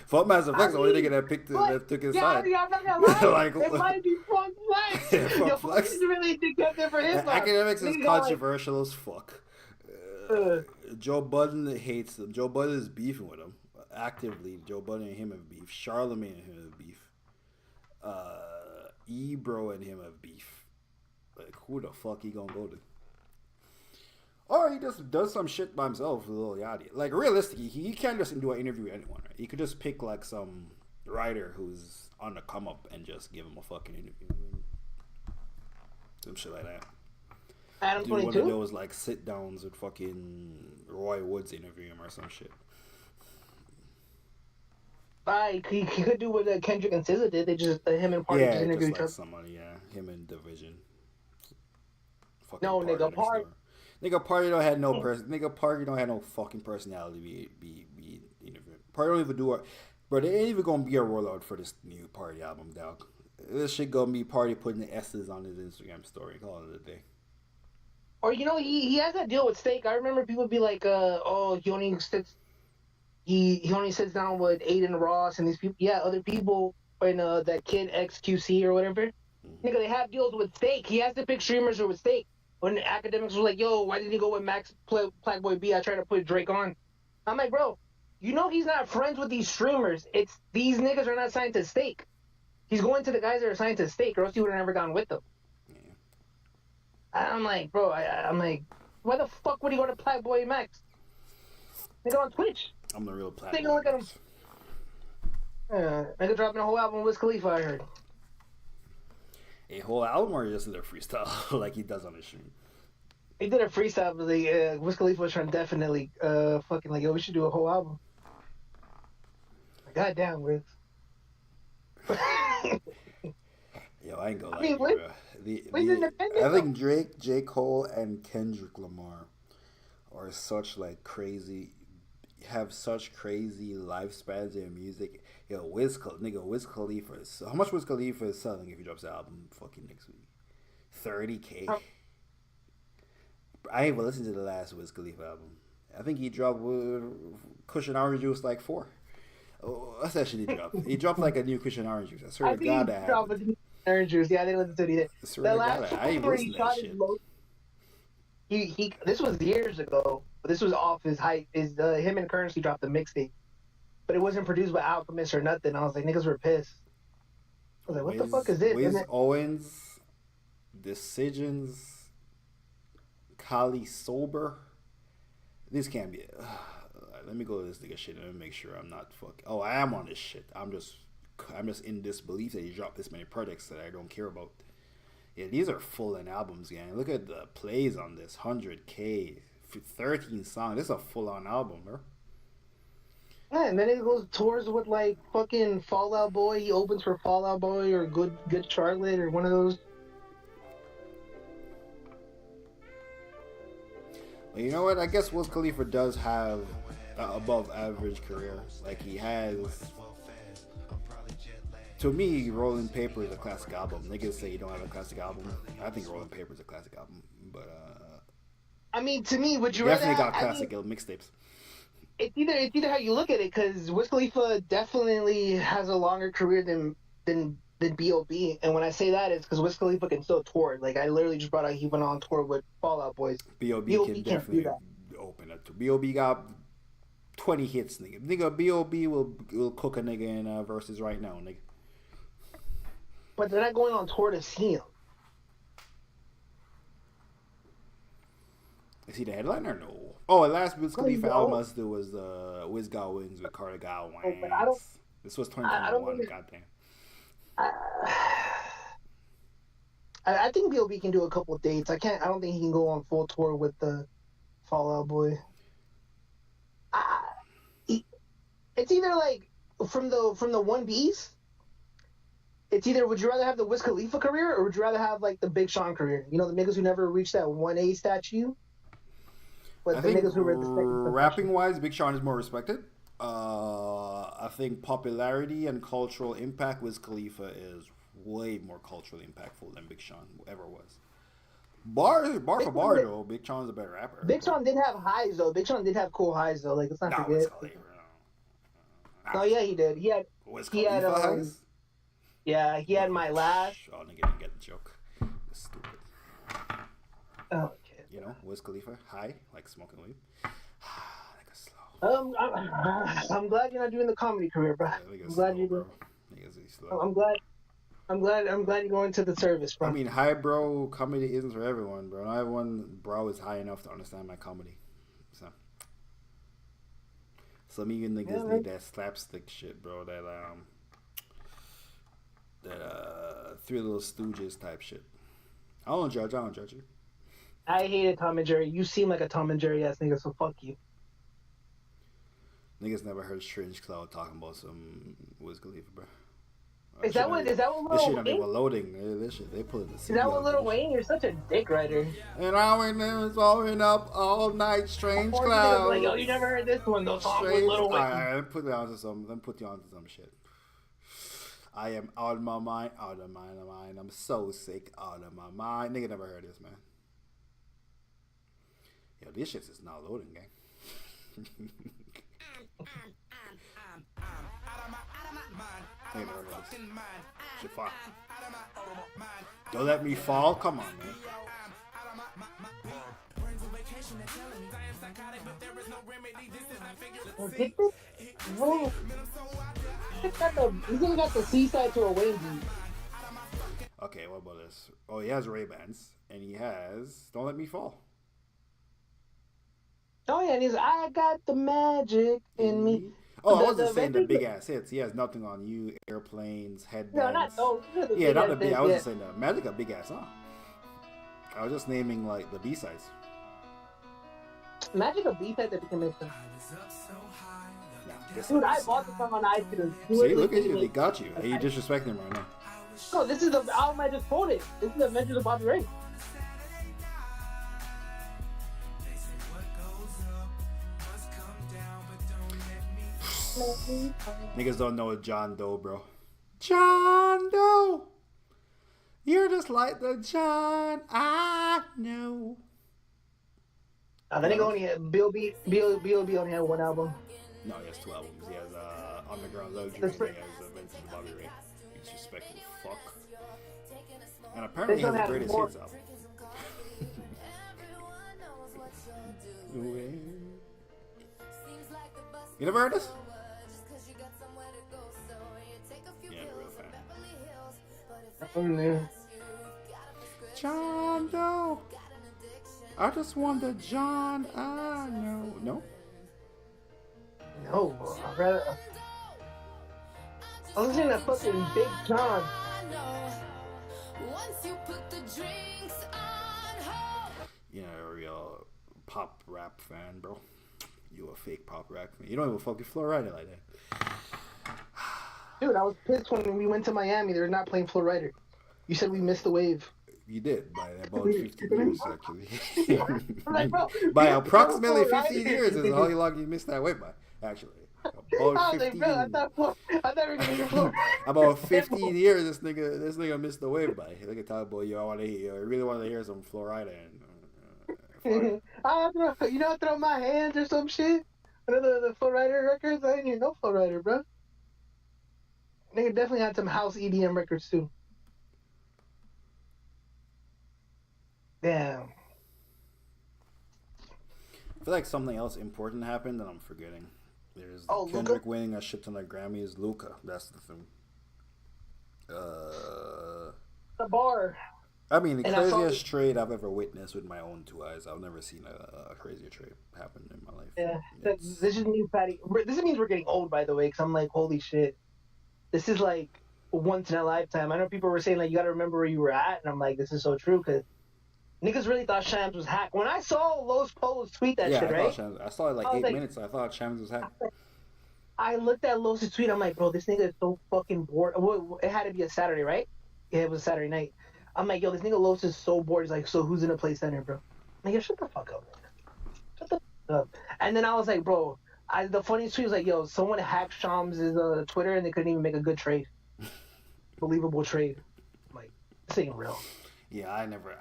Funk Massive Flex, the only nigga that picked that took his side. Yeah, I'm not gonna lie. Like It might be Funk Flex. Funk Yo, Flex. Flex really did get there for his side. Academics is Nigga got, controversial as fuck. uh, Joe Budden hates him. Joe Budden is beefing with him actively. Joe Budden and him have beef. Charlemagne and him have beef. Ebro and him have beef. Like, who the fuck he gonna go to? Or he just does some shit by himself with Lil Yachty. Like, realistically, he can't just do an interview with anyone, right? He could just pick, like, some writer who's on the come up and just give him a fucking interview. Some shit like that. Adam Do one of 22? those, like, sit downs with fucking Roy Woods interview him or some shit. He could do what Kendrick and SZA did. They just, him and Party just Yeah, interviewed just each like other. somebody, yeah. Him and Division. Fucking No, nigga, next Party. door. Nigga Party don't have no Nigga Party don't have no fucking personality. Be interviewed. Party don't even do it. Bro, there ain't even gonna be a rollout for this new Party album, dog. This shit gonna be Party putting the S's on his Instagram story. Call it a day. Or, he has that deal with Steak. I remember people be like, he only sits down with Aiden Ross and these people. Yeah, other people, and that kid XQC or whatever. Mm-hmm. Nigga, they have deals with Steak. He has to pick streamers with Steak. When the academics were like, yo, why didn't you go with Max Blackboy B? I tried to put Drake on. I'm like, bro, he's not friends with these streamers. It's these niggas are not signed to Steak. He's going to the guys that are signed to Steak, or else he would have never gone with them. Yeah. I'm like, bro, I'm like, why the fuck would he go to Blackboy Max? Nigga on Twitch. I'm the real Take a look at him. Nigga dropping a whole album with Khalifa, I heard. A whole album or just a freestyle like he does on his stream? He did a freestyle, but Wiz Khalifa was trying to definitely fucking like, yo, we should do a whole album. Goddamn, Wiz. Yo, I ain't gonna lie. I mean, I think Drake, J. Cole, and Kendrick Lamar are such like crazy, have such crazy lifespans in music. Yo, Wiz Khalifa is, how much Wiz Khalifa is selling if he drops the album fucking next week? 30K. I ain't even listened to the last Wiz Khalifa album. I think he dropped Cushion Orange Juice like 4. Oh, that's actually dropped. He dropped like a new Cushion Orange Juice. I swear to God that happened. Orange Juice. Yeah, I didn't listen to it either. I swear to God, I ain't listened to that shit. This was years ago, but this was off his hype. Him and Currency dropped the mixtape, but it wasn't produced by Alchemist or nothing. I was like, niggas were pissed. I was like, what the fuck is this? Wiz Owens, Decisions, Kali Sober. This can't be. Let me go to this nigga shit and make sure I'm not fucking. Oh, I am on this shit. I'm just in disbelief that he dropped this many projects that I don't care about. Yeah, these are full-in albums, gang. Look at the plays on this. 100K, 13 songs. This is a full-on album, bro. Yeah, and then it goes tours with like fucking Fall Out Boy. He opens for Fall Out Boy or Good Charlotte or one of those. Well, you know what? I guess Wiz Khalifa does have an above-average career. Like he has. To me, Rolling Paper is a classic album. Niggas say you don't have a classic album. I think Rolling Paper is a classic album, but I mean, to me, would you definitely rather? got classic mixtapes. It's either how you look at it, because Wiz Khalifa definitely has a longer career than B.O.B. And when I say that, it's because Wiz Khalifa can still tour. Like I literally just brought out, he went on tour with Fall Out Boys. B.O.B. can definitely open up to. B.O.B. got 20 hits, nigga. Nigga, B.O.B. will cook a nigga in verses right now, nigga. But they're not going on tour to see him. Is he the headliner? No. Oh, the last Wiz No, he's Khalifa the album old. was the Wiz Gal Wings with Carter Gal But I don't. Wings. This was I don't 2021. think. Goddamn. I, I think B.O.B. can do a couple of dates. I can't. I don't think he can go on full tour with the Fallout Boy. I, it's either like from the one B's. It's either would you rather have the Wiz Khalifa career or would you rather have like the Big Sean career? You know, the niggas who never reached that 1A statue, I but the think niggas who were the rapping wise, Big Sean is more respected. I think popularity and cultural impact, Wiz Khalifa is way more culturally impactful than Big Sean ever was. Bar for bar though, Big Sean's a better rapper. Big Sean did have highs though. Big Sean did have cool highs though. Like let's not No, forget. Wiz Khalifa. Oh yeah, he did. Wiz He had Khalifa has. yeah, he had my last. Oh, nigga didn't get the joke. That's stupid. Oh, okay. You know, Wiz Khalifa, high, like smoking weed. Like a slow. I'm glad you're not doing the comedy career, bro. I'm glad you're doing. I'm glad. I'm glad you're going to the service, bro. I mean, high bro comedy isn't for everyone, bro. Not everyone bro is high enough to understand my comedy. So some of you niggas need that slapstick shit, bro. That Three Little Stooges type shit. I don't judge you. I hated Tom and Jerry. You seem like a Tom and Jerry ass nigga, so fuck you. Niggas never heard Strange Cloud talking about some Wiz Khalifa, bro. Is that what This shit Lil not Wayne? even loading. This shit, they pull it. Is that what Lil Wayne? You're such a dick writer. And I was following up all night, Strange Cloud. Like, yo, you never heard this one, though. Song with Lil Wayne. Alright, let me put you onto some shit. I am out of my mind, out of my mind. I'm so sick, out of my mind. Nigga never heard this, man. Yo, this shit is not loading, gang. Shit fire. Don't let me fall. Come on, man. Get this? Whoa. He's gonna got the seaside to a Wayne beat. Okay, what about this? Oh, he has Ray-Bans, and he has Don't Let Me Fall. Oh yeah, and he's I got the magic in me. Oh, I wasn't saying the big ass hits. He has Nothing on You, Airplanes, Headbands. No, not those. Yeah, not the big. I wasn't saying that. Magic a big ass song. I was just naming like the B sides. Magic a B-side that we can make them. Nah, Dude, I bought the song on iTunes. See, look at you. They got you. Hey, you disrespecting him right now. No, this is the album I just quoted. This is the Adventures of Bobby Ray. Niggas don't know John Doe, bro. John Doe. You're just like the John I know. I think B.O.B. only had one album. No, he has two albums. He has Underground Luxury and he has Adventures of Bobby Ray. He's respectful fuck. And apparently he has the greatest hits album. You never heard this? Yeah, a real fan. John Doe. I just want the John I know. No? No, I was listening to fucking Big John. You know, a real pop rap fan, bro. You a fake pop rap fan. You don't even fucking Florida like that. Dude, I was pissed when we went to Miami. They were not playing Flo Rida. You said we missed the wave. You did, by about 15 years, actually. Like, bro, by approximately 15 years is how long you missed that wait by, actually. About 15. I thought we were going to hear Flo. About 15 years, this nigga missed the wave by. Look at talk about, yo, I really want to hear some Flo Rida and I throw my hands or some shit. The Flo Rida records, I didn't even know Flo Rida, bro. Nigga definitely had some house EDM records too. Damn. I feel like something else important happened and I'm forgetting. There's Kendrick winning a shit ton of Grammys. Luca, that's the thing. The bar. I mean, the And I saw craziest trade I've ever witnessed with my own two eyes. I've never seen a crazier trade happen in my life. yeah, It's this just means Patty. This means we're getting old, by the way, because I'm like, holy shit, this is like once in a lifetime. I know people were saying like you got to remember where you were at, and I'm like, this is so true because niggas really thought Shams was hacked. When I saw Los Polos tweet that yeah. shit, I thought right? Shams. I saw it like I was 8 minutes. I thought Shams was hacked. I looked at Los' tweet. I'm like, bro, this nigga is so fucking bored. Well, it had to be a Saturday, right? Yeah, it was a Saturday night. I'm like, yo, this nigga Los is so bored. He's like, so who's gonna play center, bro? I'm like, yo, shut the fuck up, man. Shut the fuck up. And then I was like, bro, the funniest tweet was like, yo, someone hacked Shams' Twitter and they couldn't even make a good trade. Believable trade. I'm like, this ain't real. Yeah, I never.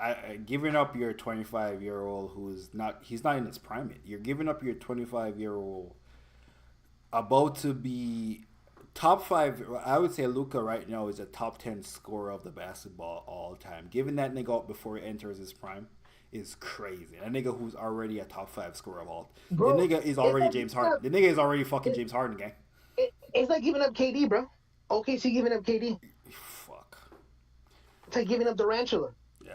Giving up your 25-year-old who's not. He's not in his prime yet. You're giving up your 25-year-old about to be top five. I would say Luka right now is a top 10 scorer of the basketball all time. Giving that nigga up before he enters his prime is crazy. That nigga who's already a top 5 scorer of all. Bro, the nigga is already James Harden. The nigga is already fucking James Harden, gang. It's like giving up KD, bro. OKC giving up KD. Fuck. It's like giving up Durantula. Yeah,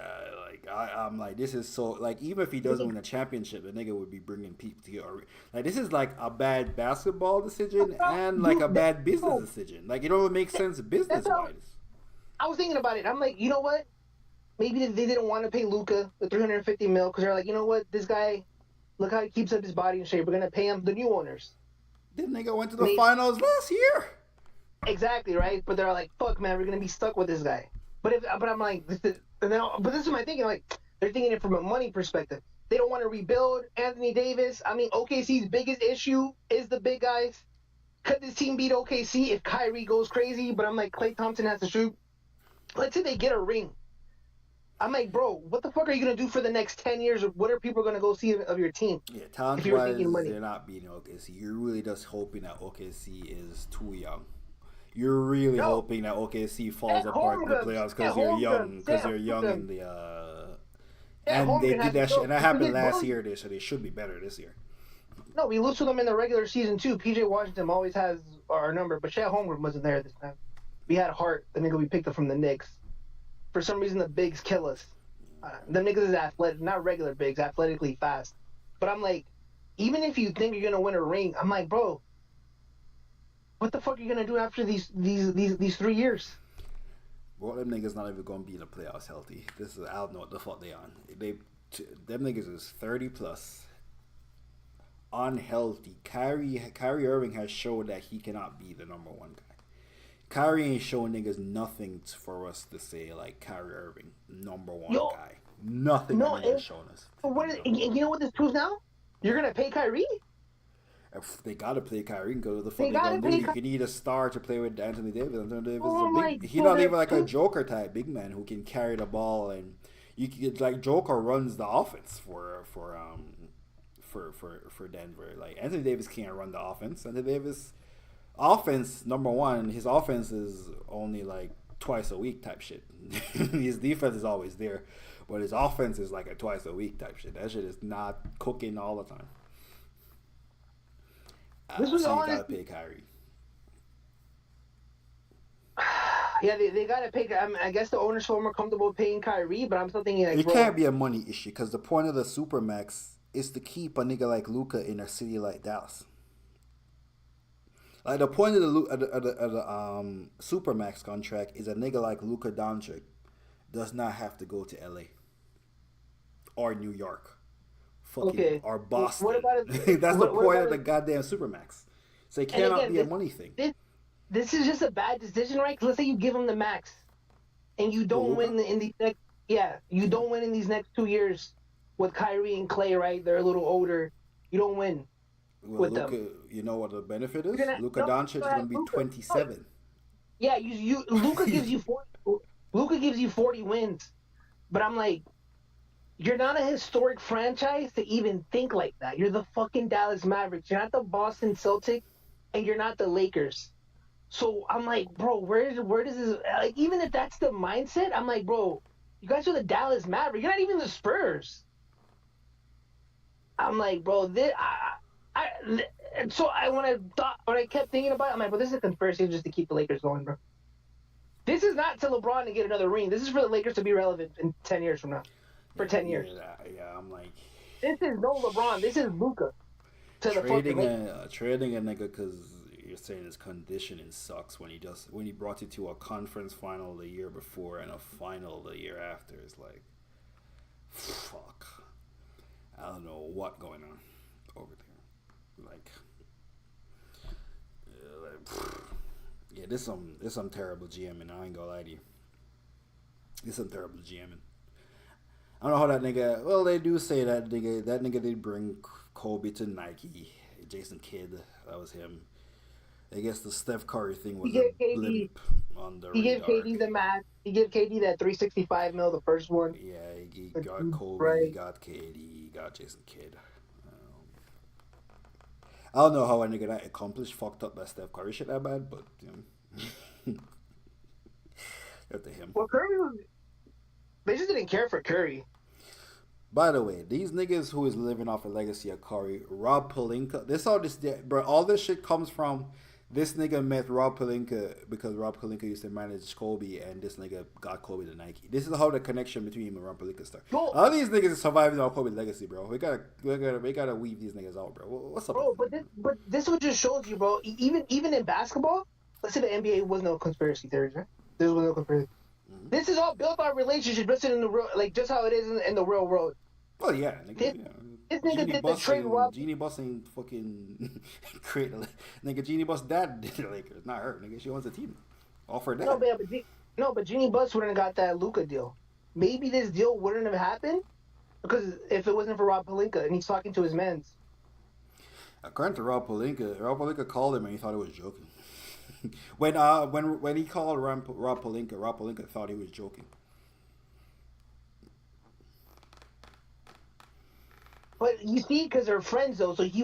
like I'm like, this is so like, even if he doesn't win a championship, the nigga would be bringing people together. Like, this is like a bad basketball decision and like a bad business decision. Like, it don't make sense business wise. I was thinking about it. I'm like, you know what? Maybe they didn't want to pay Luka the $350 million because they're like, you know what? This guy, look how he keeps up his body in shape. We're gonna pay him. The new owners. This nigga went to the finals last year. Exactly, right? But they're like, fuck, man, we're gonna be stuck with this guy. But I'm like, but this is my thinking. Like, they're thinking it from a money perspective. They don't want to rebuild Anthony Davis. I mean, OKC's biggest issue is the big guys. Could this team beat OKC if Kyrie goes crazy? But I'm like, Klay Thompson has to shoot. Let's say they get a ring. I'm like, bro, what the fuck are you gonna do for the next 10 years? What are people gonna go see of your team? Yeah, talent-wise, they're not beating OKC. You're really just hoping that OKC is too young. You're really hoping that OKC falls apart in the playoffs because they're young. Because they're young in the and they did that shit. And that happened last year. So they should be better this year. No, we lose to them in the regular season too. PJ Washington always has our number, but Chet Holmgren wasn't there this time. We had Hart, the nigga we picked up from the Knicks. For some reason, the bigs kill us. The niggas is athletic, not regular bigs, athletically fast. But I'm like, even if you think you're gonna win a ring, I'm like, bro, what the fuck are you gonna do after these 3 years? Well, them niggas not even gonna be in the playoffs healthy. This is, I don't know what the fuck they on. Them niggas is 30 plus, unhealthy. Kyrie Irving has shown that he cannot be the number one guy. Kyrie ain't showing niggas nothing for us to say like Kyrie Irving, number one guy. Nothing that niggas showing us. You know what this proves now? You're gonna pay Kyrie? If they gotta play Kyrie, go to the fuck they gonna do. You need a star to play with Anthony Davis. Anthony Davis is a big. He's not even like a Joker type big man who can carry the ball, and you can like Joker runs the offense for Denver. Like, Anthony Davis can't run the offense. Anthony Davis offense, number one, his offense is only like twice a week type shit. His defense is always there, but his offense is like a twice a week type shit. That shit is not cooking all the time. This was so you gotta pay Kyrie. Yeah, they gotta pay. I guess the owners feel more comfortable paying Kyrie, but I'm still thinking like, it can't be a money issue because the point of the Supermax is to keep a nigga like Luka in a city like Dallas. Like, the point of the Supermax contract is a nigga like Luka Doncic does not have to go to LA or New York. Or Boston. That's the point of the goddamn Supermax. So it cannot be a money thing. This is just a bad decision, right? Because let's say you give him the max, and you don't win in these next. Yeah, you don't win in these next 2 years with Kyrie and Klay, right? They're a little older. You don't win with them. You know what the benefit is? Luka Doncic is going to be 27. Yeah, Luka gives you 40. Luka gives you 40 wins, but I'm like, you're not a historic franchise to even think like that. You're the fucking Dallas Mavericks. You're not the Boston Celtics, and you're not the Lakers. So I'm like, bro, where does this, like, even if that's the mindset, I'm like, bro, you guys are the Dallas Mavericks. You're not even the Spurs. I'm like, bro, when I kept thinking about it, I'm like, bro, this is a conspiracy just to keep the Lakers going, bro. This is not to LeBron to get another ring. This is for the Lakers to be relevant in 10 years from now. For 10 years. Yeah, I'm like... This is no LeBron. This is Luka. Trading a nigga because you're saying his conditioning sucks when he brought you to a conference final the year before and a final the year after. It's like, fuck. I don't know what going on over there. Yeah, this some terrible GMing. I ain't gonna lie to you. This some terrible GMing. I don't know how that nigga. Well, they do say that nigga did bring Kobe to Nike. Jason Kidd, that was him. I guess the Steph Curry thing was a blimp on the radar. He gave KD the match. He gave KD that $365 million, the first one. Yeah, he got Kobe, right. He got KD, he got Jason Kidd. I don't know how a nigga that accomplished fucked up that Steph Curry shit that bad, but up to him. Well, they just didn't care for Curry. By the way, these niggas who is living off a legacy of Curry, Rob Pelinka, bro, all this shit comes from this nigga met Rob Pelinka because Rob Pelinka used to manage Kobe and this nigga got Kobe to Nike. This is how the connection between him and Rob Pelinka started. All these niggas are surviving on Kobe's legacy, bro. We gotta weave these niggas out, bro. What's up? Bro, but this what just shows you, bro. Even in basketball, let's say the NBA was no conspiracy theories, right? There was no conspiracy. Mm-hmm. This is all built on relationship, just in the real, like just how it is in the real world. Oh yeah, nigga. This nigga did the trade Rob. Jeannie Buss ain't fucking create a nigga. Jeannie Buss' dad did the Lakers, not her. Nigga, she owns the team. All for that. But Jeannie Buss wouldn't have got that Luka deal. Maybe this deal wouldn't have happened because if it wasn't for Rob Pelinka and he's talking to his mans. According to Rob Pelinka called him and he thought he was joking. when he called Rob Pelinka thought he was joking. But you see, because they're friends though, so he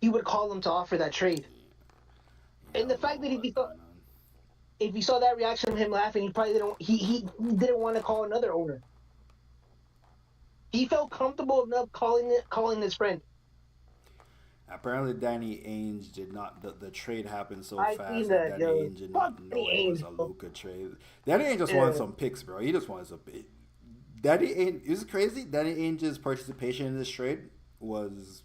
would call him to offer that trade. And the fact that if you saw that reaction of him laughing, he probably didn't want to call another owner. He felt comfortable enough calling his friend. Apparently, Danny Ainge did not. The trade happened so fast that Danny Ainge did not know it was a Luka trade. Danny Ainge just wanted some picks, bro. He just wanted some. Danny Ainge, is it crazy? Danny Ainge's participation in this trade was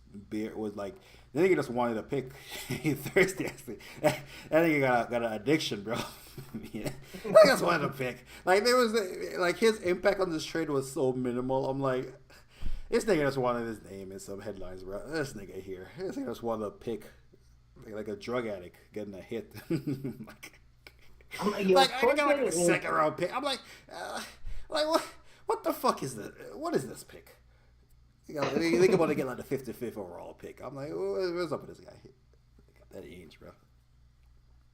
like, the nigga just wanted a pick. He thirsty. That nigga got an addiction, bro. Yeah. I just wanted a pick. Like there was his impact on this trade was so minimal. I'm like, this nigga just wanted his name in some headlines, bro. This nigga here. This nigga just wanted a pick, like a drug addict getting a hit. I got like a second round pick. I'm like what? What the fuck is this? What is this pick? You think about to get like the 55th overall pick. I'm like, what's up with this guy? Danny Ainge, bro.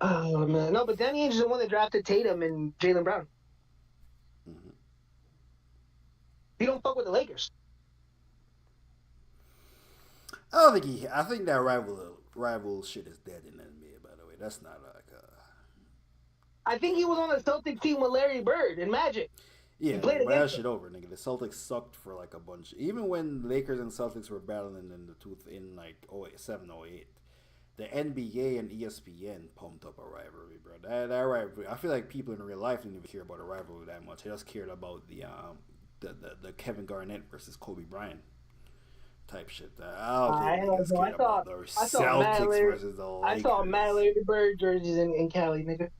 Oh man, no, but Danny Ainge is the one that drafted Tatum and Jaylen Brown. Mm-hmm. He don't fuck with the Lakers. I think that rival shit is dead in the NBA. By the way, that's not like I think he was on the Celtics team with Larry Bird and Magic. Yeah, but that shit over, nigga. The Celtics sucked for like a bunch. Even when Lakers and Celtics were battling in like 07, 08, the NBA and ESPN pumped up a rivalry, bro. That rivalry. I feel like people in real life didn't even care about a rivalry that much. They just cared about the Kevin Garnett versus Kobe Bryant type shit. I saw Mad Larry Bird jerseys in Cali, nigga.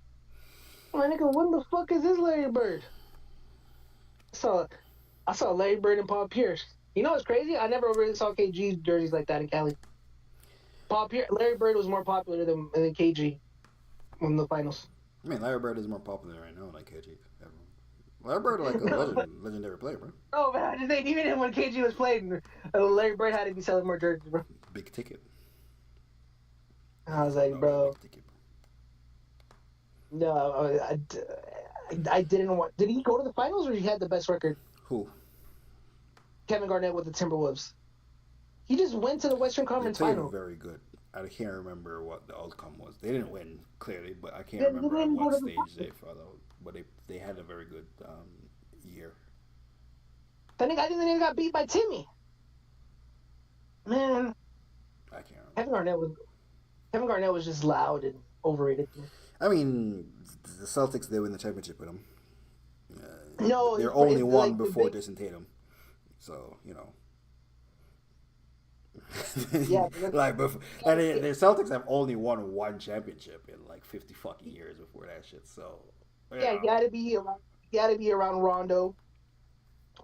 My nigga, when the fuck is this Larry Bird? I saw Larry Bird and Paul Pierce. You know what's crazy? I never really saw KG's jerseys like that in Cali. Larry Bird was more popular than KG in the finals. I mean, Larry Bird is more popular right now than KG. Larry Bird like a legendary player, bro. Oh man, I just think even when KG was playing, Larry Bird had to be selling more jerseys, bro. Big ticket. I was like, bro. No, I didn't want. Did he go to the finals or he had the best record? Who? Kevin Garnett with the Timberwolves. He just went to the Western Conference Final. Very good. I can't remember what the outcome was. They didn't win clearly, but I can't remember at what stage they followed. But they had a very good year. I think they got beat by Timmy. Man, I can't remember. Kevin Garnett was just loud and overrated. I mean, the Celtics they win the championship with him. No, They're only it's one like the before big. Jason Tatum, so you know. Yeah, but like before, and the Celtics have only won one championship in like 50 fucking years before that shit. So you yeah, know, you gotta be around Rondo,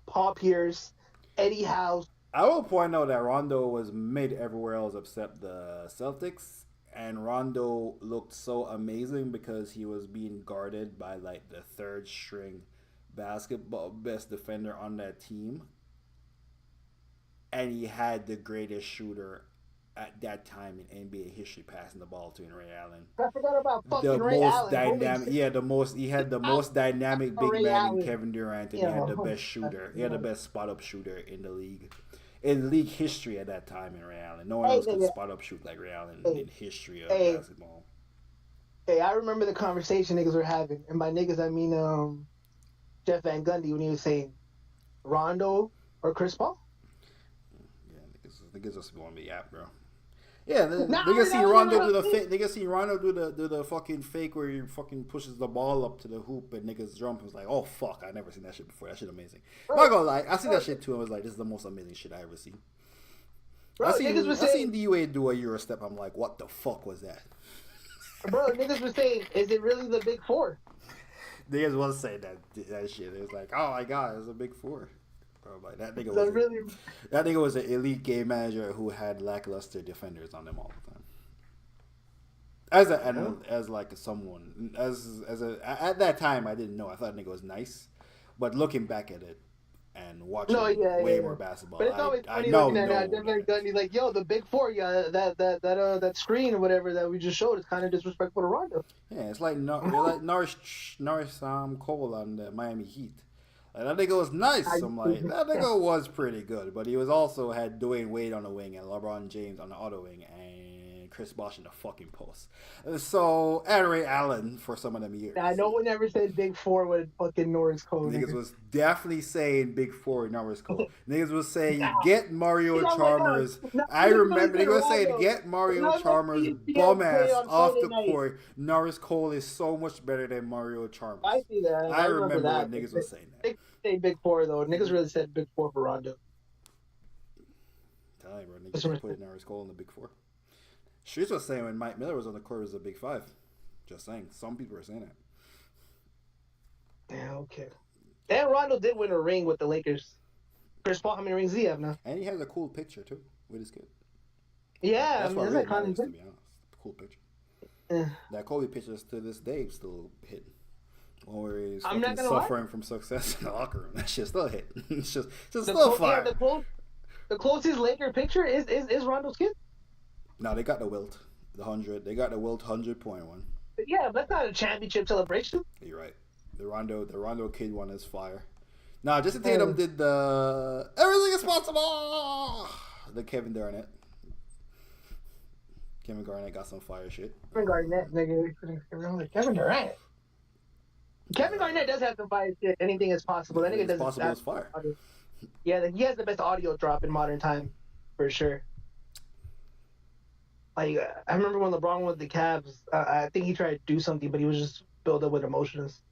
Paul Pierce, Eddie House. I will point out that Rondo was mid everywhere else except the Celtics, and Rondo looked so amazing because he was being guarded by like the third string basketball best defender on that team, and he had the greatest shooter at that time in NBA history passing the ball to Ray Allen. I forgot about The fucking Ray most Allen. Holy dynamic, shit, yeah, the most he had the out most dynamic for big Ray man in Allen. Kevin Durant, and You he had the know, best shooter. He had the best spot up shooter in league history at that time in Ray Allen. No one hey else could nigga, spot up shoot like Ray Allen hey, in history of hey, basketball. hey, I remember the conversation niggas were having, and by niggas I mean Jeff Van Gundy when he was saying Rondo or Chris Paul. Yeah, niggas just want to be app, bro. Yeah, No, they can see no, no, Rondo no, do the no. fake. They can see Rondo do the fucking fake where he fucking pushes the ball up to the hoop and niggas jump. It's like, oh fuck, I never seen that shit before. That shit amazing. I'm not Bro, gonna lie, I seen bro, that shit too. I was like, this is the most amazing shit I ever seen. niggas was I seen saying, D Wade do a Euro step. I'm like, what the fuck was that? niggas was saying, is it really the big four? Niggas was saying that shit. It was like, oh my god, it was a big four. Bro, like So really, that nigga was an elite game manager who had lackluster defenders on them all the time. yeah. As like someone as a at that time I didn't know. I thought nigga was nice, but looking back at it and No, watching yeah, way yeah. more But basketball, it's always I funny now looking at know Jeff Van that. Gundy like, yo, the big four, yeah, that screen or whatever that we just showed is kind of disrespectful to Rondo. Yeah, it's like Norris Cole on the Miami Heat. Like, that nigga was nice. I'm like, that nigga was pretty good, but he was also had Dwayne Wade on the wing and LeBron James on the other wing and Chris Bosh in the fucking post. So and Ray Allen for some of them years. Nah, no one ever said big four with fucking Norris Cole. Niggas Nigga. was definitely saying Big Four Norris Cole. Niggas was saying Nah, get Mario you know what? No, Chalmers. no, I niggas really remember said niggas was saying Rondo. get You Mario know what? Chalmers ESPN bum play ass on off Sunday the night. court. Norris Cole is so much better than Mario Chalmers. I see that. I I remember remember that. when niggas was saying that. They say big four though. Niggas really said big four for Rondo. Tell you, bro, That's niggas what put Norris Cole in the Big Four. Streets was saying when Mike Miller was on the court it was a Big Five. Just saying. Some people are saying that. Yeah, okay. And Rondo did win a ring with the Lakers. Chris Paul, how many rings do he have now? And he has a cool picture too with his kid. Yeah, That's I what mean, really that's kind matters, of to be honest. Cool picture. Yeah. That Kobe pictures to this day still hit. One where he's I'm not fucking gonna lie. suffering from success in the locker room. That shit still hit. It's just The still fire. the closest Laker picture is Rondo's kid. No, they got the Wilt, the 100. They got the Wilt 100-point one. But yeah, but that's not a championship celebration. You're right. The Rondo kid one is fire. Nah, Jason Tatum did the everything is possible. The Kevin Garnett. Kevin Garnett got some fire shit. Kevin Garnett, nigga. Kevin Durant. Kevin Garnett does have some fire shit. Anything is possible. That nigga does. Possible is fire. Yeah, he has the best audio drop in modern time, for sure. Like I remember when LeBron went with the Cavs. I think he tried to do something, but he was just built up with emotions.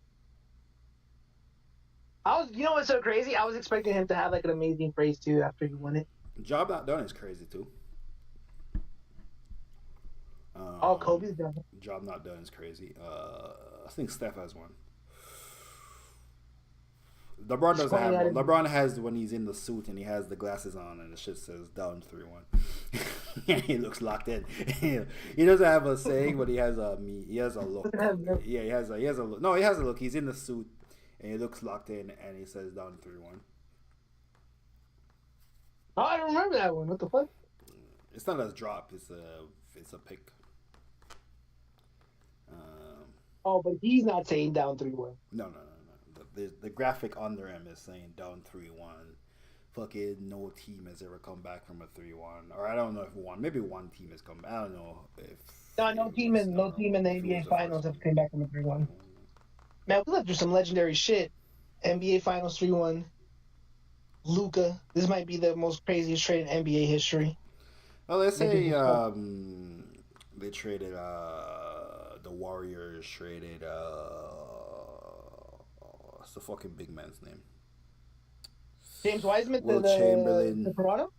You know what's so crazy? I was expecting him to have like an amazing phrase too after he won it. Job not done is crazy too. Kobe's done. Job not done is crazy. I think Steph has one. LeBron doesn't have one. LeBron has when he's in the suit and he has the glasses on and the shit says down 3-1. He looks locked in. He doesn't have a saying, but he has a look. Yeah, he has a look. No, he has a look. He's in the suit and he looks locked in and he says down 3-1. Oh, I don't remember that one. What the fuck? It's not a drop. It's a pick. But he's not saying down 3-1. No. The graphic under him is saying down 3-1. Fucking no team has ever come back from a 3-1. Or I don't know if maybe one team has come back. I don't know if no team in the NBA Finals have come back from a 3-1. Man, we lived through some legendary shit. NBA Finals 3-1. Luka. This might be the most craziest trade in NBA history. Well, let's say they traded the Warriors traded what's the fucking big man's name? James Wiseman to Will the Chamberlain. Toronto.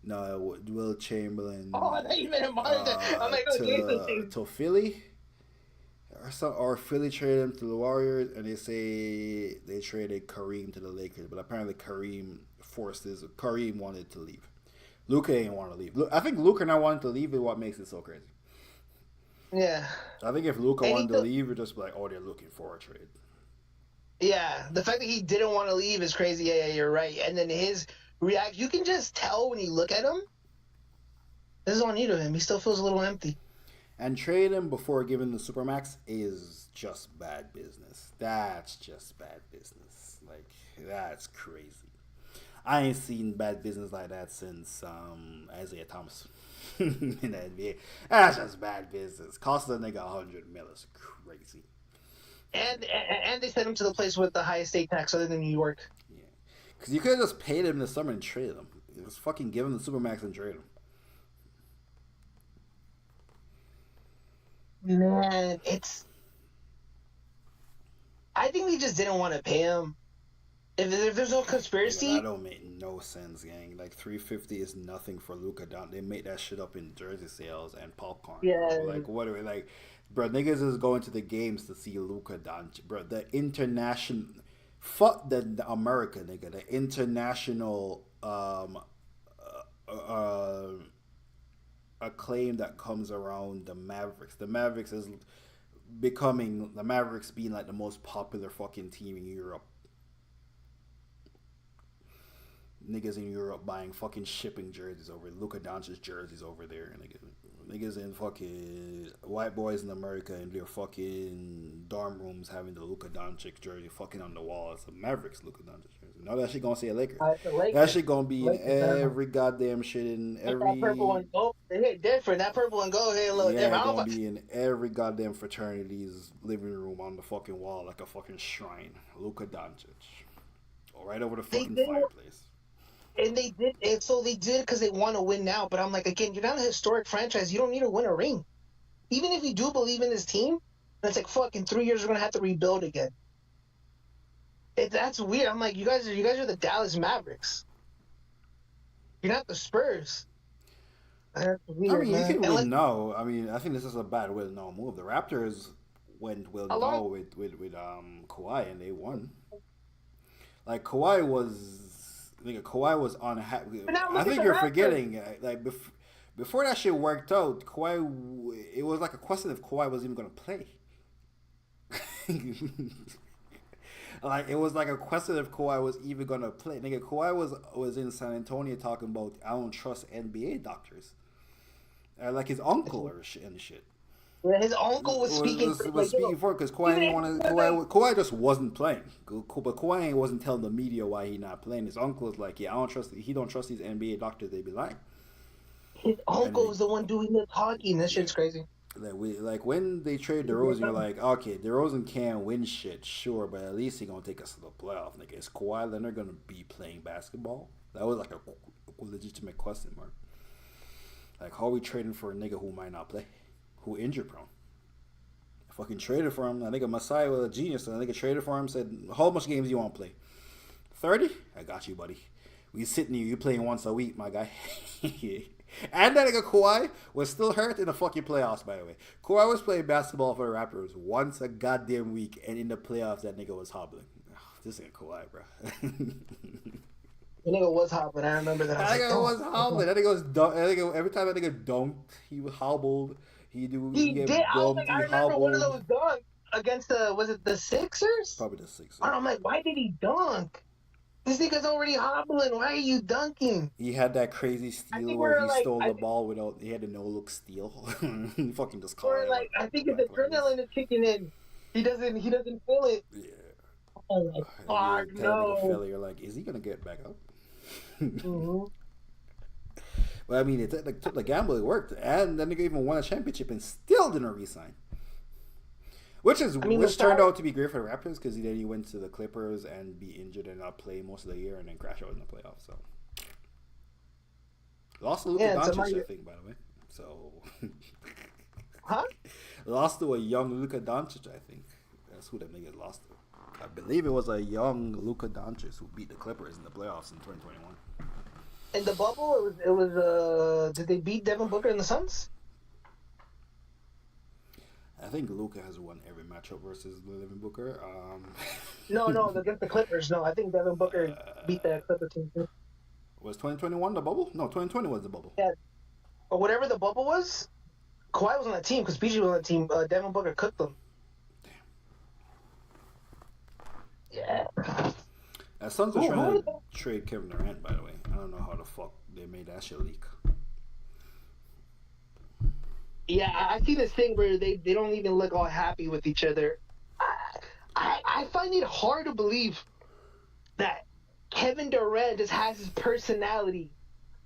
No, Will Chamberlain. Oh, I thought you meant him. I'm like, oh, Jason. To Philly. Or Philly traded him to the Warriors, and they say they traded Kareem to the Lakers, but apparently Kareem wanted to leave. Luka ain't want to leave. I think Luka not wanting to leave is what makes it so crazy. Yeah. I think if Luka wanted to leave, you'd just be like, oh, they're looking for a trade. Yeah, the fact that he didn't want to leave is crazy. Yeah, you're right. And then his reaction, you can just tell when you look at him, this is all new to him. He still feels a little empty. And trade him before giving the Supermax is just bad business. That's just bad business. Like, that's crazy. I ain't seen bad business like that since Isaiah Thomas in the NBA. That's just bad business. Cost the nigga $100 million is crazy. And they sent him to the place with the highest state tax other than New York. Yeah. Because you could have just paid him in the summer and traded him. It was fucking give him the Supermax and trade him. Man, I think they just didn't want to pay him. If there's no conspiracy, yeah, that don't make no sense, gang. Like $350 is nothing for Luka Doncic. They make that shit up in jersey sales and popcorn. Yeah. Bro. Like what are we like, bro? Niggas is going to the games to see Luka Doncic, bro. The international, fuck the America, nigga. The international acclaim that comes around the Mavericks. The Mavericks being like the most popular fucking team in Europe. Niggas in Europe buying fucking shipping jerseys over Luka Doncic's jerseys over there. Niggas in fucking white boys in America in their fucking dorm rooms having the Luka Doncic jersey fucking on the wall. It's a Mavericks Luka Doncic jersey. Now that shit gonna say a Lakers. That shit gonna be in every goddamn shit in every. That purple and gold, they hit different. That purple and gold hit a little different. Yeah, gonna be in every goddamn fraternity's living room on the fucking wall like a fucking shrine. Luka Doncic, right over the fucking fireplace. And they did, and so they did because they want to win now. But I'm like, again, you're not a historic franchise. You don't need to win a ring. Even if you do believe in this team, it's like, fuck, in 3 years we're gonna have to rebuild again. That's weird. I'm like, you guys are the Dallas Mavericks. You're not the Spurs. That's weird. I mean, man. you can win no. I mean, I think this is a bad win no move. The Raptors went with Kawhi and they won. Like Kawhi was unhappy. I think you're forgetting. Like before that shit worked out, Kawhi. It was like a question if Kawhi was even gonna play. Like it was like a question if Kawhi was even gonna play. Nigga, Kawhi was in San Antonio talking about I don't trust NBA doctors. Like his uncle or shit and shit. Yeah, his uncle was speaking for it because Kawhi didn't want to. Kawhi just wasn't playing. But Kawhi wasn't telling the media why he not playing. His uncle was like, "Yeah, I don't trust. He don't trust these NBA doctors. They be lying." His uncle was the one doing the talking. This shit's crazy. Like when they trade DeRozan, you're like, okay, DeRozan can't win shit, sure, but at least he gonna take us to the playoff. Like, is Kawhi Leonard gonna be playing basketball? That was like a legitimate question mark. Like, how are we trading for a nigga who might not play? Who injured prone? I fucking traded for him. I think Masai was a genius. I think I traded for him. Said, how much games do you want to play? 30? I got you, buddy. We sitting here. You playing once a week, my guy. And that nigga Kawhi was still hurt in the fucking playoffs, by the way. Kawhi was playing basketball for the Raptors once a goddamn week, and in the playoffs, that nigga was hobbling. Oh, this ain't Kawhi, bro. The nigga was hobbling. I remember that. That nigga was hobbling. That nigga was every time that nigga dunked, he was hobbled. He did. I remember one of those dunks against was it the Sixers? Probably the Sixers. And I'm like, why did he dunk? This nigga's already hobbling. Why are you dunking? He had that crazy steal where he stole the ball without. He had a no-look steal. He fucking just caught it. Like I think the adrenaline is kicking in. He doesn't feel it. Yeah. Oh my fuck no. You're like, is he gonna get back up? Mm-hmm. But I mean, it took the gamble. It worked, and then they even won a championship and still didn't resign. Which turned out to be great for the Raptors because then he went to the Clippers and be injured and not play most of the year and then crash out in the playoffs. So lost to Luka Doncic, I think, by the way. So, huh? Lost to a young Luka Doncic, I think. That's who that nigga lost to. I believe it was a young Luka Doncic who beat the Clippers in the playoffs in 2021. In the bubble, did they beat Devin Booker and the Suns? I think Luka has won every matchup versus Devin Booker. No, against the Clippers. No, I think Devin Booker beat that Clippers team too. Was 2021 the bubble? No, 2020 was the bubble. Yeah, but whatever the bubble was, Kawhi was on that team because PG was on that team. Devin Booker cooked them. Yeah. Suns are trying to trade Kevin Durant, by the way. I don't know how the fuck they made that shit leak. Yeah, I see this thing where they don't even look all happy with each other. I find it hard to believe that Kevin Durant just has his personality.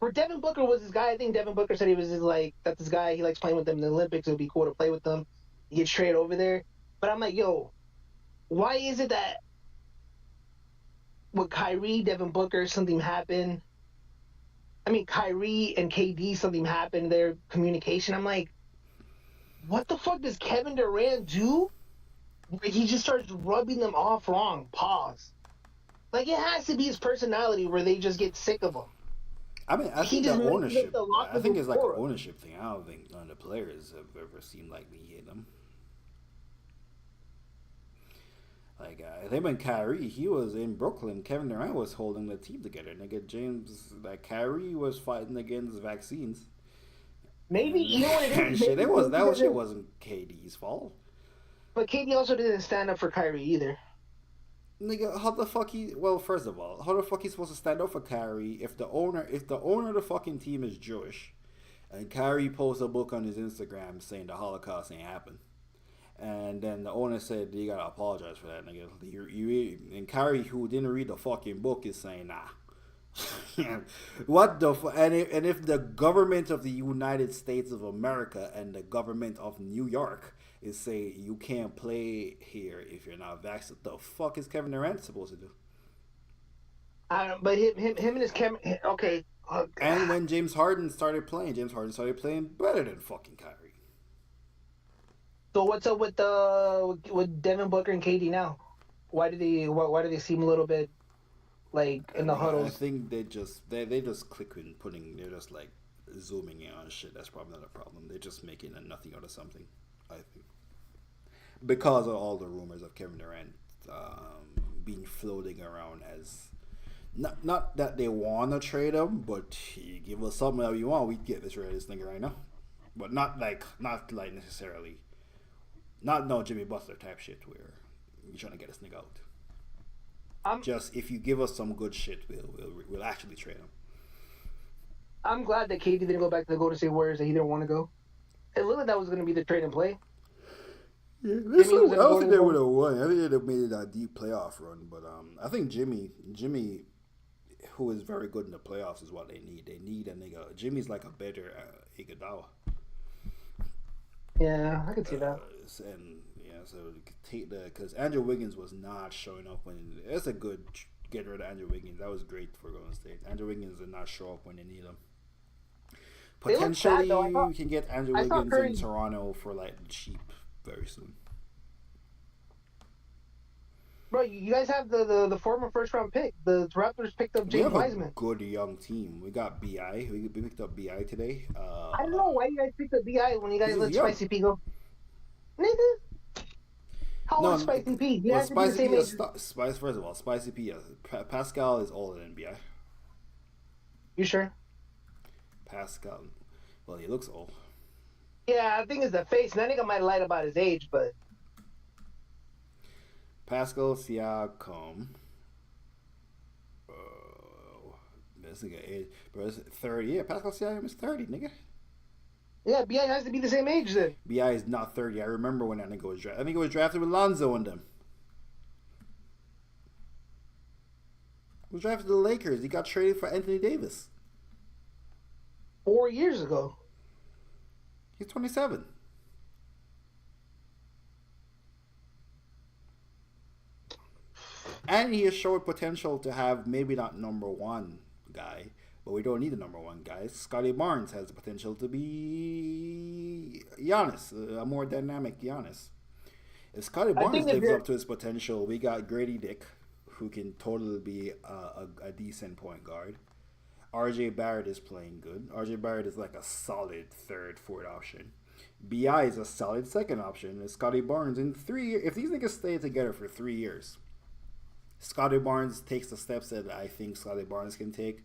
Where Devin Booker was this guy, I think Devin Booker said he was just like, that's this guy, he likes playing with them in the Olympics, it would be cool to play with them. He gets traded over there. But I'm like, yo, why is it that with Kyrie, Devin Booker, something happened? I mean, Kyrie and KD, something happened, their communication. I'm like, what the fuck does Kevin Durant do? He just starts rubbing them off wrong. Pause. Like, it has to be his personality where they just get sick of him. I mean, I think the ownership. I think it's like an ownership thing. I don't think none of the players have ever seemed like they hate them. Like, him and Kyrie, he was in Brooklyn. Kevin Durant was holding the team together. Kyrie was fighting against vaccines. Maybe, you know what it is? Shit, that shit wasn't KD's fault. But KD also didn't stand up for Kyrie either. Nigga, how the fuck first of all, how the fuck he supposed to stand up for Kyrie if the owner of the fucking team is Jewish and Kyrie posts a book on his Instagram saying the Holocaust ain't happened? And then the owner said you gotta apologize for that, nigga. And Kyrie, who didn't read the fucking book, is saying nah. What the and if the government of the United States of America and the government of New York is saying you can't play here if you're not vaccinated, the fuck is Kevin Durant supposed to do? But him and his Kevin, okay. And when James Harden started playing better than fucking Kyrie. So what's up with Devin Booker and KD now? Why do they seem a little bit like in the huddles? I think they just click and they're just like zooming in on shit. That's probably not a problem. They're just making a nothing out of something, I think, because of all the rumors of Kevin Durant being floating around as not that they want to trade him, but you give us something that you want, we'd get this rid of this nigga right now, but not like necessarily. Not no Jimmy Butler type shit where you're trying to get this nigga out. Just if you give us some good shit, we'll actually trade him. I'm glad that KD didn't go back to the Golden State Warriors that he didn't want to go. It looked like that was going to be the trade and play. Yeah, I don't think they would have won. I think they'd have made it a deep playoff run. But I think Jimmy, who is very good in the playoffs, is what they need. They need a nigga. Jimmy's like a better Iguodala. Yeah, I can see that. And yeah, so take because Andrew Wiggins was not showing up when it's a good get rid of Andrew Wiggins. That was great for Golden State. Andrew Wiggins did not show up when they need him. Potentially, you can get Andrew Wiggins in Toronto for like cheap very soon. Bro, you guys have the former first round pick. The Raptors picked up James Wiseman. We have a good young team. We got BI. We picked up BI today. I don't know why you guys picked up BI when you guys let Spicy P go. Nigga. How old is Spicy P? You have to be the same age. First of all, Spicy P. Pascal is older than BI. You sure? Pascal. Well, he looks old. Yeah, I think it's the face. And I think I might lie about his age, but. Pascal Siakam. This nigga age. Bro, it's 30. Yeah, Pascal Siakam is 30, nigga. Yeah, B.I. has to be the same age then. B.I. is not 30. I remember when that nigga was drafted. I think it was drafted with Lonzo and them. He was drafted to the Lakers. He got traded for Anthony Davis. 4 years ago. He's 27. And he has showed potential to have maybe not number one guy, But we don't need the number one guy. Scotty Barnes has the potential to be Giannis, a more dynamic Giannis. If Scotty I Barnes think if lives you're up to his potential, we got Grady Dick, who can totally be a decent point guard. RJ Barrett is playing good. RJ Barrett is like a solid third, fourth option. BI is a solid second option. And Scotty Barnes in 3 years, if these niggas stay together for 3 years, Scotty Barnes takes the steps that I think Scotty Barnes can take.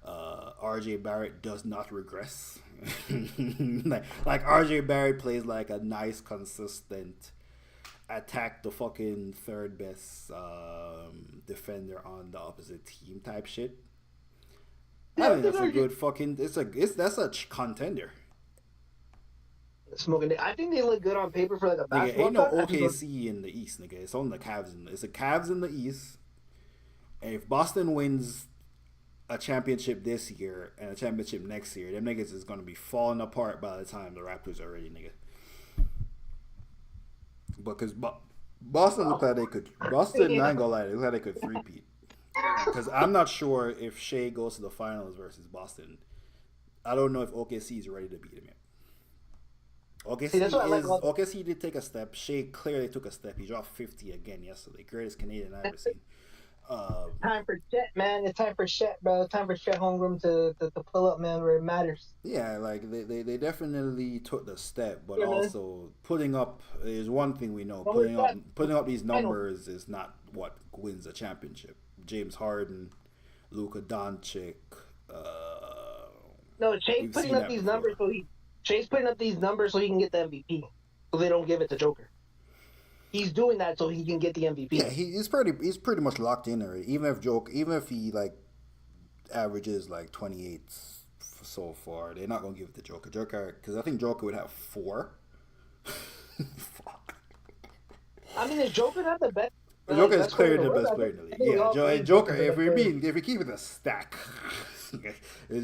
RJ Barrett does not regress. like RJ Barrett plays like a nice, consistent, attack the fucking third best defender on the opposite team type shit. I think that's a good fucking. That's a contender. Smoking. I think they look good on paper for like a Nigga, basketball. ain't no cut. OKC in the East, nigga. It's only the Cavs it's the Cavs in the East. And if Boston wins a championship this year and a championship next year, them niggas is gonna be falling apart by the time the Raptors are ready, nigga. Because Boston looked like they could. Boston, I ain't gonna lie, they look like they could three-peat. Because I'm not sure if Shea goes to the finals versus Boston. I don't know if OKC is ready to beat him yet. OKC did take a step. Shea clearly took a step. He dropped 50 again yesterday. Greatest Canadian I've ever seen. Time for Chet, man. It's time for Chet, bro. It's time for Chet Holmgren to pull up, man, where it matters. Yeah, like they definitely took the step, but also putting up is one thing we know. Putting up these numbers is not what wins a championship. James Harden, Luka Doncic. No, Shay's putting up these numbers so he can get the MVP. So they don't give it to Joker. He's doing that so he can get the MVP. Yeah, he's pretty much locked in already. Even if he like averages like 28 so far, they're not gonna give it to Joker. Because I think Joker would have 4. Fuck. I mean, is Joker not the best? Joker is clearly the best player in the league. Yeah, Joker. If we keep it a stack,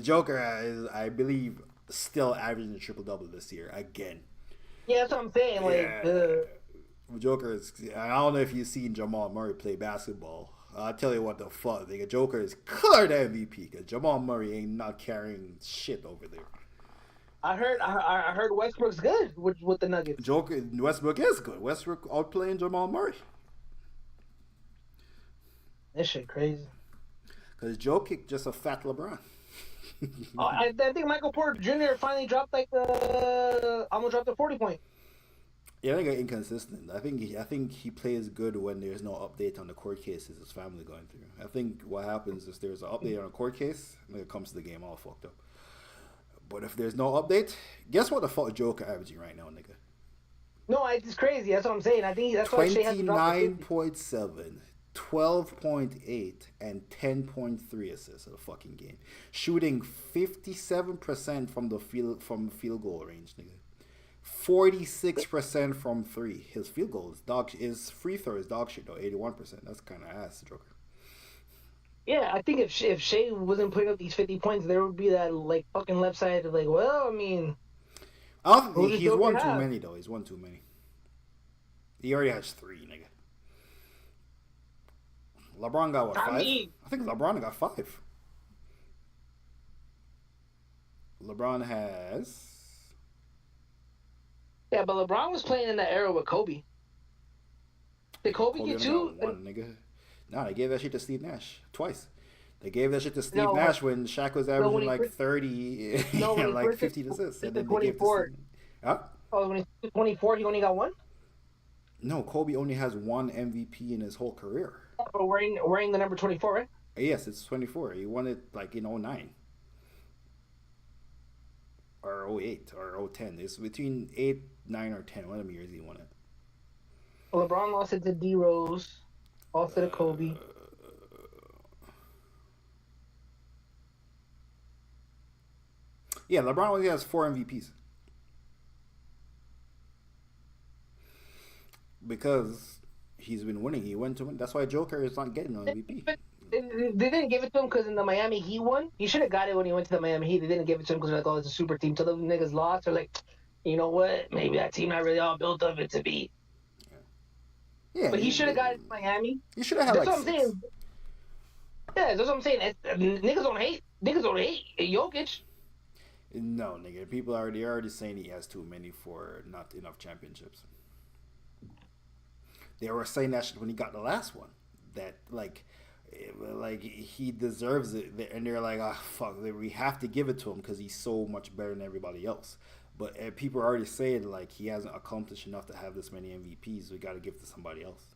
Joker is, I believe, still averaging a triple-double this year again. Yeah, that's what I'm saying. Like, Joker is. I don't know if you've seen Jamal Murray play basketball. I'll tell you what the fuck, nigga. Joker is clear the MVP because Jamal Murray ain't not carrying shit over there. I heard Westbrook's good with the Nuggets. Westbrook is good. Westbrook outplaying Jamal Murray. This shit crazy. Because Jokic just a fat LeBron. I think Michael Porter Jr. finally dropped almost dropped a 40-point. Yeah, I think he's inconsistent. I think he plays good when there's no update on the court cases his family going through. I think what happens is there's an update on a court case, and it comes to the game all fucked up. But if there's no update, guess what the fuck Joker averaging right now, nigga? No, it's crazy. That's what I'm saying. I think that's why Shea has to drop 29.7, 12.8, and 10.3 assists in the fucking game. Shooting 57% from field goal range, nigga. 46% from 3. His field goal is his free throw is dog shit though, 81%. That's kind of ass, Joker. Yeah, I think if Shea wasn't putting up these 50 points, there would be that like fucking left side of like, well, I mean, I don't think he's won too many though. He's won too many. He already has 3, nigga. LeBron got what, 5? I think LeBron got 5. LeBron has. Yeah, but LeBron was playing in that era with Kobe. Did Kobe get 2? One, nigga. No, they gave that shit to Steve Nash twice. They gave that shit to Steve Nash when Shaq was averaging like 30 and like 50 assists. And then they gave it to Steve. Huh? Oh, when he was 24, he only got 1? No, Kobe only has 1 MVP in his whole career. But wearing the number 24, right? Yes, it's 24. He won it like in 09. Or 08 or 010. It's between 8, 9, or 10. One of them years he won it. LeBron lost it to D Rose. Lost it to Kobe. Yeah, LeBron only has 4 MVPs. Because he's been winning. He went to win. That's why Joker is not getting an MVP. They didn't give it to him because in the Miami Heat won. He should have got it when he went to the Miami Heat. They didn't give it to him because they're like, oh, it's a super team. So those niggas lost. They're like, you know what? Maybe that team not really all built up it to beat. Yeah. But he should have got it in Miami. He should have had That's like what 6. I'm saying. Yeah, that's what I'm saying. Niggas don't hate Jokic. No, nigga. People already saying he has too many for not enough championships. They were saying that shit when he got the last one. That like he deserves it, and they're like, ah, fuck, we have to give it to him because he's so much better than everybody else. But people are already saying like he hasn't accomplished enough to have this many MVPs. We got to give it to somebody else.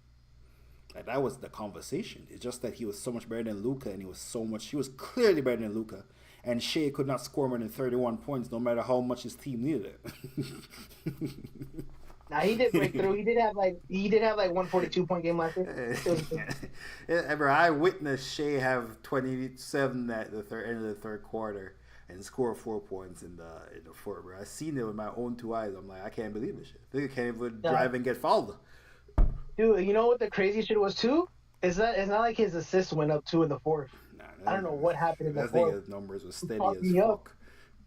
Like that was the conversation. It's just that he was so much better than Luka, and he was clearly better than Luka. And Shea could not score more than 31 points, no matter how much his team needed it. Now he did break through. He did have like 142-point game last year. Ever I witnessed Shea have 27 at the end of the third quarter and score 4 points in the fourth. Bro. I seen it with my own two eyes. I'm like, I can't believe this shit. They can't even drive and get fouled. Dude, you know what the crazy shit was too? It's not like his assists went up too in the fourth. I don't know what happened in the fourth. His numbers were steady as fuck.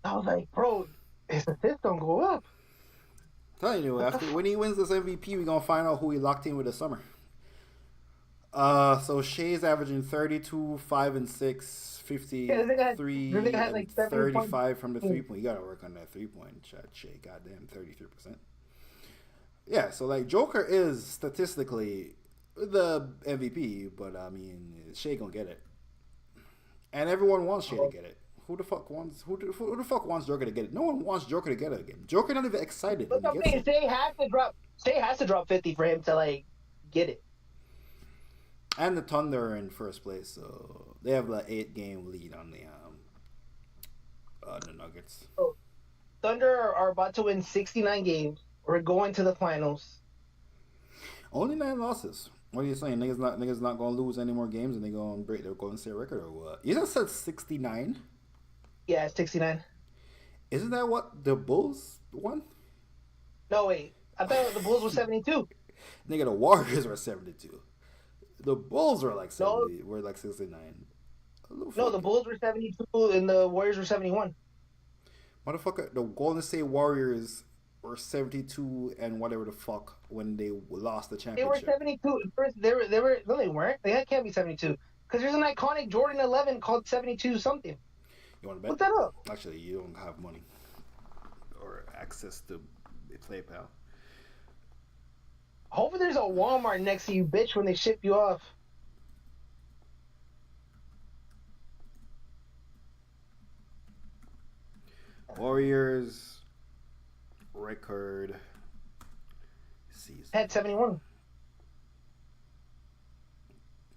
I was like, bro, his assists don't go up. I'm telling you, when he wins this MVP, we're gonna find out who he locked in with this summer. So Shea's averaging 32, 5 and 6, 53, and 35 from the 3-point. You gotta work on that 3-point shot, Shea. Goddamn, 33%. Yeah, so like Joker is statistically the MVP, but I mean Shea gonna get it, and everyone wants Shea to get it. Who the fuck wants Joker to get it? No one wants Joker to get it again. Joker not even excited. But Shea has to drop 50 for him to like get it. And the Thunder are in first place, so they have like 8-game lead on the Nuggets. So, Thunder are about to win 69 games. We're going to the finals. Only 9 losses. What are you saying? Niggas not gonna lose any more games and they gonna break their Golden State record or what? You just said 69? Yeah, 69. Isn't that what the Bulls won? No, wait. I thought the Bulls were 72. Nigga, the Warriors were 72. The Bulls were like 70. Were like 69. No, the Bulls were 72 and the Warriors were 71. Motherfucker, the Golden State Warriors were 72 and whatever the fuck when they lost the championship. They were 72. First, they were. No, they weren't. They can't be 72 because there's an iconic Jordan 11 called 72 something. You want to bet? Look that up. Actually, you don't have money or access to PayPal. Hopefully, there's a Walmart next to you, bitch, when they ship you off. Warriors record season. Had 71.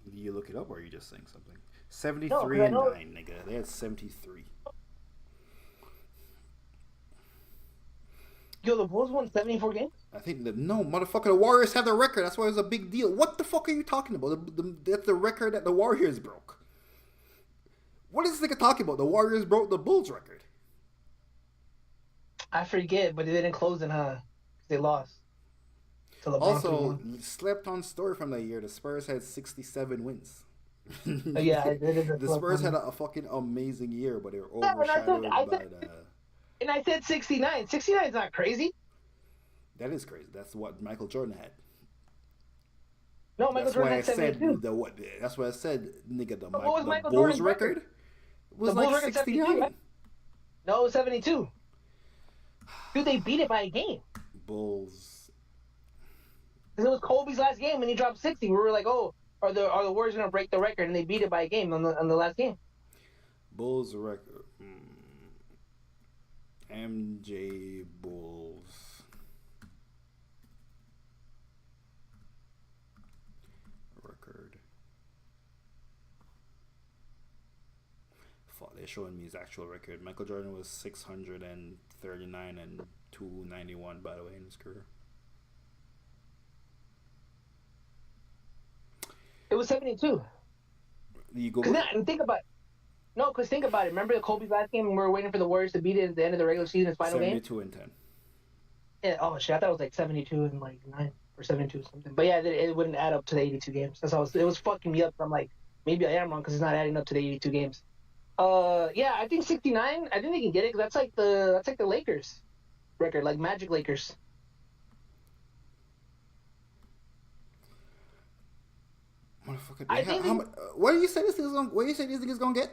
Do you look it up or are you just saying something? 73 and 9, nigga. They had 73. Yo, the Bulls won 74 games? I think no, motherfucker, the Warriors had the record. That's why it was a big deal. What the fuck are you talking about? That's the record that the Warriors broke. What is this nigga talking about? The Warriors broke the Bulls record. I forget, but they didn't close it, huh? They lost. Also, slept on story from that year. The Spurs had 67 wins. Yeah, the Spurs had a fucking amazing year, but they were overshadowed by the... And I said 69. 69 is not crazy. That is crazy. That's what Michael Jordan had. No, Michael Jordan had 72. That's what I said, nigga. The Bulls record was like 69. No, it was 72. Dude, they beat it by a game. Bulls. Because it was Kobe's last game and he dropped 60. We were like, oh, are the Warriors going to break the record? And they beat it by a game on the last game. Bulls record. MJ Bulls record. Fuck, they're showing me his actual record. Michael Jordan was 639 and 291, by the way, in his career. It was 72. You go. And think about it. No, because think about it. Remember the Kobe's last game when we were waiting for the Warriors to beat it at the end of the regular season, his final 72 game? 72 and 10. Yeah, oh, shit. I thought it was like 72 and like 9 or 72 something. But yeah, it wouldn't add up to the 82 games. That's how it was fucking me up. I'm like, maybe I am wrong because it's not adding up to the 82 games. Yeah, I think 69. I think they can get it because that's like the Lakers record, like Magic Lakers. Motherfucker, I think what do you say this nigga's gonna? What do you say this nigga's gonna get?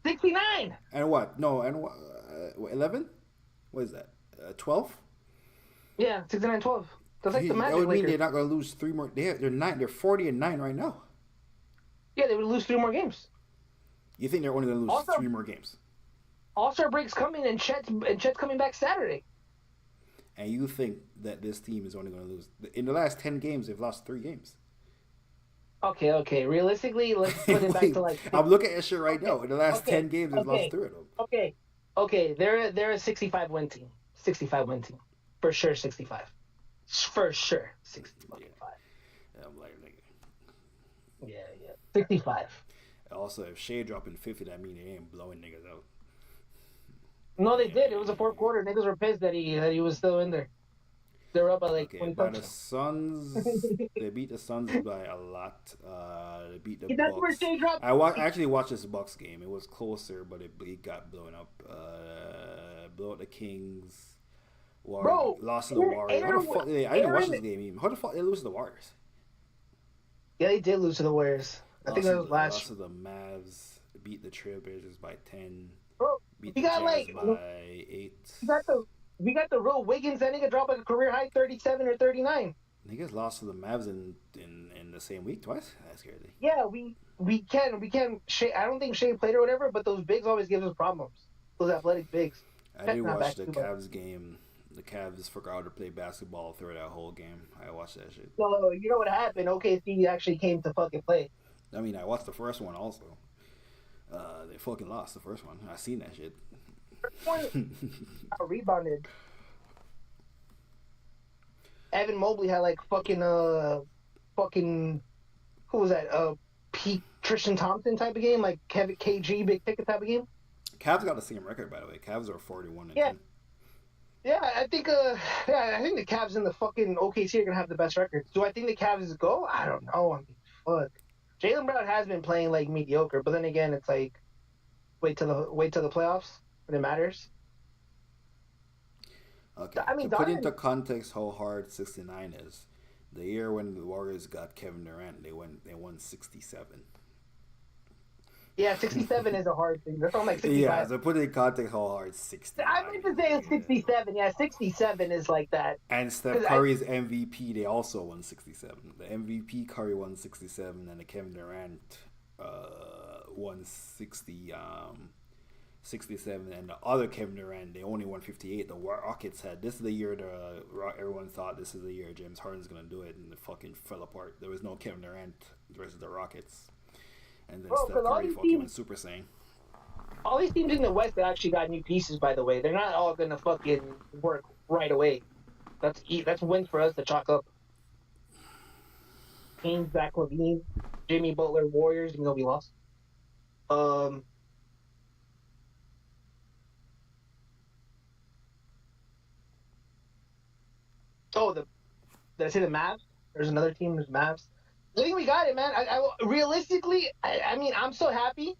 69. And what? No, and what? 11? What is that? 12? Yeah, 69-12. That's like the Magic That would mean Lakers. they're not gonna lose 3 more. They're 9. They're 40-9 right now. Yeah, they would lose 3 more games. You think they're only gonna lose Also, 3 more games? All-Star break's coming, and Chet's coming back Saturday. And you think that this team is only gonna lose in the last 10 games? They've lost 3 games. Okay. Realistically, let's put it back to like. I'm looking at shit right now. In the last 10 games, they've lost 3 of them. Okay. They're a 65 win team. 65 win team, for sure. 65, for sure. 65. Yeah, I'm like, nigga. Yeah. 65. Also, if Shea dropping 50, that means they ain't blowing niggas out. No, they did. It was a 4th quarter. Niggas were pissed that he was still in there. They were up by like 20 by the points. Suns, they beat the Suns by a lot. They beat the That's where Bucks. Shea dropped. Actually watched this Bucks game. It was closer, but it got blown up. Blew out the Kings. Bro, lost to the Warriors. How the fuck did I didn't watch this game even. How the fuck did they lose to the Warriors? Yeah, they did lose to the Warriors. I think that was last. Lost to the Mavs. Beat the Trailblazers by 10. Bro, beat we the got Jazz like by 8. We got the real Wiggins. That nigga dropped like a career high 37 or 39. Niggas lost to the Mavs in the same week twice. That's crazy. Yeah, we can. Shea, I don't think Shea played or whatever, but those bigs always give us problems. Those athletic bigs. I did watch the Cavs game. The Cavs forgot to play basketball through that whole game. I watched that shit. So you know what happened? OKC actually came to fucking play. I mean, I watched the first one also. They fucking lost the first one. I seen that shit. I rebounded. Evan Mobley had like fucking who was that? Pete Tristan Thompson type of game, like Kevin KG big ticket type of game. Cavs got the same record, by the way. Cavs are 41-10. Yeah, I think the Cavs and the fucking OKC are gonna have the best records. Do I think the Cavs go? I don't know. I mean, fuck. Jaylen Brown has been playing like mediocre, but then again, it's like wait till the playoffs when it matters. Okay. I mean, to put into context how hard 69 is, the year when the Warriors got Kevin Durant, they won 67. Yeah, 67 is a hard thing. That's all like 65. Yeah, so put it in context how hard 69. I meant to say it's 67. Yeah, 67 is like that. And Steph Curry's MVP, they also won 67. The MVP Curry won 67, and the Kevin Durant won 67, and the other Kevin Durant, they only won 58. The Rockets had, this is the year everyone thought this is the year James Harden's gonna do it, and it fucking fell apart. There was no Kevin Durant versus the Rockets. And then Steph Curry fucking went Super Saiyan. All these teams in the West that actually got new pieces, by the way, they're not all gonna fucking work right away. That's wins for us to chalk up. Kings, Zach LaVine, Jimmy Butler, Warriors, even though we lost. Did I say the Mavs? There's another team. There's Mavs. I think we got it, man. Realistically, I mean, I'm so happy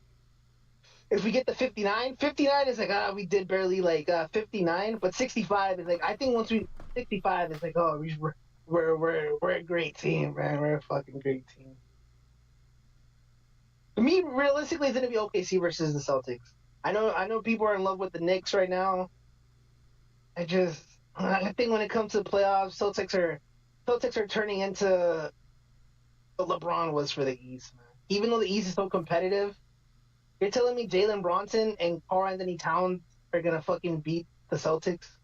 if we get the 59. 59 is like, we did barely like 59, but 65 is like, I think once we 65, it's like, oh, we're a great team, man. We're a fucking great team. For me, realistically, it's gonna be OKC versus the Celtics. I know people are in love with the Knicks right now. I think when it comes to the playoffs, Celtics are turning into what LeBron was for the East, man. Even though the East is so competitive, you're telling me Jalen Bronson and Karl-Anthony Towns are gonna fucking beat the Celtics?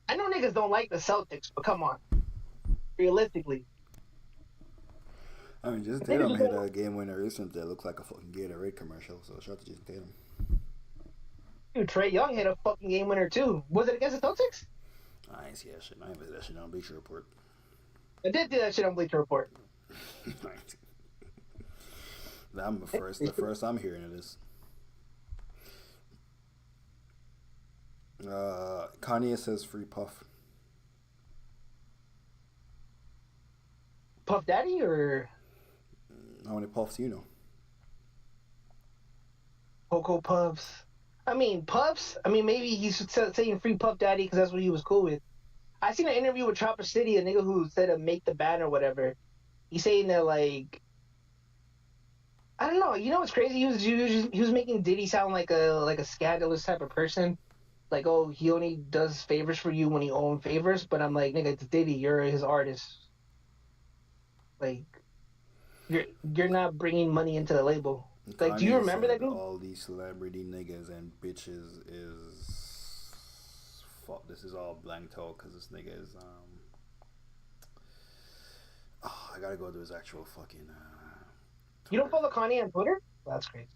I know niggas don't like the Celtics, but come on. Realistically. I mean, Jason Tatum hit a game winner recently that looked like a fucking Gatorade commercial, so shout out to Jason Tatum. Dude, Trae Young hit a fucking game winner too. Was it against the Celtics? I ain't see that shit. I ain't see that shit on Bleacher Report. I did do that shit on Bleacher Report. I'm the first I'm hearing of this. Kanye says free Puff. Puff Daddy or how many Puffs you know? Cocoa Puffs. I mean, Puffs. I mean, maybe he's saying free Puff Daddy because that's what he was cool with. I seen an interview with Chopper City, a nigga who said to make the ban or whatever. He's saying that like I don't know. You know what's crazy? He was making Diddy sound like a scandalous type of person. Like, oh, he only does favors for you when he owns favors. But I'm like, nigga, it's Diddy. You're his artist. Like, you're not bringing money into the label. Like, do you Kanye remember that said dude? all these celebrity niggas and bitches is fuck. This is all blank talk because this nigga is Oh, I gotta go to his actual fucking You don't Twitter. follow Kanye on Twitter? That's crazy,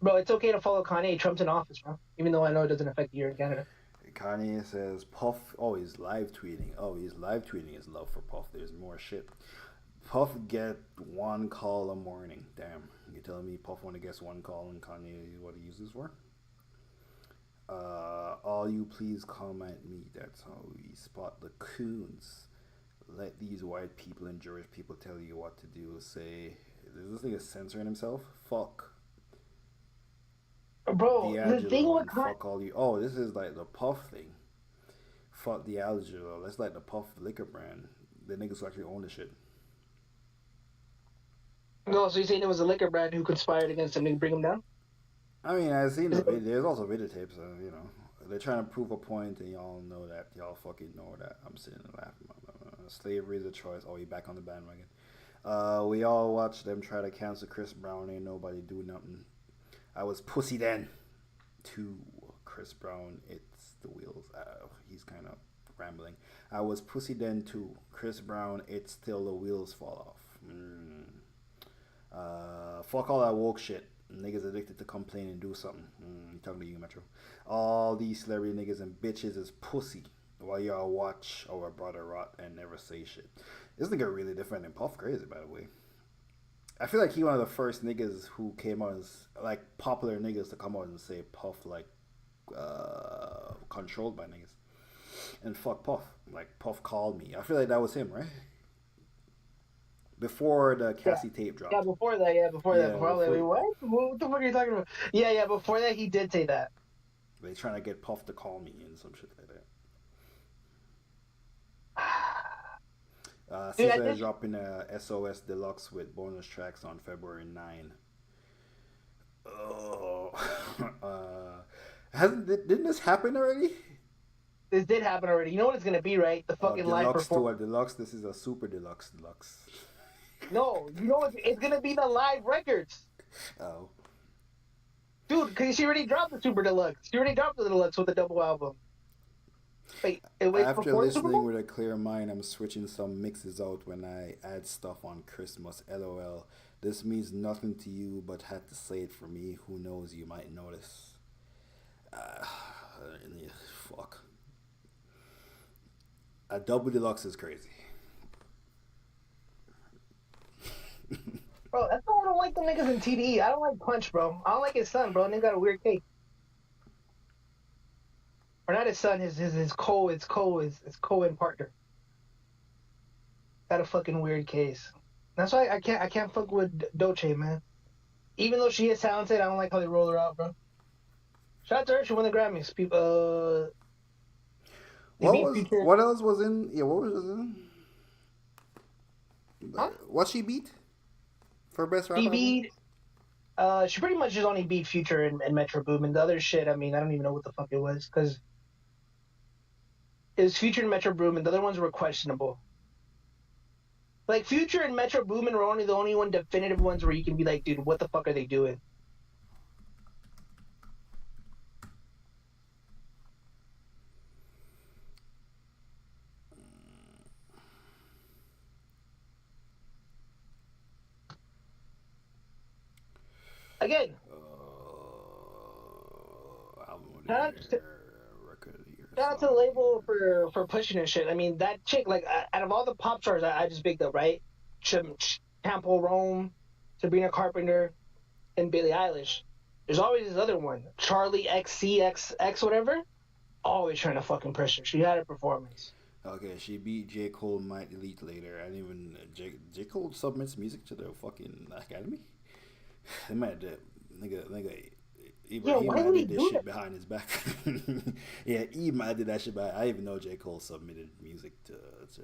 bro. It's okay to follow Kanye. Trump's in office, bro. Even though I know it doesn't affect you in Canada. Kanye says Puff. Oh, he's live tweeting. Oh, he's live tweeting his love for Puff. There's more shit. Puff get one call a morning. Damn, you telling me Puff only gets one call and Kanye what he uses for? All you please comment me. That's how we spot the coons. Let these white people and Jewish people tell you what to do. Say, is this nigga censoring himself? Fuck Bro, the thing D'Angelo with and Kanye, fuck all you. Oh, this is like the Puff thing. Fuck D'Angelo. That's like the Puff liquor brand. The niggas who actually own the shit. no, so you're saying it was a liquor brand who conspired against him to bring him down? I mean, I've seen Is the it, video. There's also videotapes. You know, they're trying to prove a point, and y'all know that. Y'all fucking know that. I'm sitting and laughing. Slavery is a choice. Oh, you back on the bandwagon. We all watched them try to cancel Chris Brown. Ain't nobody do nothing. I was pussy then. To Chris Brown, it's the wheels. He's kind of rambling. I was pussy then too. Chris Brown, it's still the wheels fall off. Fuck all that woke shit. Niggas addicted to complain and do something. Talking to you, Metro. All these celebrity niggas and bitches is pussy. While y'all watch our brother rot and never say shit. This nigga really defending Puff crazy, by the way. I feel like he one of the first niggas who came out as like popular niggas to come out and say Puff like controlled by niggas. And fuck Puff. Like Puff called me. I feel like that was him, right? Before the yeah, Cassie tape yeah. dropped. Before that, Yeah, before I was like, wait, before what the fuck are you talking about? Yeah, yeah. Before that, he did say that. they trying to get Puff to call me and some shit like that. Dude, I Caesar is did. dropping a SOS Deluxe with bonus tracks on February 9. Oh, hasn't didn't this happen already? This did happen already. You know what it's gonna be, right? The Oh, fucking live deluxe to performance. a deluxe. This is a super deluxe deluxe. No, you know what? It's gonna be the live records, Oh, dude. Because she already dropped the Super Deluxe. She already dropped the Deluxe with the double album. Wait, it was after before the Super listening Bowl? with a clear mind, I'm switching some mixes out when I add stuff on Christmas. LOL. This means nothing to you, but had to say it for me. Who knows? You might notice. Uh, fuck. A double deluxe is crazy. Bro, that's why I don't like the niggas in TDE. I don't like Punch, bro. I don't like his son, bro. Nigga got a weird case. Or not his son, his co-in partner. Got a fucking weird case. That's why I can't fuck with Doche, man. Even though she is talented, I don't like how they roll her out, bro. Shout out to her, she won the Grammys. People, they What beat was Future. what else was in? Yeah, what was in? Huh? What she beat for best rap She album? beat. She pretty much just only beat Future and Metro Boomin. The other shit, I mean, I don't even know what the fuck it was because it was Future and Metro Boomin. The other ones were questionable. Like Future and Metro Boomin were only the only one definitive ones where you can be like, dude, what the fuck are they doing? Again, Album of the shout out, year, record of the year, shout out to song the of the label year. for pushing and shit. I mean, that chick, like, out of all the pop stars I just picked up, right? Temple Rome, Sabrina Carpenter, and Billie Eilish. There's always this other one, Charlie XCXX, whatever. Always trying to fucking push her. She had a performance. Okay, she beat J. Cole Might Elite later. I didn't even J. Cole submits music to the fucking Academy. They might nigga Yeah, Ibrahim why might would he did this do shit that? behind his back. Yeah, E might did that shit. But I didn't even know J. Cole submitted music to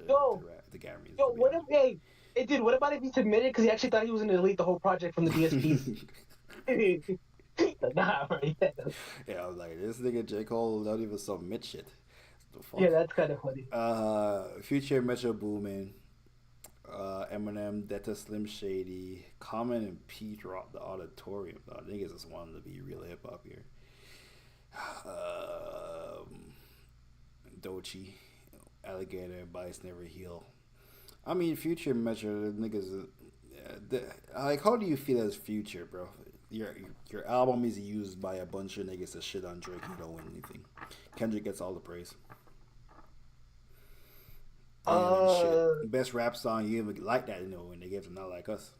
Yo, the Grammys. yo, To be what if honest, hey, Hey, dude, what about if he submitted because he actually thought he was going to delete the whole project from the DSPs? Nah, right. Yeah, I was like, this nigga J. Cole don't even submit shit. The Yeah, fuck? that's kind of funny. Future Metro Boomin, Eminem, Detta Slim Shady, Common and Pete rocked the auditorium. Niggas just wanted to be real hip hop here. Dochi, Alligator, Bites Never Heal. I mean, Future Metro niggas. Like, how do you feel as Future, bro? Your your album is used by a bunch of niggas to shit on Drake. You don't win anything. Kendrick gets all the praise. And shit, Uh, best rap song you ever like that? You know when they give them Not Like Us.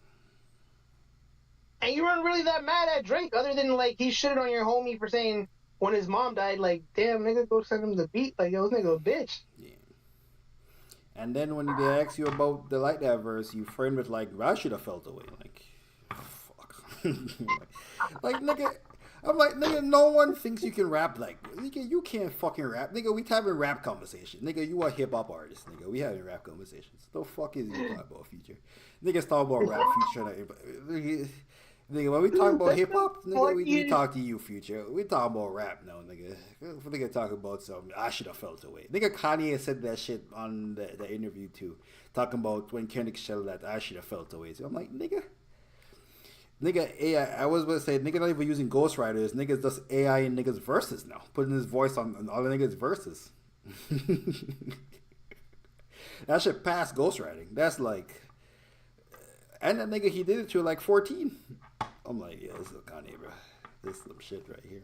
and you weren't really that mad at Drake, other than like he shitted on your homie for saying when his mom died, like, damn, nigga, go send him the beat. Like, yo, this nigga a bitch. Yeah. And then when they ask you about the Like That verse, you frame it like I should have felt away. Like, fuck. like nigga, I'm like nigga. No one thinks you can rap like nigga. You can't fucking rap, nigga. We having rap conversation, nigga. You a hip hop artist, nigga. We having rap conversations. The fuck is you talking about, Future? Niggas talk about rap, Future. Nigga, when we talk about hip hop, nigga, we talk to you, Future. We talk about rap now, nigga. Nigga talk about something. I should have felt away. Nigga, Kanye said that shit on the interview too, talking about when Kendrick shelled that I should have felt away. So I'm like, nigga, AI. I was gonna say, nigga, not even using ghostwriters. Niggas just AI in niggas verses now, putting his voice on all the niggas verses. That shit past ghostwriting. That's like, and that nigga he did it to like 14. I'm like, yeah, this is Kanye, bro. This is some shit right here.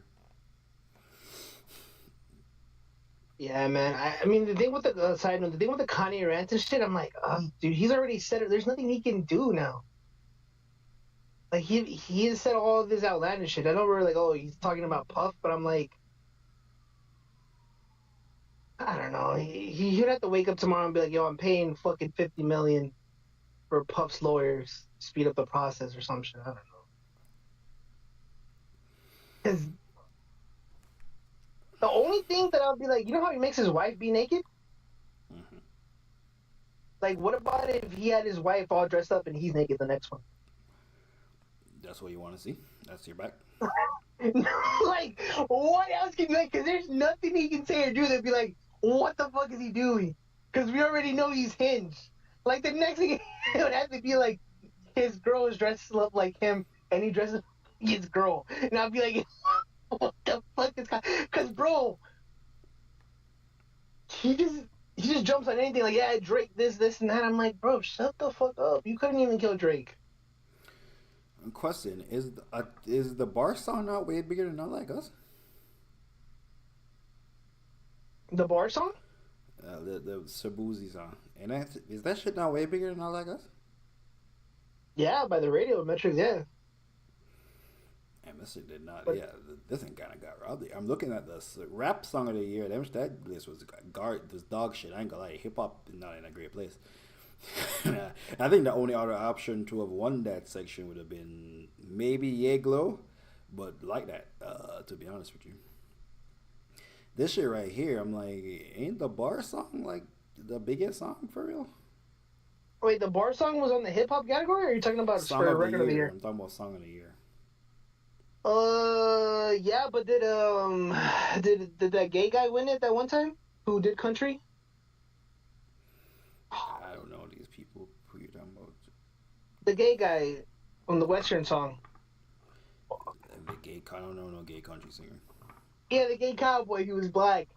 Yeah, man. I mean, the thing with the side note, the thing with the Kanye rant and shit, I'm like, dude, he's already said it. There's nothing he can do now. Like he has said all of this outlandish shit. I know we're like, oh, he's talking about Puff, but I'm like, I don't know. He'd have to wake up tomorrow and be like, yo, I'm paying fucking 50 million for Puff's lawyers to speed up the process or some shit. I don't know. Because the only thing that I'll be like, you know how he makes his wife be naked? Mm-hmm. Like, what about if he had his wife all dressed up and he's naked the next one? That's what you want to see. That's your back. Like, what else can you like? Because there's nothing he can say or do that'd be like, what the fuck is he doing? Because we already know he's hinged. Like, the next thing it would have to be like his girl is dressed up like him and he dresses like his girl. And I'd be like, what the fuck is because bro, he just jumps on anything like, yeah, Drake this and that. I'm like, bro, shut the fuck up. You couldn't even kill Drake. Question: is the bar song not way bigger than Not Like Us? The bar song? The Sabuzi song, and is that shit not way bigger than Not Like Us? Yeah, by the radio metrics, yeah. And this shit did not. But Yeah, this thing kind of got robbed. I'm looking at this rap song of the year. That list was this dog shit. I ain't gonna lie. Hip hop is not in a great place. I think the only other option to have won that section would have been maybe Ye Glow, but like that, to be honest with you. This shit right here, I'm like, ain't the bar song like the biggest song for real? wait, the bar song was on the hip hop category, or are you talking about Song for of the record of the year. year? I'm talking about song of the year. Yeah, but did that gay guy win it that one time? Who did country? I don't know these people who you're talking about. The gay guy on the Western song. The gay, I don't know no gay country singer. Yeah, the gay cowboy. He was black.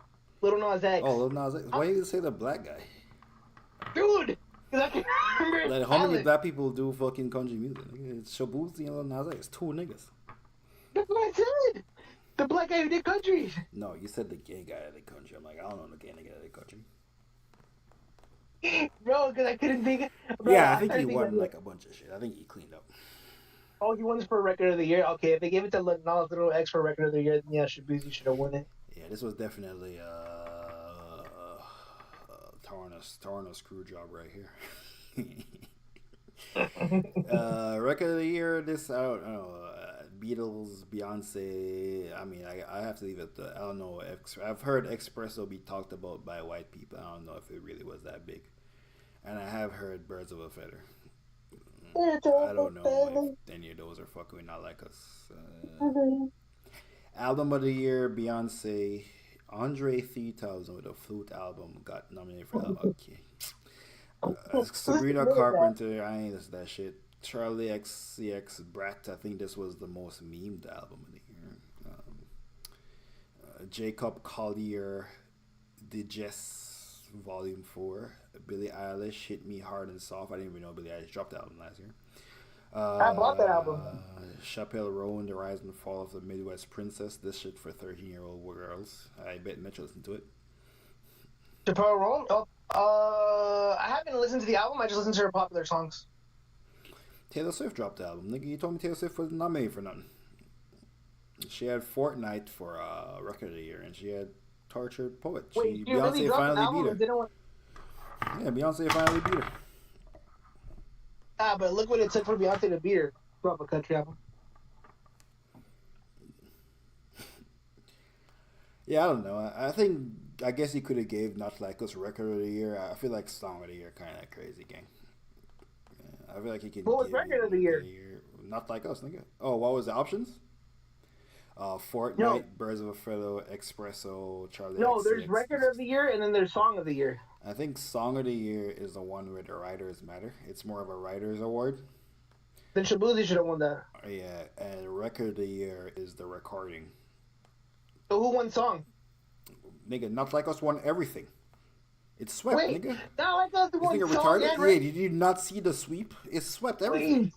Little Nas X. Oh, Lil Nas X. Why you say the black guy? Dude, because I can remember. Like, how many black people do fucking country music? It's Shabuzi and Lil Nas X. Two niggas. That's what I said. The black guy who did country. No, you said the gay guy that did country. I'm like, I don't know the gay nigga that did country. Bro, because I couldn't think. Bro, Yeah, I think he thinking won like a bunch of shit. I think he cleaned up. oh, he won for record of the year. Okay, if they gave it to Nas Little X for record of the year, then yeah, Shabuzi should have won it. Yeah, this was definitely torn a screw job right here. Record of the year. This I don't know. Beatles, Beyonce. I mean, I have to leave it. I don't know. I've heard Espresso be talked about by white people. I don't know if it really was that big. And I have heard Birds of a Feather. I don't know if any of those are fucking not like us. Album of the year, Beyonce. Andre 3000 with a flute album got nominated for album. Okay. Who Sabrina submitted that? Carpenter, I ain't listen to that shit. Charlie XCX Brat, I think this was the most memed album of the year. Jacob Collier, Digest Volume 4. Billie Eilish, Hit Me Hard and Soft. I didn't even know Billie Eilish dropped the album last year. I bought that album. Chappelle Roan, The Rise and Fall of the Midwest Princess. This shit for 13-year-old girls. I bet Mitch listened to it. Chappelle Roan? Oh, I haven't listened to the album. I just listened to her popular songs. Taylor Swift dropped the album. Nigga, you told me Taylor Swift was nominated for nothing. She had Fortnite for Record of the Year, and she had Tortured Poet. Wait, you really Beyonce dropped an finally album beat and her. didn't want... Yeah, Beyonce finally beat her. But look what it took for Beyonce to beat her. Drop a country album. Yeah, I don't know. I guess he could have gave Not Like Us Record of the Year. I feel like Song of the Year kind of crazy gang. Yeah, I feel like he can. What was give Record of the Year. Year? Not Like Us, nigga. Oh, what was the options? Fortnite, No. Birds of a Feather, Espresso, Charlie. No, there's XCX. Record of the Year and then there's Song of the Year. I think Song of the Year is the one where the writers matter. It's more of a writers award. Then Shabuzi should have won that. Yeah, and Record of the Year is the recording. So who won Song? Nigga, Not Like Us won everything. It swept, Wait, nigga. Not Like Us You won think it Song retarded? and Yeah, Record. did you not see the sweep? It swept everything. Wait,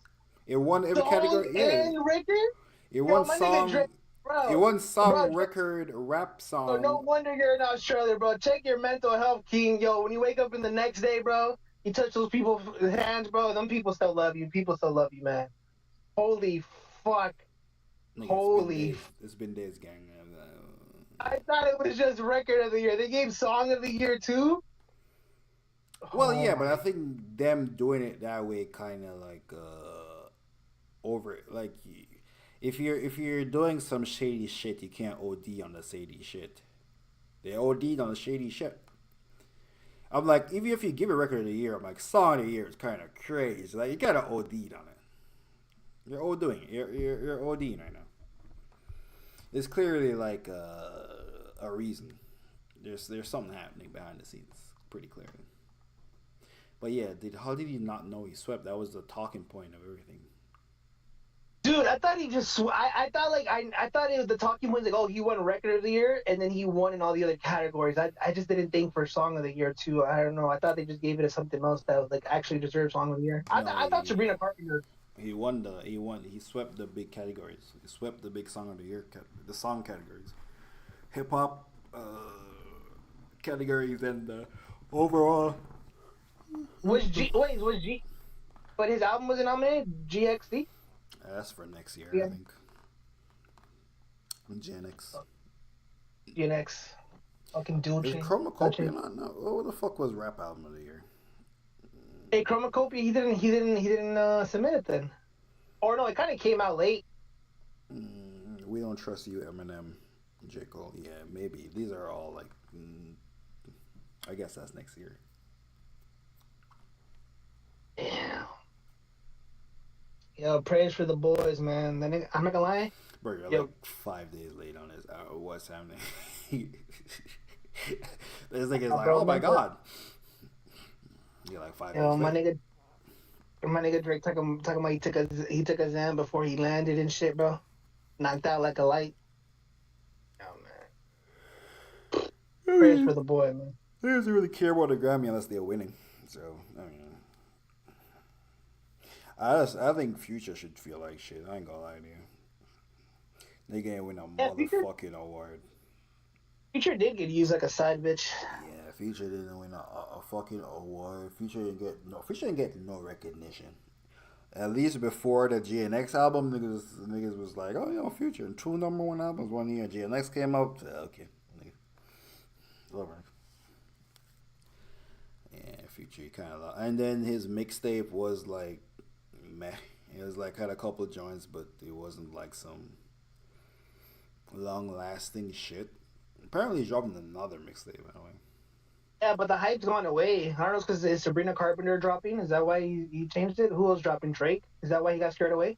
It won every Song category. Yeah, and Record? it Yo, won my nigga song. Drake, bro. It won song, Bro, record, rap So song. no wonder you're in Australia, bro. Check your mental health, King. Yo, when you wake up in the next day, bro, you touch those people's hands, bro. Them people still love you. People still love you, man. Holy fuck. Nigga, Holy. It's been days, gang. I thought it was just Record of the Year. They gave Song of the Year too. Well, Oh yeah, my- but I think them doing it that way kind of like over it. Like if you're doing some shady shit, you can't OD on the shady shit. They OD'd on the shady shit. I'm like, even if you give a Record of the Year, I'm like, Song of the Year is kind of crazy. Like you gotta OD'd on it. You're ODing. You're ODing right now. There's clearly like a reason. There's something happening behind the scenes, pretty clearly. But yeah, how did he not know he swept? That was the talking point of everything. Dude, I thought he just. I thought like I thought it was the talking points like, oh, he won Record of the Year and then he won in all the other categories. I just didn't think for Song of the Year too. I don't know. I thought they just gave it to something else that was like actually deserved Song of the Year. I thought Sabrina Carpenter. He swept the big categories. He swept the big Song of the Year, the song categories, hip hop categories, and the overall. Was G? But his album wasn't nominated. GXD. That's for next year, Yeah. I think. Gen X. Gen X. Fucking dude. Is Chromacopia not? No. What the fuck was rap album of the year? Hey, Chromacopia. He didn't submit it then. Or no, it kind of came out late. We Don't Trust You, Eminem, J. Cole. Yeah, maybe. These are all like. I guess that's next year. Damn. Yo, praise for the boys, man. I'm not gonna lie. Bro, you're Yo. like 5 days late on this. What's happening? This nigga's like, bro, oh my man, god. You're like 5 Yo, days my late. nigga Drake talking about he took a Zan before he landed and shit, bro. Knocked out like a light. Oh man. Praise for the boy, man. He doesn't really care about the Grammy unless they're winning. So, I mean. I think Future should feel like shit. I ain't gonna lie to you. They can't win a Future- motherfucking award. Future did get used like a side bitch. Yeah, Future didn't win a fucking award. Future didn't get no recognition. At least before the GNX album, niggas was like, oh, yo, Future. And 2 number 1 albums 1 year. GNX came out. Okay. Over. Yeah, Future kind of. And then his mixtape was like, meh. It was like had a couple of joints, but it wasn't like some long lasting shit. Apparently, he's dropping another mixtape, by the way. Yeah, but the hype's gone away. I don't know, it's because is Sabrina Carpenter dropping? Is that why he changed it? Who else dropping? Drake? Is that why he got scared away?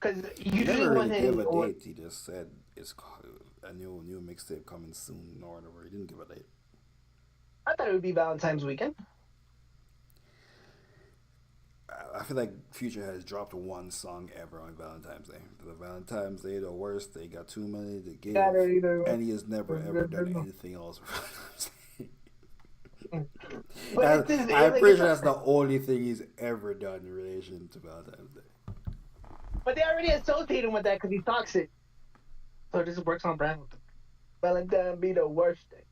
Because He usually never really when gave he, a date. He just said it's a new mixtape coming soon or whatever. He didn't give a date. I thought it would be Valentine's weekend. I feel like Future has dropped one song ever on Valentine's Day. The Valentine's Day, the worst. They got too many to give, and he has never ever done anything else. But it's just, I'm like, pretty sure that's the only thing he's ever done in relation to Valentine's Day. but they already associate him with that because he's toxic. So it just works on brand with him. Valentine be the worst thing.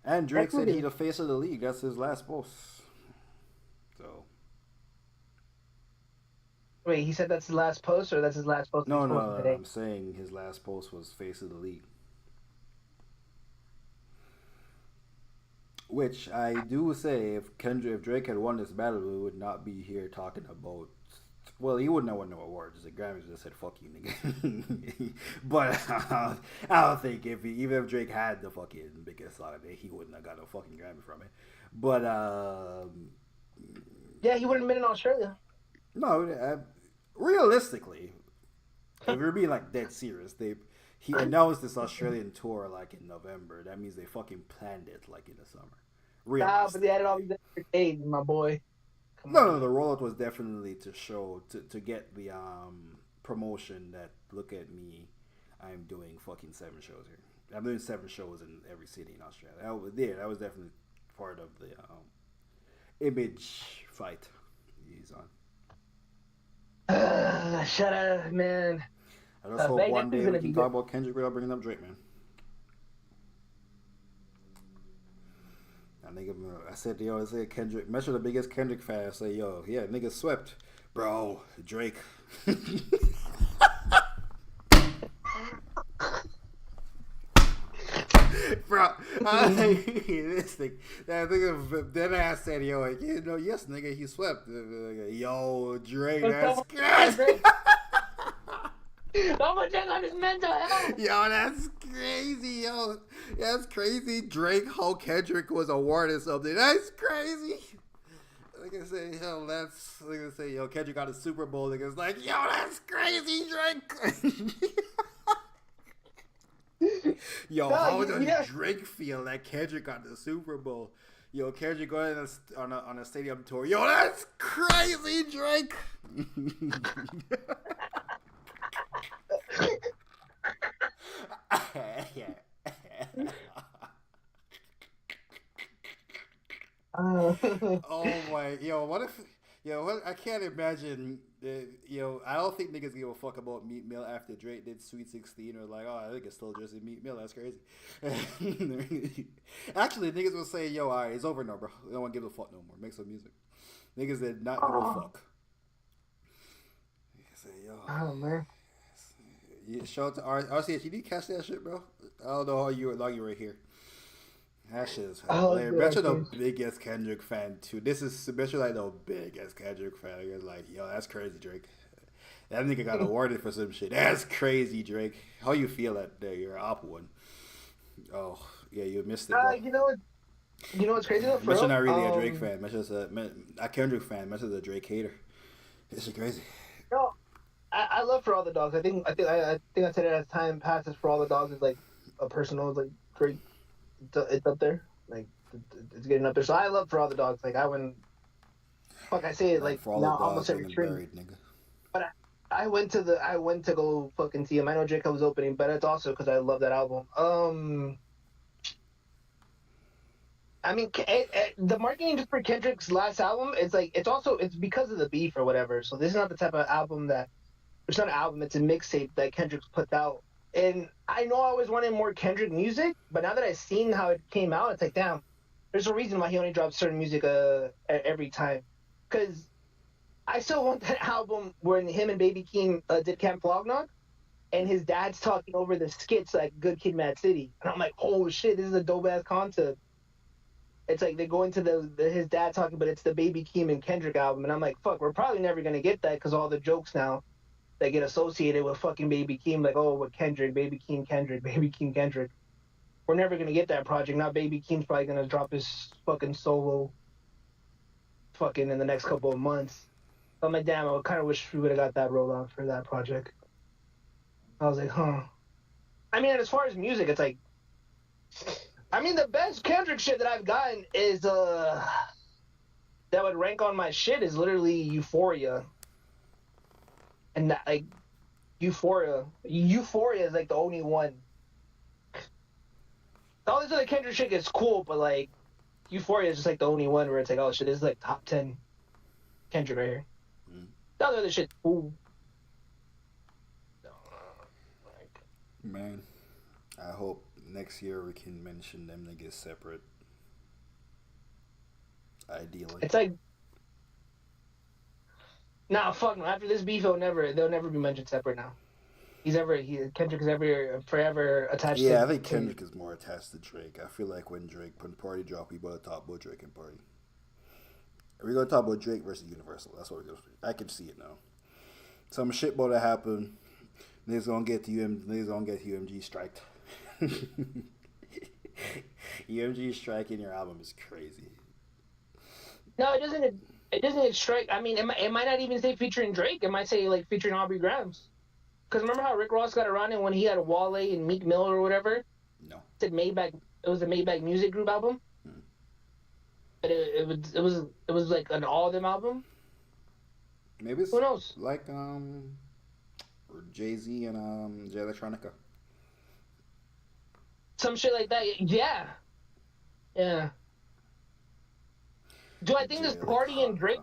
And Drake said he's the face of the league. That's his last post. So. Wait, he said that's his last post, or that's his last post? No, today? I'm saying his last post was face of the league. Which I do say, if Drake had won this battle, we would not be here talking about. Well, he wouldn't have won no awards. The Grammys would have said "fuck you, nigga." But I don't think even if Drake had the fucking biggest song, he wouldn't have got a fucking Grammy from it. But yeah, he wouldn't have been in Australia. No, realistically, if we're being like dead serious, he announced this Australian tour like in November. That means they fucking planned it like in the summer. Nah, but they added all these extra days, my boy. No, the rollout was definitely to show to get the promotion that look at me, I'm doing fucking 7 shows here. I'm doing 7 shows in every city in Australia. That was definitely part of the image fight he's on. Shut up, man. I just hope one day we can talk about Kendrick without bringing up Drake, man. I said Kendrick. Measure the biggest Kendrick fan. I say, yo, yeah, nigga swept, bro. Drake. Bro, this thing. That nigga. Then I said, yo, yes, nigga, he swept. Yo, Drake, that's crazy. Don't check on his mental health. Yo, that's crazy, yo. That's crazy. Drake, how Kendrick was awarded something. That's crazy. Like I say, yo, Kendrick got a Super Bowl. Nigga's like, yo, that's crazy, Drake. Yo, how does Drake feel that Kendrick got the Super Bowl? Yo, Kendrick going on a stadium tour. Yo, that's crazy, Drake. Oh my, I can't imagine. I don't think niggas give a fuck about Meat Mill after Drake did Sweet 16 or like, oh, I think it's still just in Meat Mill. That's crazy. Actually, niggas will say, yo, alright, it's over now, bro. I don't want to give a fuck no more. Make some music. Niggas did not give a fuck. Say, yo. Oh man. Shout out to RCH. You did catch that shit, bro? I don't know how long you were here. That shit is hilarious. Betcha the biggest Kendrick fan too. This is Betcha like the biggest Kendrick fan. It's like, yo, that's crazy, Drake. That nigga got awarded for some shit. That's crazy, Drake. How you feel that you're up one? Oh yeah, you missed it. Bro. You know what's crazy though? Betcha not really a Drake fan. Betcha's a Kendrick fan. Betcha's a Drake hater. This is crazy. No, I love For All the Dogs. I think I said it as time passes. For All the Dogs is like a personal like Drake. It's up there, like it's getting up there. So I love For All the Dogs. Like I wouldn't, I say it like now almost every stream. But I went to go fucking see him. I know Jacob was opening, but it's also because I love that album. I mean, the marketing just for Kendrick's last album, it's because of the beef or whatever. So this is not the type of album it's not an album, it's a mixtape that Kendrick's put out. And I know I always wanted more Kendrick music, but now that I've seen how it came out, it's like, damn, there's a reason why he only drops certain music every time. Because I still want that album when him and Baby Keem did Camp Flog Gnog, and his dad's talking over the skits like Good Kid, Mad City. And I'm like, oh shit, this is a dope-ass concept. It's like they go into his dad talking, but it's the Baby Keem and Kendrick album. And I'm like, fuck, we're probably never going to get that because all the jokes now that get associated with fucking Baby Keem, like, oh, with Kendrick, Baby Keem, Kendrick, Baby Keem, Kendrick. we're never gonna get that project. Now Baby Keem's probably gonna drop his fucking solo fucking in the next couple of months. I'm like, damn, I kind of wish we would have got that rolled out for that project. I was like, huh. I mean, as far as music, it's like, I mean, the best Kendrick shit that I've gotten is that would rank on my shit is literally Euphoria, and that, like Euphoria is like the only one. All this other Kendrick shit is cool, but like Euphoria is just like the only one where it's like, oh shit, this is like top 10 Kendrick right here. Mm. The other shit, ooh. Man, I hope next year we can mention them niggas separate. Ideally. It's like, nah, fuck no. After this beef, they'll never be mentioned separate now. Kendrick is forever attached. Yeah, I think Kendrick is more attached to Drake. I feel like when Party drop, we better talk about Drake and Party. We're gonna talk about Drake versus Universal. That's what we're gonna do. I can see it now. Some shit about to happen. Niggas gonna get UMG striked. UMG striking your album is crazy. No, it doesn't. It doesn't strike. I mean, it might not even say featuring Drake. It might say like featuring Aubrey Grahams. Because remember how Rick Ross got around it when he had Wale and Meek Mill or whatever? No. It said Maybach. It was a Maybach Music Group album. But it was like an all of them album. Maybe it's who knows? Like Jay-Z and Jay Electronica. Some shit like that. Yeah. Yeah. Do I think this Party and Drake?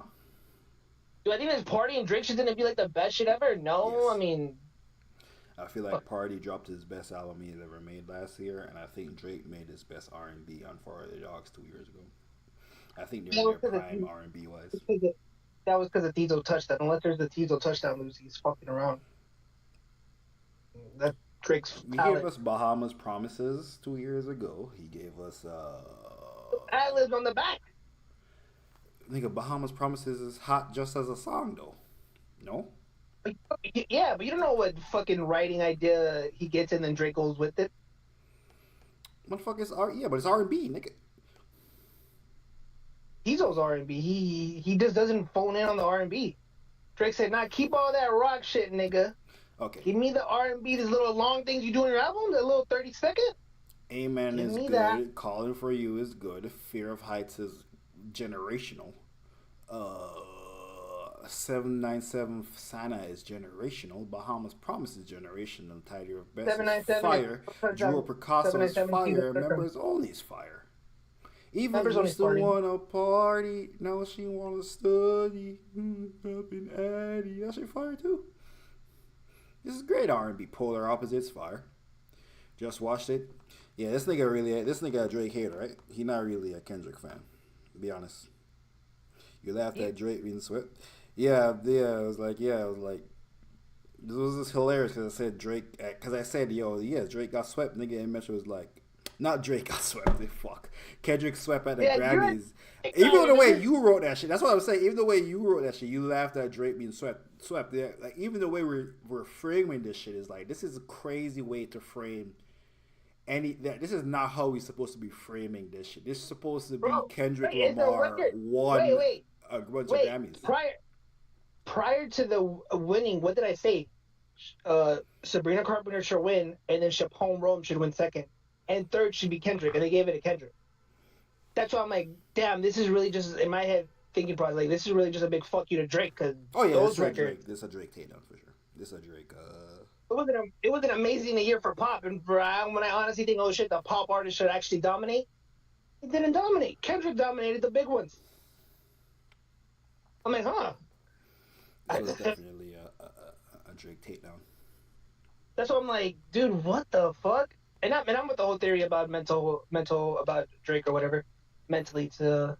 Do I think this Party and Drake shit's gonna be like the best shit ever? No, yes. I mean, I feel like Party dropped his best album he ever made last year, and I think Drake made his best R&B on For the Dogs 2 years ago. I think they're in their prime R&B wise. That was because of Tizo touchdown. Unless there's a Tizo touchdown loose, he's fucking around. That Drake's. He gave us Bahamas Promises 2 years ago. He gave us ad-libs on the back. Nigga, Bahamas Promises is hot just as a song, though. No? Yeah, but you don't know what fucking writing idea he gets and then Drake goes with it. Motherfuckers are, yeah, but it's R&B, nigga. Tizo's R&B. He just doesn't phone in on the R&B. Drake said, nah, keep all that rock shit, nigga. Okay. Give me the R&B, these little long things you do in your album, that little 30-second. Amen is good. That. Calling for You is good. Fear of Heights is generational. 797 Sana is generational. Bahamas Promise is generational. Tiger of Best is fire. Jewel Picasso is fire. Members Only is fire. Even used to wanna party, now she wanna study. Up in Addy, that shit fire too. This is great R&B. Polar Opposites fire. Just watched it. Yeah, this nigga a Drake hater, right? He not really a Kendrick fan. To be honest. You laughed at Drake being swept. Yeah, I was like, this was just hilarious because I said Drake, because I said, Drake got swept, nigga, and Metro was like, not Drake got swept, fuck. Kendrick swept at the Grammys. Even the way you wrote that shit, that's what I was saying, even the way you wrote that shit, you laughed at Drake being swept. Yeah, like, even the way we're framing this shit is like, this is a crazy way to frame this is not how we're supposed to be framing this shit. This is supposed to be Kendrick Lamar won a bunch of Grammys. Prior to the winning, what did I say? Sabrina Carpenter should win, and then Chappelle Rome should win second, and third should be Kendrick, and they gave it to Kendrick. That's why I'm like, damn, this is really just in my head thinking probably like this is really just a big fuck you to Drake because this is a Drake takedown for sure. This is a Drake. It was an amazing year for pop, and when I honestly think, oh shit, the pop artist should actually dominate. It didn't dominate. Kendrick dominated the big ones. I'm like, huh? It was definitely a Drake takedown. That's why I'm like, dude, what the fuck? And I'm with the whole theory about mental about Drake or whatever, mentally to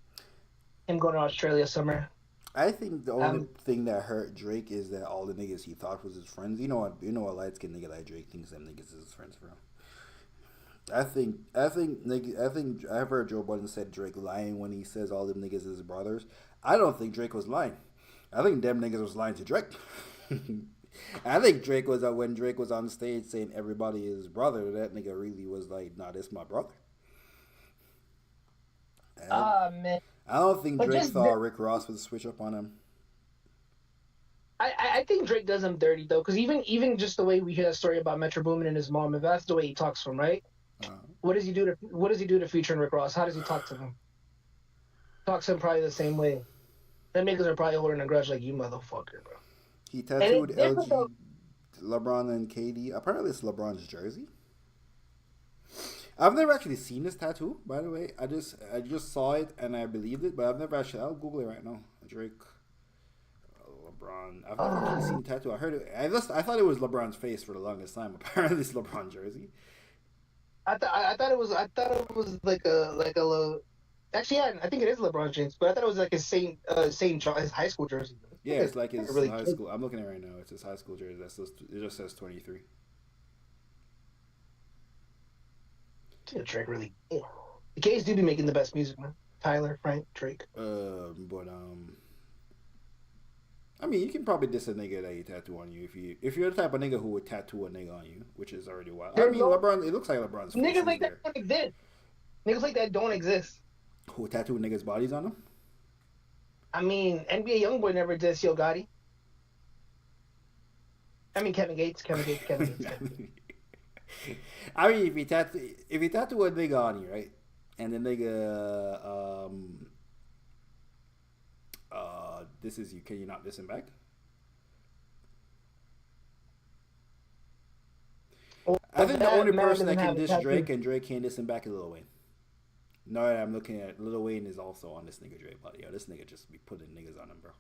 him going to Australia summer. I think the only thing that hurt Drake is that all the niggas he thought was his friends. You know a light skinned nigga like Drake thinks them niggas is his friends, bro. I think I've heard Joe Budden said Drake lying when he says all them niggas is his brothers. I don't think Drake was lying. I think them niggas was lying to Drake. I think Drake was when Drake was on stage saying everybody is brother. That nigga really was like, nah, this my brother. And Ah man, I don't think but Drake just thought Rick Ross would switch up on him. I think Drake does him dirty though, because even just the way we hear that story about Metro Boomin and his mom, if that's the way he talks to him, right? Uh, What does he do to Future and Rick Ross? How does he talk to them? Talks to him probably the same way. Them niggas are probably holding a grudge like you motherfucker, bro. he And tattooed it's different LG, though. LeBron and KD. Apparently, it's LeBron's jersey. I've never actually seen this tattoo, by the way. I just saw it and I believed it, but I've never actually. I'll Google it right now. Drake, LeBron. I've never actually seen the tattoo. I heard it. I thought it was LeBron's face for the longest time. Apparently, it's LeBron jersey. I thought it was actually yeah, I think it is LeBron James, but I thought it was like his John, his high school jersey. Yeah, it's like his Really high cute. school. I'm looking at it right now. It's his high school jersey. It just says 23. Drake really. Yeah. The K's do be making the best music, man. Tyler, Frank, Drake. But I mean, you can probably diss a nigga that you tattoo on you if you're the type of nigga who would tattoo a nigga on you, which is already wild. I mean, LeBron. It looks like LeBron's face Niggas is like that there. don't exist. Niggas like that don't exist. Who tattoo niggas' bodies on them? I mean, NBA YoungBoy never dissed Yo Gotti. I mean, Kevin Gates. I mean, if you tattoo a nigga on you, right, and the nigga this is you, can you not diss him back? Well, I think the only man person that doesn't can have a diss tattoo. Drake and Drake can't diss him back is Lil Wayne. No, I'm looking at Lil Wayne is also on this nigga Drake body. Yo, this nigga just be putting niggas on him, bro.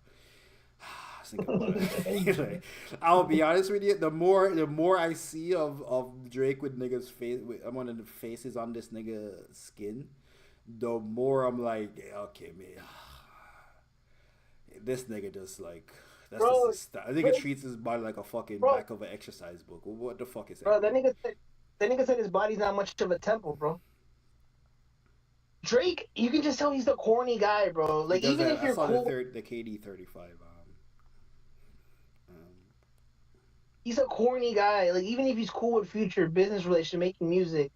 This nigga, like, I'll be honest with you. The more I see of Drake with niggas face, I'm on the faces on this nigga skin, the more I'm like, yeah, okay, man, this nigga just like that's just Bro, his style. I think it treats his body like a fucking bro, back of an exercise book. What the fuck is that, bro, bro? that nigga said his body's not much of a temple, bro. Drake, you can just tell he's the corny guy, bro. He Like does even that. if I you're saw cool, the KD 35. Um, he's a corny guy. Like even if he's cool with Future, business relation, making music,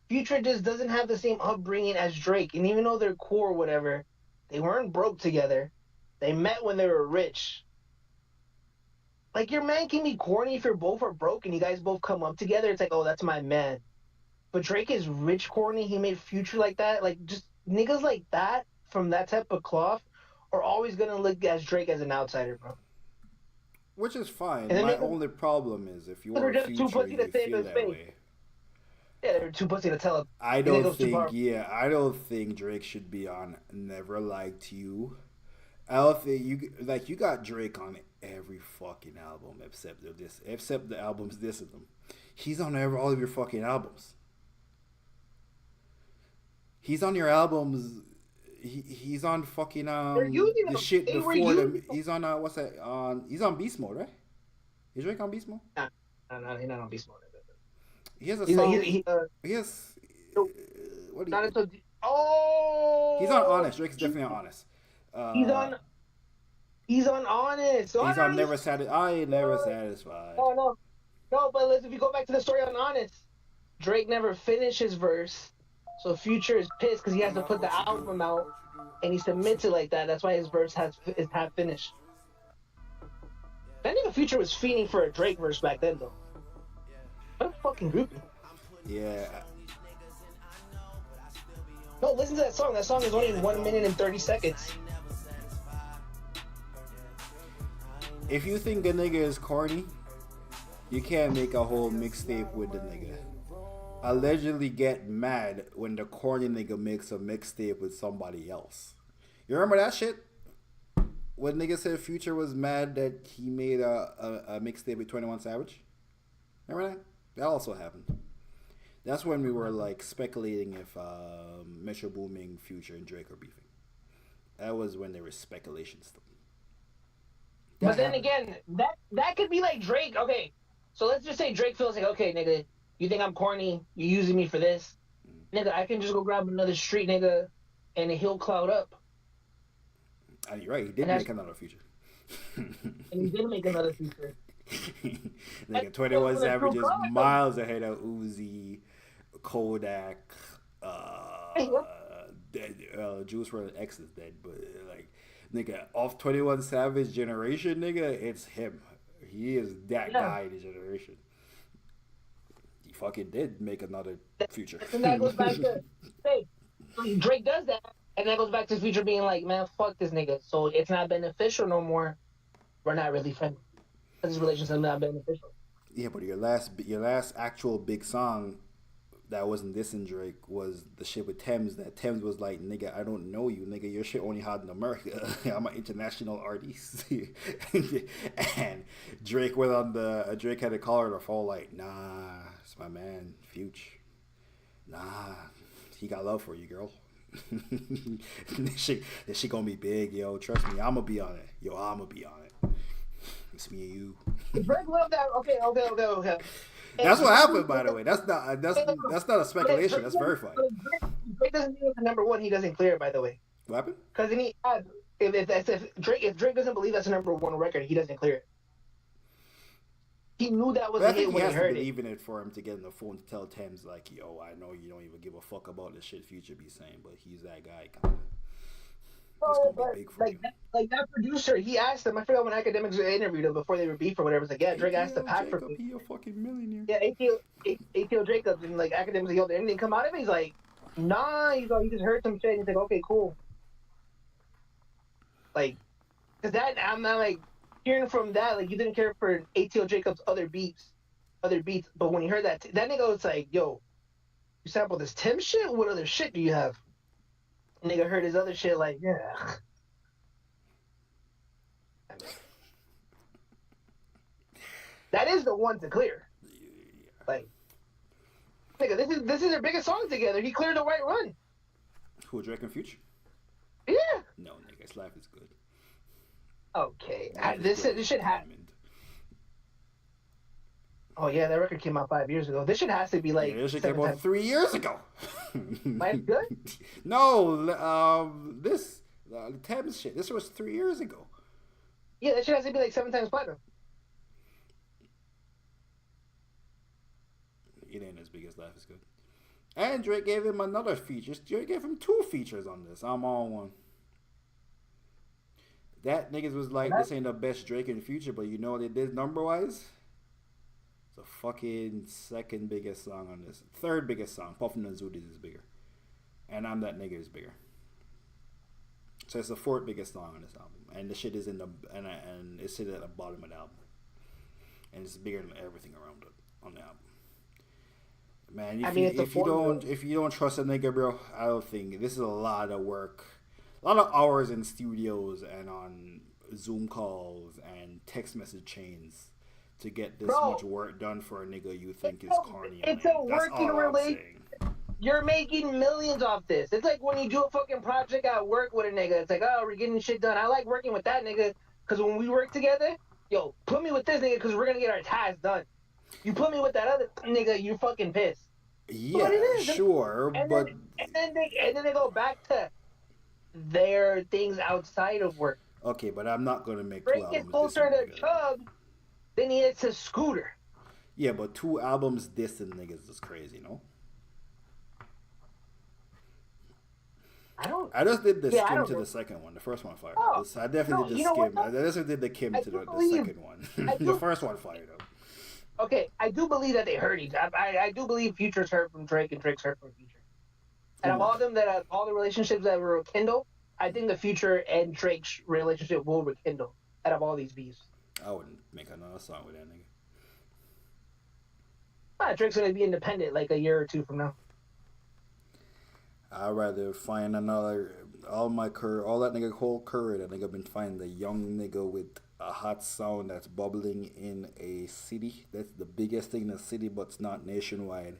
Future just doesn't have the same upbringing as Drake. And even though they're cool or whatever, they weren't broke together. They met when they were rich. Like your man can be corny if you're both are broke and you guys both come up together. It's like, oh, that's my man. But Drake is rich corny. He made Future like that. Like just niggas like that from that type of cloth are always gonna look as Drake as an outsider, bro. which is fine. And then My niggas only problem is if you are are a just too Future, pussy to you save feel his that face. way. Yeah, they're too pussy to tell him. I These don't niggas too think, powerful. yeah, I don't think Drake should be on Never Liked You. I don't think you got Drake on every fucking album except the albums this of them. He's on all of your fucking albums. He's on your albums. He's on fucking They're using the them. shit They were before using them. He's on what's that? He's on Beast Mode, right? Is Drake on Beast Mode? them. No, he's not on Beast Mode. He has a He's song. he, He has no, what do not you? until oh He's on Honest. Drake's definitely on Honest. he's on he's on Honest. He's on Never Honest. Satisfied. I ain't never satisfied. No. But listen, if you go back to the story on Honest, Drake never finished his verse, so Future is pissed because he has to put the album out, and he submits it like that. That's why his verse is half finished. That nigga Future was fiending for a Drake verse back then, though. What a fucking groupie. Yeah. No, listen to that song. That song is only 1 minute and 30 seconds. If you think a nigga is corny, you can't make a whole mixtape with the nigga. Allegedly get mad when the corny nigga makes a mixtape with somebody else. You remember that shit? When nigga said Future was mad that he made a mixtape with 21 Savage? Remember that? That also happened. That's when we were like speculating if Metro Booming, Future, and Drake are beefing. That was when there was speculation stuff. But then again, that could be like Drake. Okay, so let's just say Drake feels like, okay, nigga, you think I'm corny? You using me for this? Nigga, I can just go grab another street nigga and he'll cloud up. You're right. He did make another Future. And he did make another Future. Nigga, 21 Savage is miles ahead of Uzi, Kodak, dead, Juice WRLD X is dead, but like, nigga, off 21 Savage generation, nigga, it's him. He is that guy in the generation. He fucking did make another Future. And that goes back to, hey, Drake does that, and that goes back to Future being like, man, fuck this nigga. So it's not beneficial no more. We're not really friends. This relationship is not beneficial. Yeah, but your last actual big song that wasn't dissing Drake was the shit with Thames. That Thames was like, nigga, I don't know you, nigga. Your shit only hot in America. I'm an international artist. And Drake went on Drake had a caller on the phone like, nah, it's my man, Future. Nah, he got love for you, girl. this shit gonna be big, yo. Trust me, I'ma be on it. Yo, I'ma be on it. It's me and you. Drake loved that. Okay. That's what happened, by the way. That's not a speculation. That's verified. Drake doesn't think it's the number one. He doesn't clear it, by the way. What happened? Because if Drake doesn't believe that's a number one record, he doesn't clear it. He knew that was a hit when he heard it. Even it for him to get on the phone to tell Thames like, yo, I know you don't even give a fuck about the shit Future be saying, but he's that guy kind of. Oh, but like that producer, he asked him. I forgot when Academics interviewed him before they were beef or whatever. It's like, yeah, Drake asked the pack for me. He a fucking millionaire. Yeah, ATL Jacobs, and like Academics, like, yo, did anything come out of it? He's like, nah. He's like, he just heard some shit. And he's like, okay, cool. Like, cause that I'm not like hearing from that. Like, you didn't care for ATL Jacobs' other beats, but when you heard that nigga was like, yo, you sampled this Tim shit. What other shit do you have? Nigga heard his other shit like, yeah. That is the one to clear. Like, nigga, this is their biggest song together. He cleared the right run. Who, Drake and Future? Yeah. No, nigga, his life is good. Okay, this shit happened. Oh yeah, that record came out 5 years ago. This shit has to be like. Yeah, this shit came out 3 years ago. Mine's good. No, this Thames shit. This was 3 years ago. Yeah, that shit has to be like 7 times platinum. It ain't as big as Life is Good. And Drake gave him another feature. Drake gave him 2 features on this. I'm on one. That niggas was like, this ain't the best Drake in the Future, but you know what it did number wise? It's the fucking second biggest song on this. Third biggest song. Puffin' and Zooties is bigger. And I'm That Nigga is bigger. So it's the 4th biggest song on this album. And the shit is in the and it's sitting at the bottom of the album. And it's bigger than everything around it on the album. Man, if you don't trust a nigga, bro, I don't think this is a lot of work. A lot of hours in studios and on Zoom calls and text message chains to get this much work done for a nigga you think is corny. It's a working relationship. You're making millions off this. It's like when you do a fucking project at work with a nigga. It's like, oh, we're getting shit done. I like working with that nigga because when we work together, yo, put me with this nigga because we're going to get our tasks done. You put me with that other nigga, you fucking pissed. Yeah, sure, but... And then they go back to their things outside of work. Okay, but I'm not going to make 2 albums. Drake is closer to Chug than he is to Scooter. Yeah, but 2 albums dissing niggas is crazy, no? I just did the skim to the second one. The first one fired. Oh, I definitely did the skim. I definitely did the kim to the second one. The first one fired up. Okay, I do believe that they heard each other. I do believe Future's heard from Drake and Drake's heard from Future. And of all them all the relationships that were rekindled, I think the Future and Drake's relationship will rekindle out of all these beefs. I wouldn't make another song with that nigga. Drake's gonna be independent like a year or 2 from now. I'd rather find another all that nigga whole career that nigga been finding a young nigga with a hot sound that's bubbling in a city. That's the biggest thing in the city, but it's not nationwide.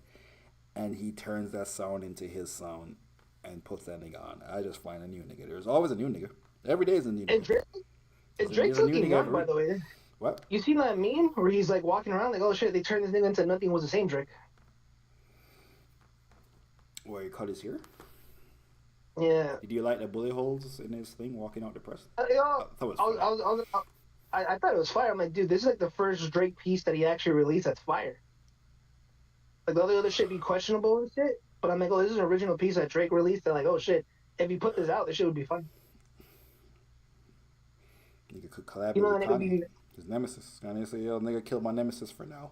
And he turns that sound into his sound and puts that nigga on. I just find a new nigga. There's always a new nigga. Every day is a new nigga. And Drake's looking young, by the way. What? You seen that meme where he's like walking around like, oh shit, they turned this nigga into nothing was the same Drake. Where he cut his hair? Yeah. Did you like the bullet holes in his thing walking out the press? I was I thought it was fire. I'm like, dude, this is like the first Drake piece that he actually released that's fire. Like the other shit be questionable and shit. But I'm like, oh, this is an original piece that Drake released. And like, oh shit, if he put this out, this shit would be fun. Nigga could You collaborate know, with and it would Kanye. be. His nemesis. Kanye said, yo, nigga killed my nemesis for now.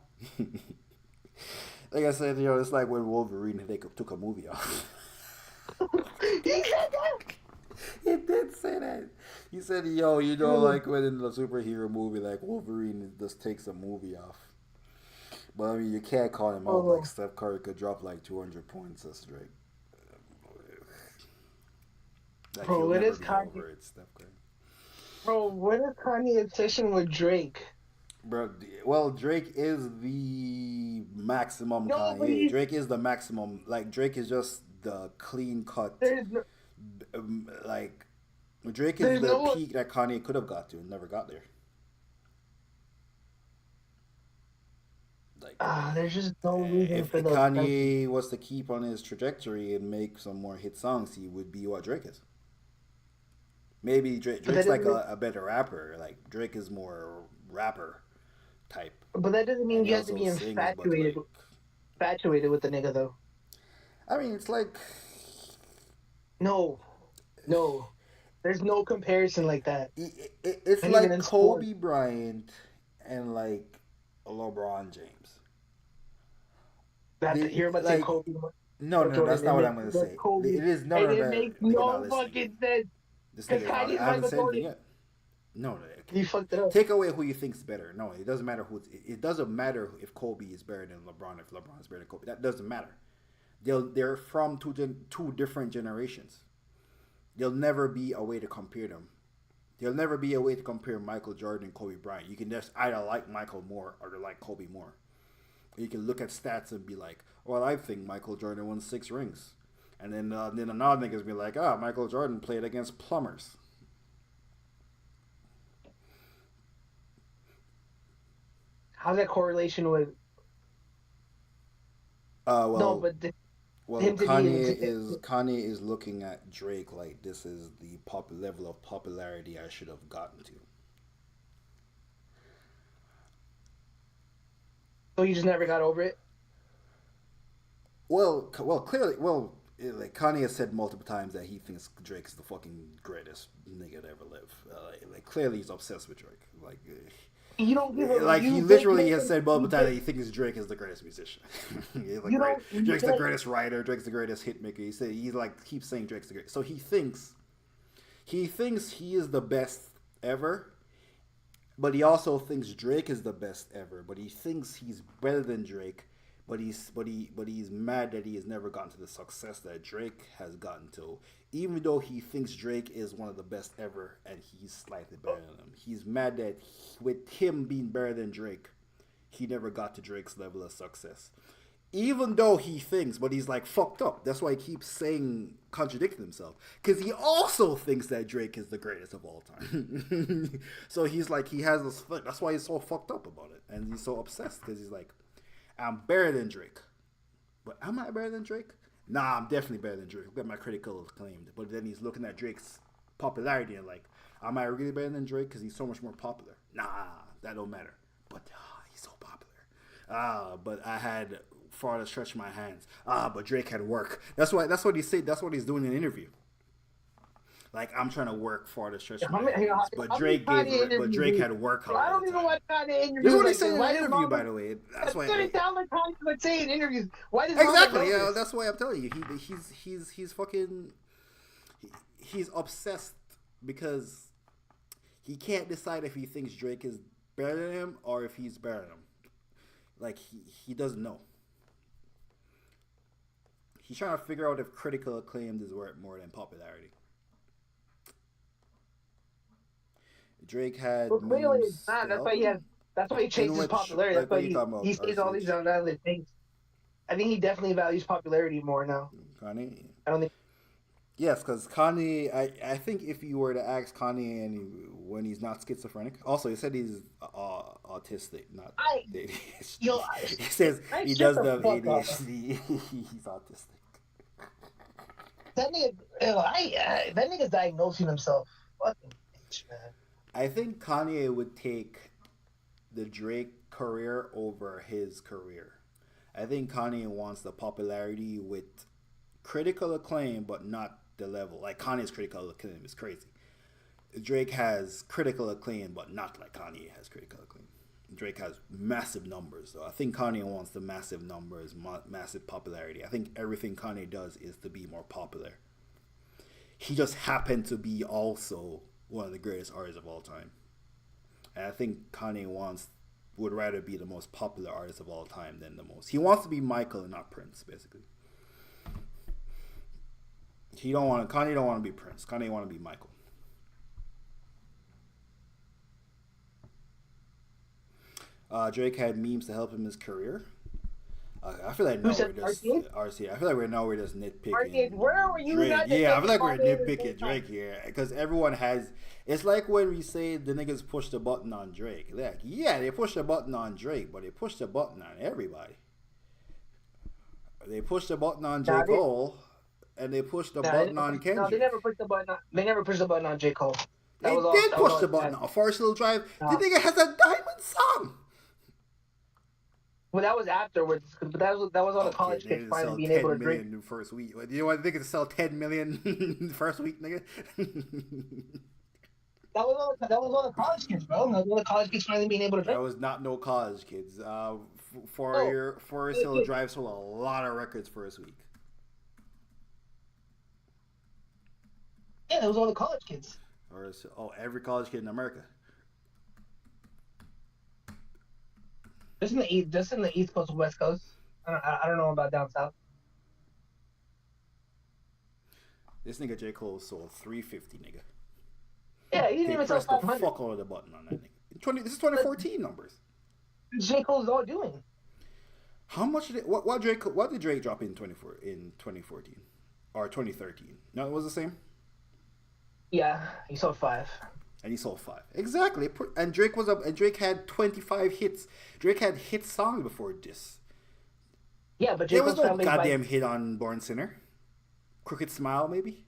Like I said, it's like when Wolverine took a movie off. He said that. He did say that. He said, yo, like when in the superhero movie, like Wolverine just takes a movie off. But I mean, you can't call him out like Steph Curry could drop like 200 points this Drake. Like, Bro, what is Kanye? Steph Curry. Bro, what is Kanye obsession with Drake? Bro, well, Drake is the maximum Kanye. Drake is the maximum. Like, Drake is just the clean cut. Like, Drake is the peak that Kanye could have got to and never got there. Like, there's just no reason if for Kanye was to keep on his trajectory and make some more hit songs, he would be what Drake is. Maybe Drake's like a better rapper. Like, Drake is more rapper type. But that doesn't mean you have to be infatuated with the nigga, though. I mean, it's like... No. There's no comparison like that. It's like Kobe Bryant and, like, LeBron James. You're about to say Kobe? No, that's not what I'm going to say. Kobe. It is no. It makes no fucking sense. I haven't said anything yet. No, you fucked it up. Take away who you think's better. No, it doesn't matter who. It doesn't matter if Kobe is better than LeBron. If LeBron is better than Kobe, that doesn't matter. They're from two different generations. There'll never be a way to compare them. There'll never be a way to compare Michael Jordan and Kobe Bryant. You can just either like Michael more or like Kobe more. You can look at stats and be like, well, I think Michael Jordan won 6 rings. And then another niggas be like, Michael Jordan played against plumbers. How's that correlation with? Kanye is looking at Drake like this is the level of popularity I should have gotten to. So you just never got over it? Well, clearly, like Kanye has said multiple times that he thinks Drake is the fucking greatest nigga to ever live. Like clearly he's obsessed with Drake. Like you don't give a, like he literally has said multiple times that he thinks Drake is the greatest musician. Drake's the greatest writer. Drake's the greatest hit maker. He keeps saying Drake's the greatest. So he thinks he is the best ever. But he also thinks Drake is the best ever. But he thinks he's better than Drake. But he's mad that he has never gotten to the success that Drake has gotten to. Even though he thinks Drake is one of the best ever and he's slightly better than him. He's mad that with him being better than Drake, he never got to Drake's level of success. Even though he thinks, but he's like fucked up. That's why he keeps saying, contradicting himself. Because he also thinks that Drake is the greatest of all time. So he's like, he has this, that's why he's so fucked up about it. And he's so obsessed because he's like, I'm better than Drake. But am I better than Drake? Nah, I'm definitely better than Drake. Look at my critical acclaim. But then he's looking at Drake's popularity and like, am I really better than Drake? Because he's so much more popular. Nah, that don't matter. But he's so popular. But I had far to stretch my hands. But Drake had work. That's what he said. That's what he's doing in an interview. Like, I'm trying to work far to stretch my hands. But Drake had work. I don't even watch Kanye interviews. This is what he said in the interview, by the way. That's why. It sounds like Kanye would say in interviews. Why does exactly? Yeah, that's why I'm telling you. He's fucking. He's obsessed because he can't decide if he thinks Drake is better than him or if he's better than him. Like he doesn't know. He's trying to figure out if critical acclaim is worth more than popularity. Drake had. Well, clearly it's not. That's why he has. That's why he chases popularity. That's why he stays all these other things. I think he definitely values popularity more now. Kanye. I don't think. Yes, because Kanye. I think if you were to ask Kanye and when he's not schizophrenic. Also, he said he's autistic, not ADHD. He says he does the ADHD. He's autistic. That nigga's diagnosing himself. Fucking bitch, man. I think Kanye would take the Drake career over his career. I think Kanye wants the popularity with critical acclaim, but not the level. Like Kanye's critical acclaim is crazy. Drake has critical acclaim, but not like Kanye has critical acclaim. Drake has massive numbers, so I think Kanye wants the massive numbers, massive popularity. I think everything Kanye does is to be more popular. He just happened to be also one of the greatest artists of all time. And I think Kanye would rather be the most popular artist of all time than the most. He wants to be Michael and not Prince, basically. Kanye don't want to be Prince. Kanye want to be Michael. Drake had memes to help him in his career. I feel like now we're just RC. I feel like we're just nitpicking. Where were you? Drake. Yeah, I feel like we're nitpicking Drake here because everyone has. It's like when we say the niggas push the button on Drake. Like, yeah, they push the button on Drake, but they push the button on everybody. They push the button on J. Cole, and they push the button on Kendrick. No, they never pushed the button. They never pushed the button on J. Cole. They did push the button on Forest Hill Drive. The nigga has a diamond song. Well, that was afterwards, but that was all the college kids finally being able to drink. In the first week. You know what? They could sell 10 million in the first week, nigga. That was all the college kids, bro. That was all the college kids finally being able to drink. That was not no college kids. Forest Hill Drive sold a lot of records first week. Yeah, that was all the college kids. Every college kid in America. Just in the East Coast, West Coast. I don't know about down south. This nigga J. Cole sold 350, nigga. Yeah, he didn't even sell 500. Press the fuck out of the button on that nigga. This is 2014 numbers. J. Cole's all doing. How much did what did Drake drop in 2014 or 2013? No, it was the same. Yeah, he sold 5. And he sold 5. Exactly. And Drake was up. And Drake had 25 hits. Drake had hit songs before this. Yeah, but there was no goddamn hit on Born Sinner. Crooked Smile, maybe.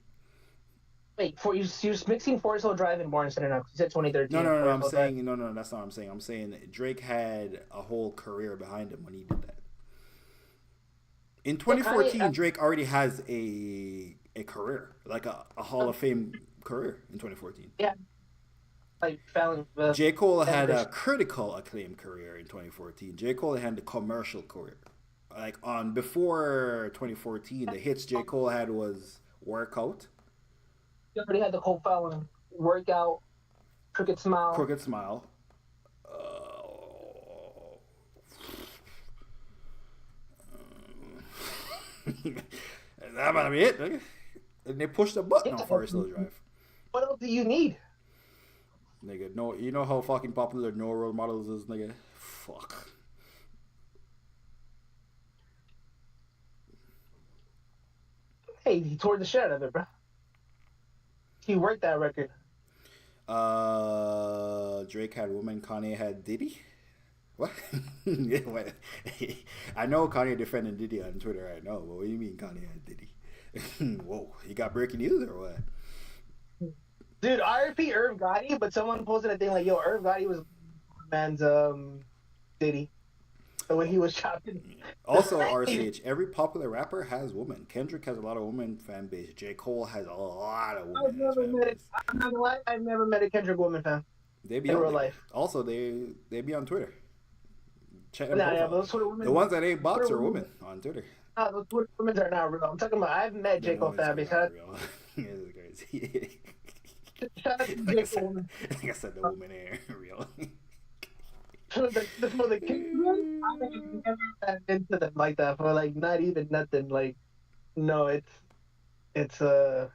Wait, you're mixing Forest Hill Drive and Born Sinner now. You said 2013. No. I'm saying no. That's not what I'm saying. I'm saying that Drake had a whole career behind him when he did that. In 2014, Drake already has a career, like a Hall of Fame career in 2014. Yeah. Like J. Cole had a critical acclaim career in 2014. J. Cole had the commercial career. Like before 2014, the hits J. Cole had was Workout. You already had the Cole following. Workout, Crooked Smile. That about to be it, nigga. And they pushed the button on Forest Hill Drive. What else do you need? Nigga, no, you know how fucking popular No Role Models is, nigga? Fuck. Hey, he tore the shit out of it, bro. He worked that record. Drake had Woman, Kanye had Diddy? What? What? I know Kanye defending Diddy on Twitter right now, but what do you mean Kanye had Diddy? Whoa, you got breaking news or what? Dude, RP Irv Gotti, but someone posted a thing like, yo, Irv Gotti was man's Diddy. So when he was chopping. Also, RCH, every popular rapper has women. Kendrick has a lot of women fan base. J. Cole has a lot of women. I'm not gonna lie, I've never met a Kendrick woman fan. They be in real life. Also, they be on Twitter. Those Twitter women, the ones that ain't bots are women on Twitter. No, those Twitter women are not real. I'm talking about, I've met J. Cole fan base. It's crazy. Shout out to J. Cole. Like I said, the women ain't real. The kids, I've never into them like that for like not even nothing. Like, no, it's a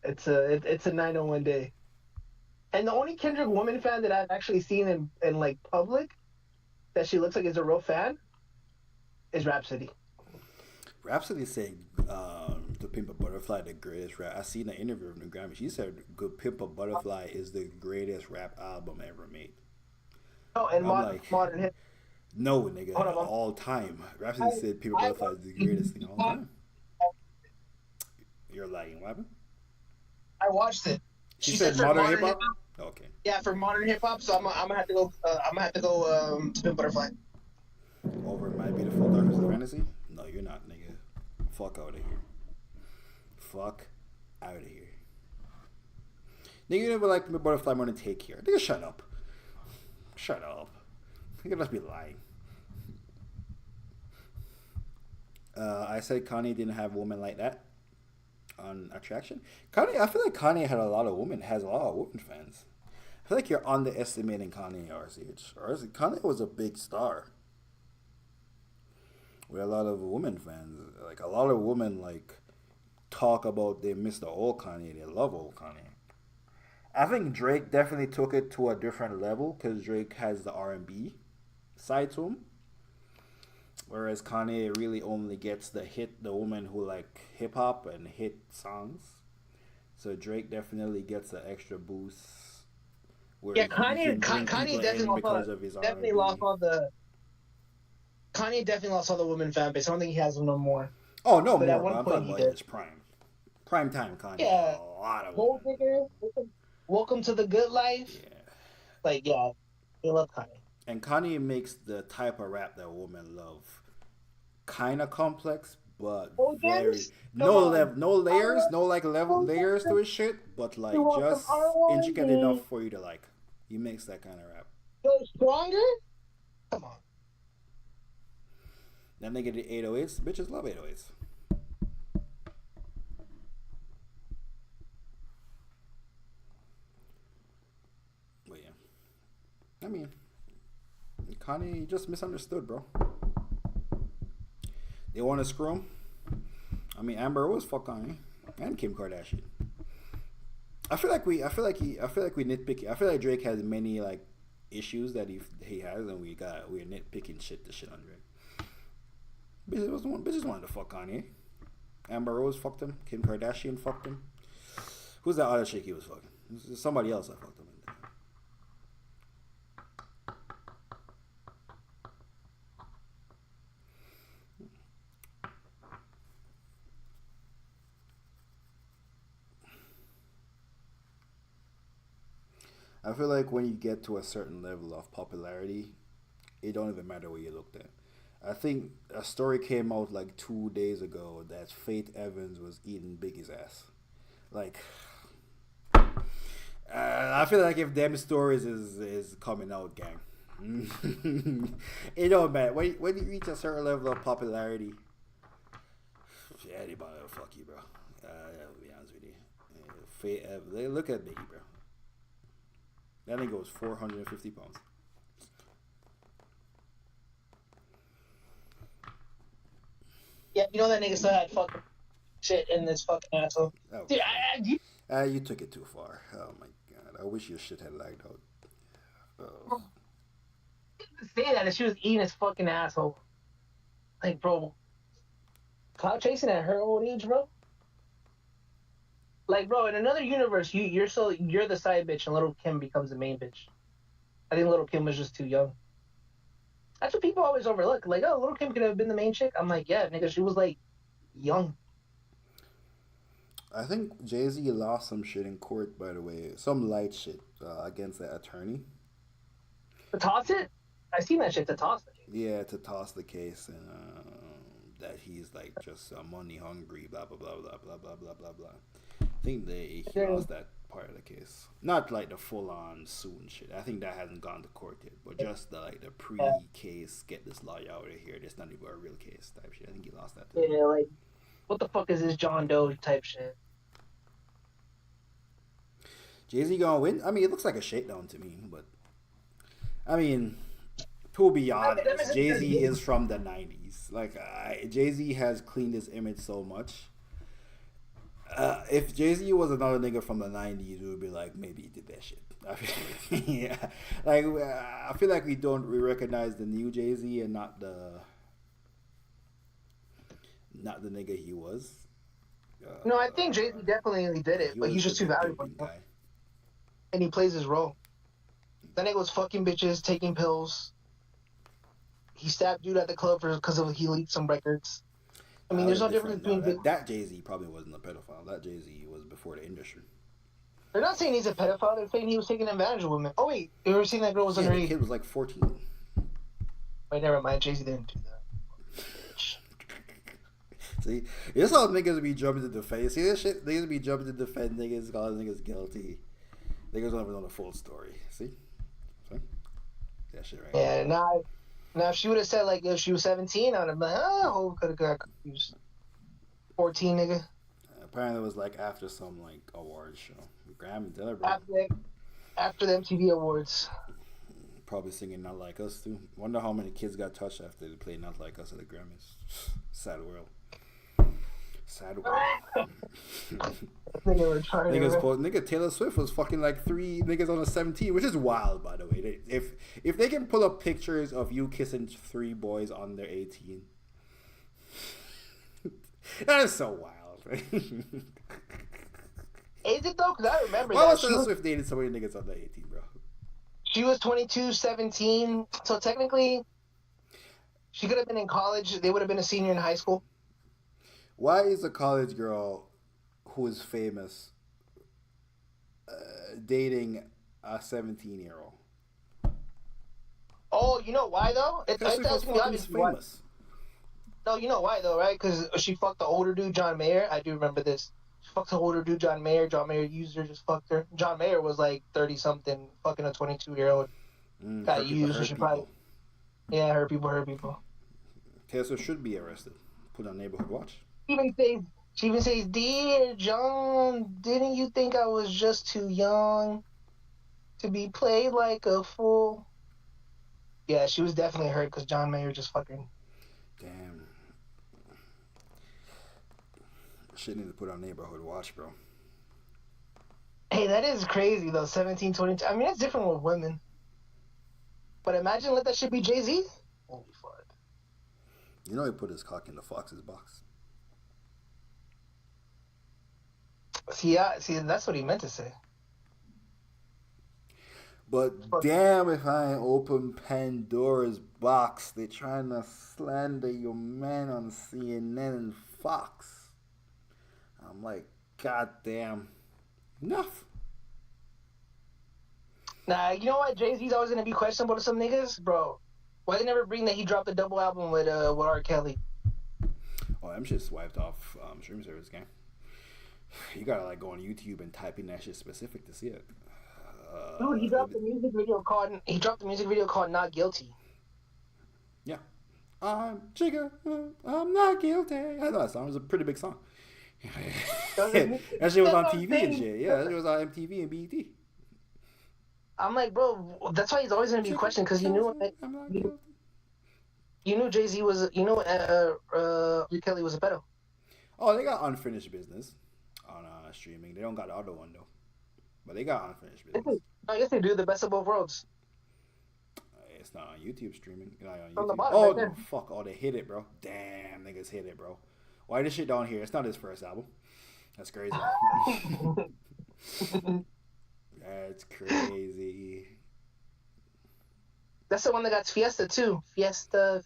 901 day. And the only Kendrick woman fan that I've actually seen in like public that she looks like is a real fan is Rhapsody. Rhapsody saying "To Pimp a Butterfly" the greatest rap. I seen an interview with the Grammy. She said "Good Pimp a Butterfly" is the greatest rap album ever made. Oh, and modern hip. No, nigga, all time. Rhapsody said "Pimp a Butterfly" is the greatest thing all time. You're lying, what happened? I watched it. She said modern hip hop. Okay. Yeah, for modern hip hop. So I'm gonna have to go. I'm gonna have to go. Spin Butterfly. Over My Beautiful Dark Twisted Fantasy? No, you're not, nigga. Fuck out of here. Fuck out of here. Nigga, you never like my butterfly more than Take Care. Nigga, shut up. Shut up. Nigga must be lying. I said Kanye didn't have women like that on Attraction. Kanye, I feel like Kanye had a lot of women, has a lot of women fans. I feel like you're underestimating Kanye, RCH. Kanye was a big star with a lot of women fans. Like a lot of women like talk about they miss the old Kanye, they love old Kanye. I think Drake definitely took it to a different level because Drake has the R&B side to him, whereas Kanye really only gets the woman who like hip hop and hit songs. So Drake definitely gets an extra boost where Yeah, he can bring Kanye people definitely in lost all. because of his Definitely lost R&B. all the. Kanye definitely lost all the women fan base. I don't think he has them no more. Oh, no But at more, but one I'm point talking he about in did. his prime. Prime time Kanye had Yeah, a lot of Gold women. Digger. Welcome to the Good Life. Yeah. Like yeah, they love Kanye. And Kanye makes the type of rap that women love kind of complex, but Oh, very James, come on. no I layers, want no like some layers to his shit, but you like want some just intricate enough R&B. for you to like. He makes that kind of rap. Go stronger. Come on. Then they get the 808s. Bitches love 808s. But yeah, I mean, Kanye just misunderstood, bro. They want to screw him. I mean, Amber Rose fuck Kanye and Kim Kardashian. I feel like we nitpicky. I feel like Drake has many like issues that he has, and we're nitpicking shit to shit on Drake. Bitches wanted to fuck Kanye. Amber Rose fucked him. Kim Kardashian fucked him. Who's that other chick he was fucking? Somebody else I fucked him. I feel like when you get to a certain level of popularity, it don't even matter where you looked at. I think a story came out like 2 days ago that Faith Evans was eating Biggie's ass. Like, I feel like if them stories is coming out, gang, it don't matter. When you reach a certain level of popularity, anybody will fuck you, bro. I'll be honest with you. Faith Evans, look at Biggie, bro. That nigga was 450 pounds. Yeah, you know that nigga still had fucking shit in this fucking asshole. Oh, Dude, you took it too far. Oh my god. I wish your shit had lagged out. Oh. say that if she was eating his fucking asshole. Like, bro, clout chasing at her old age, bro. Like, bro, in another universe, you're the side bitch, and Little Kim becomes the main bitch. I think Little Kim was just too young. That's what people always overlook. Like, oh, Little Kim could have been the main chick. I'm like, yeah, nigga, she was like young. I think Jay-Z lost some shit in court, by the way. Some light shit against that attorney. To toss it? I seen that shit to toss it. Yeah, to toss the case and that he's like just money hungry, blah blah blah blah blah blah blah blah blah. I think he lost that part of the case. Not like the full on suit and shit. I think that hasn't gone to court yet, but just the pre-case, get this lawyer out of here. There's not even a real case type shit. I think he lost that too. Yeah, like, what the fuck is this John Doe type shit? Jay-Z gonna win? I mean, it looks like a shakedown to me, but I mean, to be honest, Jay-Z is from the 90s. Like, Jay-Z has cleaned his image so much. If Jay-Z was another nigga from the 90s, we would be like, maybe he did that shit. Yeah. Like, I feel like we recognize the new Jay-Z and not the nigga he was. No, I think Jay-Z definitely did it, but he's just too valuable. And he plays his role. That nigga was fucking bitches, taking pills. He stabbed dude at the club because he leaked some records. I mean, there's no difference between that Jay-Z probably wasn't a pedophile. That Jay-Z was before the industry. They're not saying he's a pedophile. They're saying he was taking advantage of women. Oh wait, you ever seen that girl was Yeah, the underage? kid was like 14. Wait, never mind. Jay-Z didn't do that. Bitch. See, this how niggas be jumping to defend. See this shit? Niggas be jumping to defend niggas, calling niggas guilty. Niggas don't ever know the full story. See? That shit right Yeah, now if she would have said like if she was 17, I'd have been like, oh, could have got confused. 14, nigga. Apparently it was like after some like award show. Grammy dinner, bro. After the MTV Awards. Probably singing Not Like Us too. Wonder how many kids got touched after they played Not Like Us at the Grammys. Sad world. Sad world. Nigga Taylor Swift was fucking like 3 niggas on a 17, which is wild, by the way. If they can pull up pictures of you kissing 3 boys on their 18, that is so wild. Right? Is it though? Because I remember Why that. was Taylor Swift dating so many niggas on the 18, bro? She was 22, 17. So technically, she could have been in college. They would have been a senior in high school. Why is a college girl who is famous dating a 17-year-old? Oh, you know why though? Because That's gonna be obvious. famous. No, you know why though, right? Because she fucked the older dude, John Mayer. I do remember this. She fucked the older dude, John Mayer. John Mayer used her, just fucked her. John Mayer was like 30-something, fucking a 22-year-old. Got used. So she probably. Yeah, hurt people. Taylor Swift should be arrested. Put on neighborhood watch. She even says, "Dear John, didn't you think I was just too young to be played like a fool?" Yeah, she was definitely hurt because John Mayer just fucking. Damn. Shit need to put on neighborhood watch, bro. Hey, that is crazy though. 17, 22. I mean, that's different with women. But imagine let that shit be Jay-Z. Holy fuck. You know he put his cock in the Fox's box. See, that's what he meant to say. But damn if I ain't open Pandora's box. They trying to slander your man on CNN and Fox. I'm like, god damn. Enough. Nah, you know what? Jay-Z's always gonna be questionable to some niggas, bro. Why they never bring that he dropped a double album with R. Kelly? Oh, them shit swiped off stream service game. You gotta like go on YouTube and type in that shit specific to see it. Dude, he dropped the music video called "Not Guilty." Yeah, I'm Jigga. I'm not guilty. I know that song. It was a pretty big song. That shit was on TV and shit. Yeah, it was on MTV and BET. I'm like, bro, that's why he's always gonna be questioned because you knew Jay-Z was, R. Kelly was a pedo. Oh, they got unfinished business on streaming. They don't got the other one though, but they got unfinished business. I guess they do the best of both worlds. It's not on YouTube streaming. It's not on YouTube. On the bottom, oh, right there. Fuck! Oh, they hit it, bro. Damn, niggas hit it, bro. Why this shit down here? It's not his first album. That's crazy. That's crazy. That's the one that got Fiesta too. Fiesta.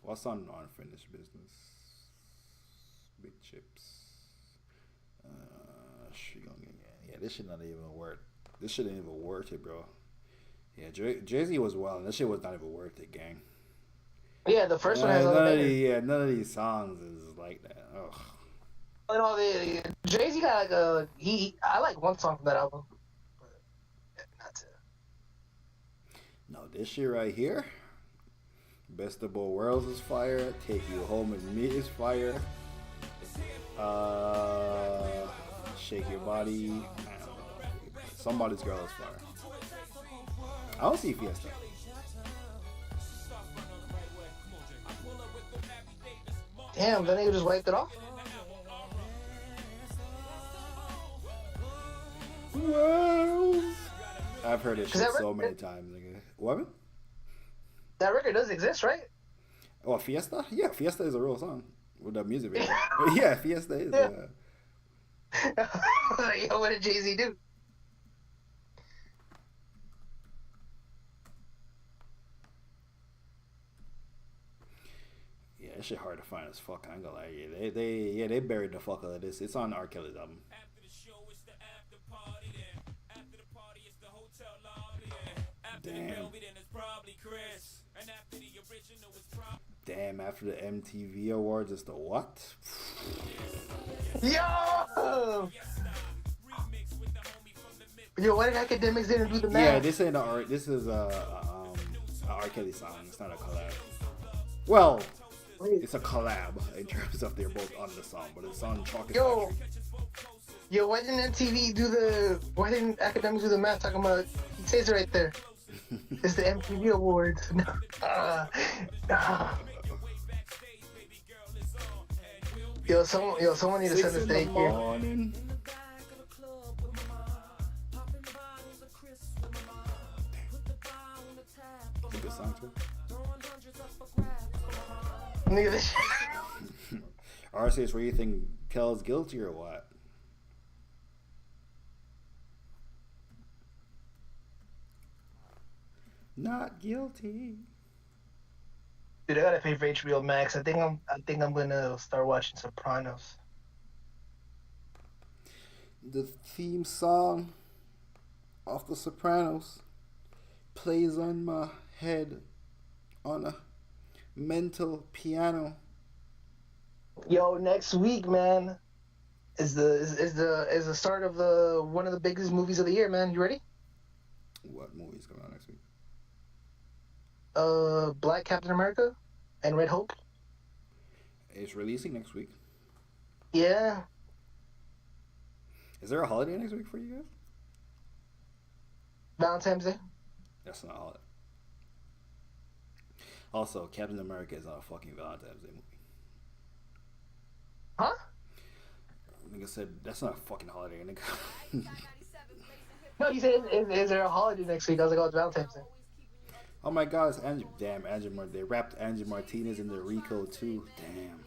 What's on unfinished business? Big chips. Yeah, this shit not even worth. This shit ain't even worth it, bro. Yeah, Jay-Z was wild, and this shit was not even worth it, gang. Yeah, the first one has none of these songs is like that. Ugh. You know, Jay-Z got like I like one song from that album. But that's it. No, this shit right here. Best of Both Worlds is fire. Take You Home with Me is fire. Shake Your Body. Somebody's Girl is fire. I don't see Fiesta. Damn, that nigga just wiped it off? Well, I've heard this shit so many times, nigga. What? That record does exist, right? Oh, Fiesta? Yeah, Fiesta is a real song with a music video. Yeah, Fiesta is. Yo, what did Jay-Z do? Yeah, that shit hard to find as fuck. I ain't gonna lie. Yeah, they buried the fuck out of this. It's on R. Kelly's album. Damn. Damn, after the MTV Awards, it's the what? Yo! Yo, why did Academics didn't do the math? Yeah, this ain't a this is a R. Kelly song. It's not a collab. Well, it's a collab in terms of they're both on the song, but it's on Chalk and Factory. Yo, why didn't MTV do the? Why didn't Academics do the math? Talking about, it says it right there. It's the MTV Awards. Yo, someone need to send this day here. Good song too. Nigga, this shit. RCS, where you think Kel's guilty or what? Not guilty. Dude, I gotta pay for HBO Max. I think I'm gonna start watching Sopranos. The theme song of The Sopranos plays on my head on a mental piano. Yo, next week, man, is the start of the one of the biggest movies of the year, man. You ready? What movie's coming out next week? Black Captain America and Red Hulk. It's releasing next week. Yeah. Is there a holiday next week for you guys? Valentine's Day. That's not a holiday. Also, Captain America is not a fucking Valentine's Day movie. Huh? Nigga said that's not a fucking holiday, nigga. No, you said is there a holiday next week? I was like, oh, it's Valentine's Day. Oh my God, it's Angie. Damn, Angie Martinez. They wrapped Angie Martinez in the Rico too. Damn.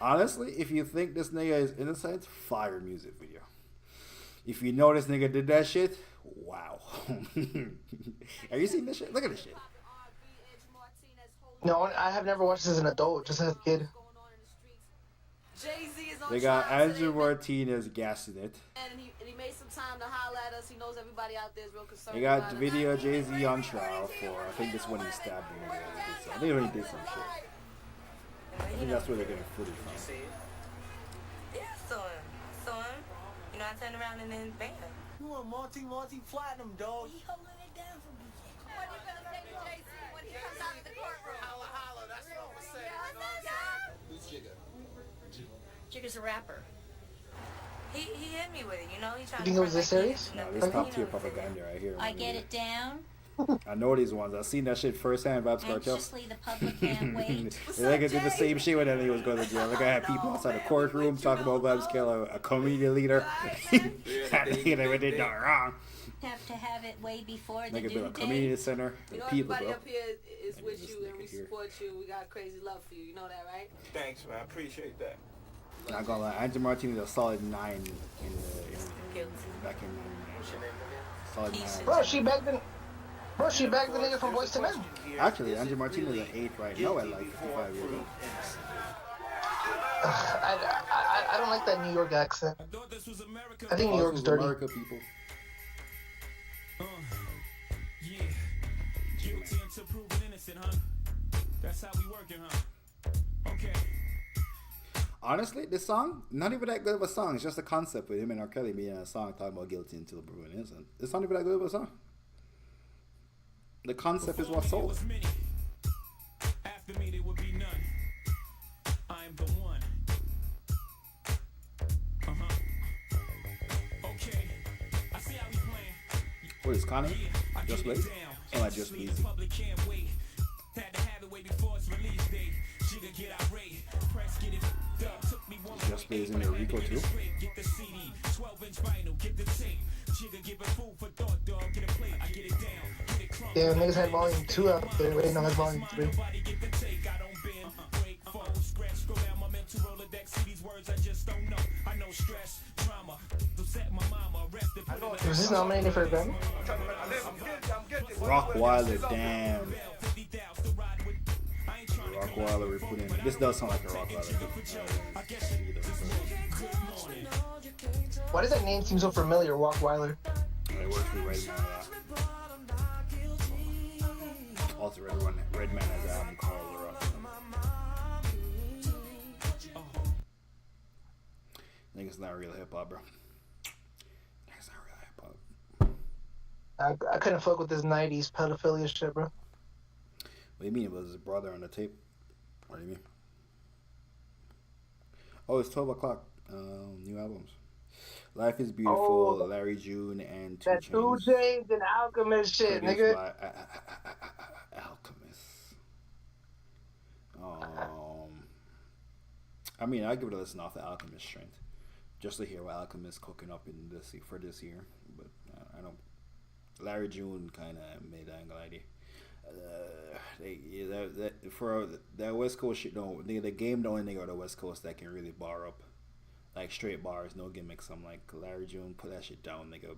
Honestly, if you think this nigga is innocent, fire music video. If you know this nigga did that shit, wow. Have you seen this shit? Look at this shit. No, I have never watched this as an adult, just as a kid. They got Andrew Martinez gassing it. And he made some time to holler at us. He knows everybody out there is real concerned. They got the video of Jay-Z on trial for, I think this one he stabbed him. I think he did some shit. I think that's where they're getting footage from. Yeah, son. You know, I turned around and then bam. You want multi-platinum, dog. He holding it down for me. What are you gonna say to JC when he comes out of the courtroom? Holla, that's what I'm saying. You know what I'm saying? Who's Jigga? Jigga's a rapper. He hit me with it, you know. He tried You think it was this serious? No, this top tier propaganda right here. I get it down. I know these ones. I've seen that shit firsthand. Vibes Cartel. Anxiously, the public can't wait. They did the same shit when he was going to jail. Like I had people outside the courtroom talking about Vibes Cartel, a comedian leader. They did that wrong. Have to have it way before the Nigga due be a date. community center. You know, People, everybody bro. up here is And with this you and we nigga here. support you. We got crazy love for you. You know that, right? Thanks, man. I appreciate that. Not gonna lie, Andrew Martinez a solid 9 in Guilty. back in What's your name again? solid 9. Bro, she bagged the nigga from Boys to Men. Actually, Andrew Martinez is an 8 right now at like 55 years old. I don't like that New York accent. I think New York's dirty. America, people. Yeah, guilty until proven innocent, huh? That's how we working, huh? Okay. Honestly, this song, not even that good of a song. It's just a concept with him and R. Kelly being in a song talking about guilty until proven innocent. It's not even that good of a song. The concept is what sold it. After me, there would be none. I am the one. Okay. I see how we playing. What is Connie? I Just get it Blaze? down. Sound like Just Anxiously, Blaze. the public can't wait. Had to have it way before its release date. Jigga get irate. Press get it up. Took me one Just Blaze in there, Rico too. Get the CD, 12-inch vinyl, get the tape. Jigga give it food for thought, dog. Get a plate, I get it down. Get it crunk. Damn, niggas had volume 2 out there. Wait, no, that's volume 3. Nobody get the take. I don't bend, break, fall, scratch, go down my mental Rolodex. See these words I just don't know. I know stress, drama, upset my mama, rest the Was this nominated for a Grammy? Rockwilder, damn. Rockwilder we put in. This does sound like a Rockwilder. Why does that name seem so familiar, Walk Weiler? it works with Redman a lot. Also, Redman has an album called The Rock. I think it's not real hip hop, bro. It's not real hip hop. I couldn't fuck with this 90s pedophilia shit, bro. What do you mean? It was his brother on the tape? What do you mean? Oh, it's 12 o'clock. New albums. Life is Beautiful, Larry June, and 2 That Chainz. 2 Chainz and Alchemist shit, Produced nigga. by Alchemist. I mean, I give it a listen off the Alchemist strength, just to hear what Alchemist cooking up in this for this year. But I don't. Larry June kind of made that angle idea. For that West Coast shit, the game the only nigga on the West Coast that can really bar up, like straight bars, no gimmicks. I'm like, Larry June, put that shit down, nigga.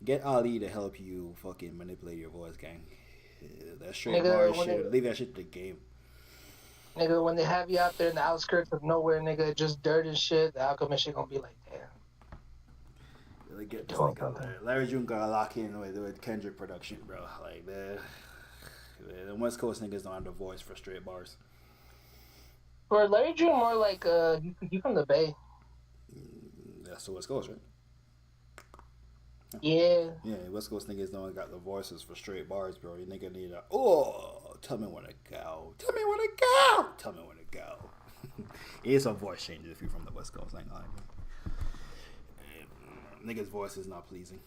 Get Ali to help you fucking manipulate your voice, gang. That straight bar shit, leave that shit to the game. Nigga, when they have you out there in the outskirts of nowhere, nigga, just dirt and shit, the Alchemist shit gonna be like, damn. Really get this nigga. Larry June got to lock in with Kendrick production, bro. Like, the West Coast niggas don't have the voice for straight bars. Or Larry June more like, you from the Bay. That's the West Coast, right? Yeah. Yeah, West Coast niggas don't got the voices for straight bars, bro. You nigga need tell me when to go. Tell me when to go. Tell me when to go. It is a voice change if you're from the West Coast. I ain't lying. Nigga's voice is not pleasing.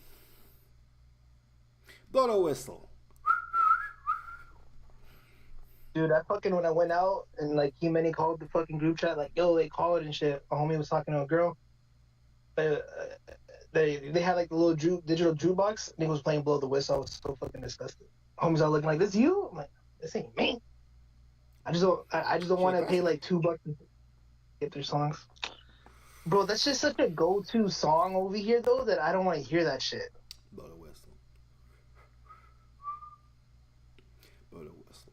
Blow the whistle. Dude, when I went out and like He-Many called the fucking group chat, like, yo, they called and shit. My homie was talking to a girl. They had like the little digital jukebox, and he was playing Blow the Whistle. I was so fucking disgusted. Homies are looking like, this you? I'm like, this ain't me. I just don't want to pay like $2 to get their songs. Bro, that's just such a go-to song over here though that I don't want to hear that shit. Blow the whistle. Blow the whistle.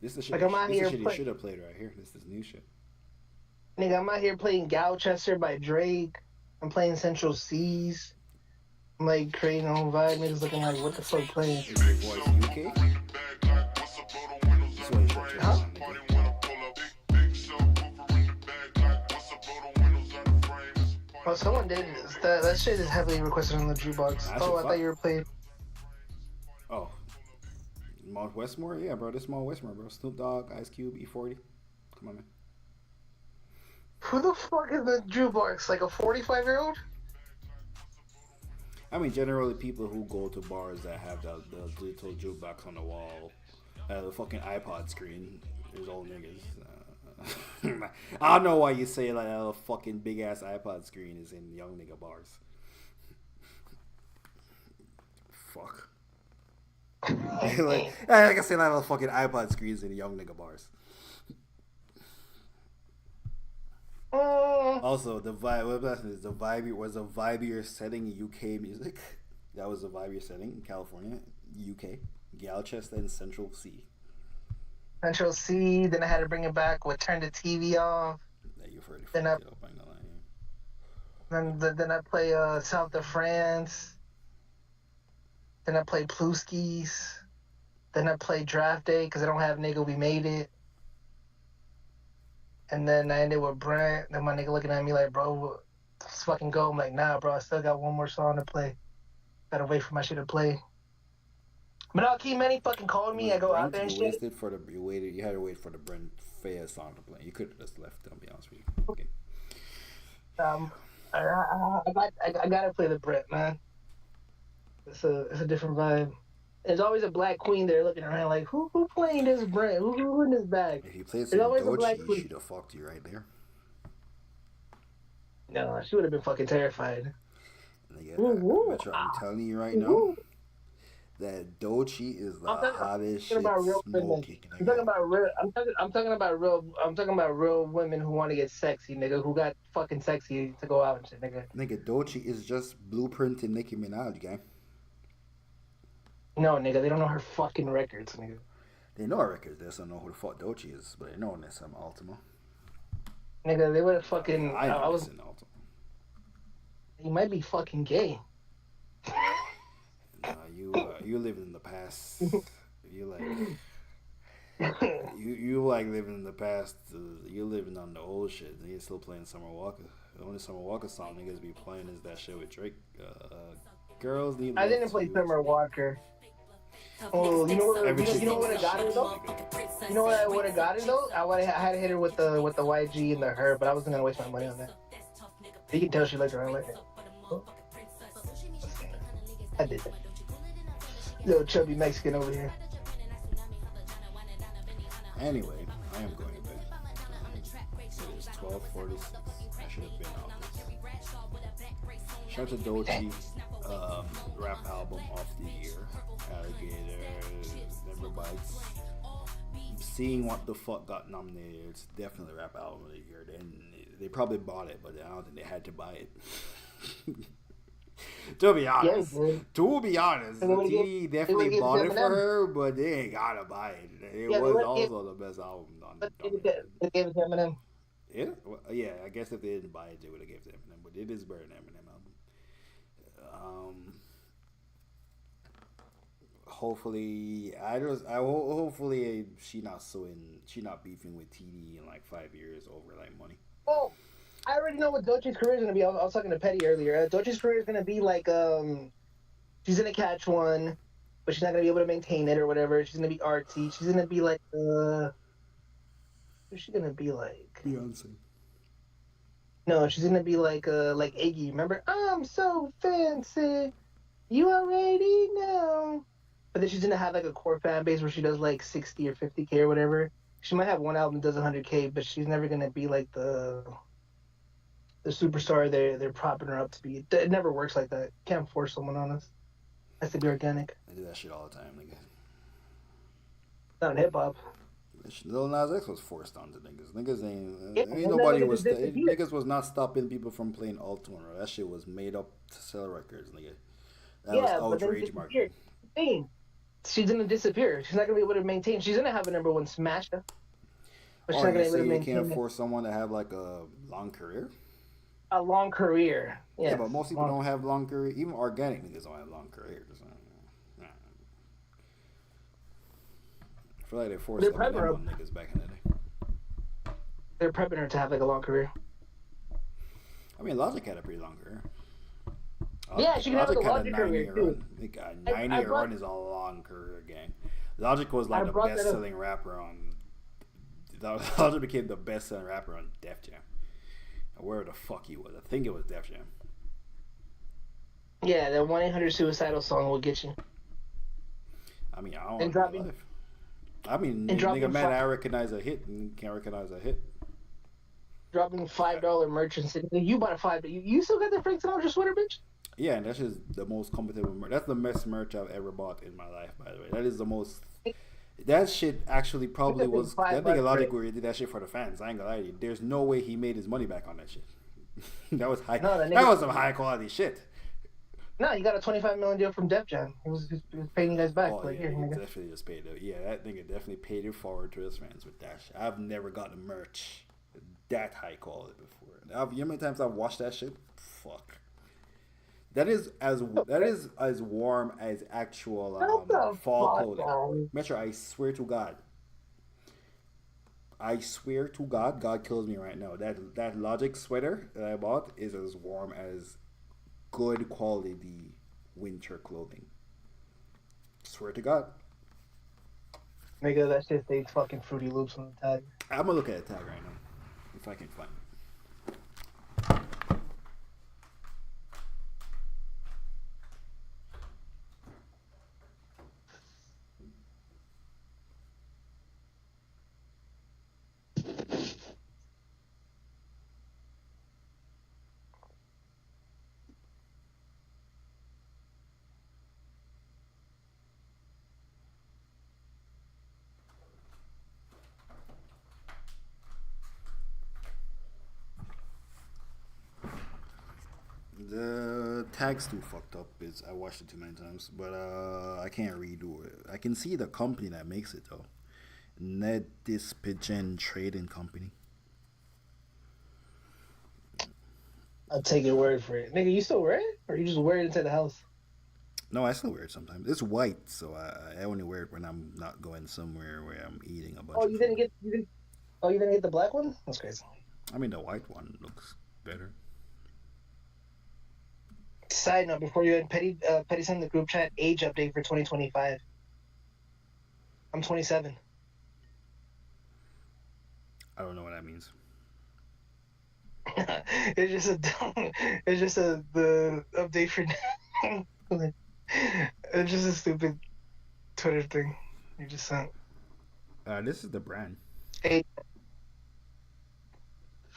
This is the shit. Like, This is shit you should have played right here. This is new shit. Nigga, I'm out here playing Gloucester by Drake. I'm playing Central Seas. I'm like creating my own vibe. Niggas looking like, what the fuck playing? Is your voice UK? This one shit. Huh? Oh, someone did this. That shit is heavily requested on the jukebox. Oh, I thought you were playing. Oh. Mount Westmore? Yeah, bro. This is Mount Westmore, bro. Snoop Dogg, Ice Cube, E40. Come on, man. Who the fuck is the jukebox? Like a 45-year-old? I mean, generally people who go to bars that have the little jukebox on the wall, the fucking iPod screen, is old niggas. I don't know why you say like a fucking big ass iPod screen is in young nigga bars. Fuck. Like I can say like a fucking iPod screens in young nigga bars. Also, the vibe. What is the vibe? Was a vibier setting in UK music? That was a vibier setting in California, UK, Gloucester, and Central C. Central C. Then I had to bring it back with Turn the TV Off. Yeah, you've already Then fucked it up. I'm not lying. Then I play South of France. Then I play Pluskis. Then I play Draft Day because I don't have Nigga We Made It. And then I ended with Brent. Then my nigga looking at me like, bro, let's fucking go. I'm like, nah, bro, I still got one more song to play. Gotta wait for my shit to play. But I'll keep many fucking calling me. I go out there and shit. You had to wait for the Brent Fair song to play. You could have just left, I'll be honest with you. Okay. I gotta play the Brent, man. It's a different vibe. There's always a black queen there looking around like, who playing this Brent? Who in this bag? If you played some Dochi, she'd have fucked you right there. No, she would have been fucking terrified. Metro, I'm telling you right now, that Dochi is the hottest shit smoking. I'm talking about real women who want to get sexy, nigga, who got fucking sexy to go out and shit, nigga. Nigga, Dochi is just blueprinting Nicki Minaj, gang. No, nigga, they don't know her fucking records, nigga. They know her records, they just don't know who the fuck Dochi is, but they know this some Ultima. Nigga, they would have fucking. I was in Ultima. He might be fucking gay. you living in the past. You like you like living in the past. You living on the old shit. Niggas still playing Summer Walker. The only Summer Walker song niggas be playing is that shit with Drake. Girls need. I didn't play Summer Walker. Oh, you know what? You know what I got her though? You know what I would have got her though? I had to hit her with the YG and the her, but I wasn't gonna waste my money on that. You can tell she liked her. I like it. Oh. I did that. Little chubby Mexican over here. Anyway, I am going to bed. It is 12:46. I should have been off this. Shout out to Doechii, rap album of the year. Alligator, Never Bites. Seeing what the fuck got nominated, it's definitely rap album of the year. They probably bought it, but I don't think they had to buy it. To be honest, TD definitely bought it for her, but they ain't gotta buy it. It was also the best album on the They gave it to Eminem. Yeah? Well, yeah, I guess if they didn't buy it, they would have given it to Eminem, but it is better than Eminem album. Hopefully, hopefully she not beefing with TD in like 5 years over like money. Oh, I already know what Doechii's career is gonna be. I was talking to Petty earlier. Doechii's career is gonna be like she's gonna catch one, but she's not gonna be able to maintain it or whatever. She's gonna be artsy. She's gonna be like who's she gonna be like? Beyonce. No, she's gonna be like Iggy. Remember? I'm so fancy. You already know. But then she's gonna have like a core fan base where she does like 60 or 50K or whatever. She might have one album that does 100K, but she's never gonna be like the superstar they're propping her up to be. It never works like that. Can't force someone on us. It has to be organic. I do that shit all the time, nigga. Not in hip hop. Lil Nas X was forced onto niggas. Niggas ain't nobody was niggas was not stopping people from playing Altoon. That shit was made up to sell records, nigga. That was outrage marketing. She's gonna disappear. She's not gonna be able to maintain. She's gonna have a number one smash, but she's not gonna be able to maintain. You can't force someone to have like a long career. A long career. Yes. Yeah, but most people don't have long career. Even organic niggas don't have long careers. I feel like they forced some of them on niggas back in the day. They're prepping her to have like a long career. I mean, Logic had a pretty long career. Yeah, she can have like a Logic career too. A 90-year run is a long career, gang. Logic was like the best-selling rapper on. Logic became the best-selling rapper on Def Jam. Where the fuck he was? I think it was Def Jam. Yeah, that 1-800-Suicidal song will get you. I mean, I don't know. I mean, nigga, man, I recognize a hit and can't recognize a hit. Dropping $5 merch and saying, you bought a $5. You still got that Frank Sinatra sweater, bitch? Yeah, and that's just the most competitive merch. That's the best merch I've ever bought in my life, by the way. That is the most. That shit actually probably was. That nigga Logic where he did that shit for the fans. I ain't gonna lie to you. There's no way he made his money back on that shit. That was high. No, that was some high quality shit. No, he got a $25 million deal from Def Jam. He was paying you guys back. Oh, like, yeah, he definitely just paid it. Yeah, that nigga definitely paid it forward to his fans with that shit. I've never gotten merch that high quality before. You know how many times I've watched that shit? Fuck. That is as warm as actual fall clothing. Metro, I swear to God. God kills me right now. That Logic sweater that I bought is as warm as good quality winter clothing. Swear to God. Nigga, that shit stays fucking Fruity Loops on the tag. I'm gonna look at the tag right now. If I can find it. The tag's too fucked up. I watched it too many times, but I can't redo it. I can see the company that makes it though. Ned Dispigen Trading Company. I'll take your word for it. Nigga, you still wear it? Or you just wear it inside the house? No, I still wear it sometimes. It's white, so I only wear it when I'm not going somewhere where I'm eating a bunch. Oh, of you food. didn't get you didn't. Oh, you didn't get the black one? That's crazy. I mean, the white one looks better. Side note: before you end, Petty sent the group chat age update for 2025. I'm 27. I don't know what that means. It's just the update for. It's just a stupid Twitter thing you just sent. This is the brand. Hey,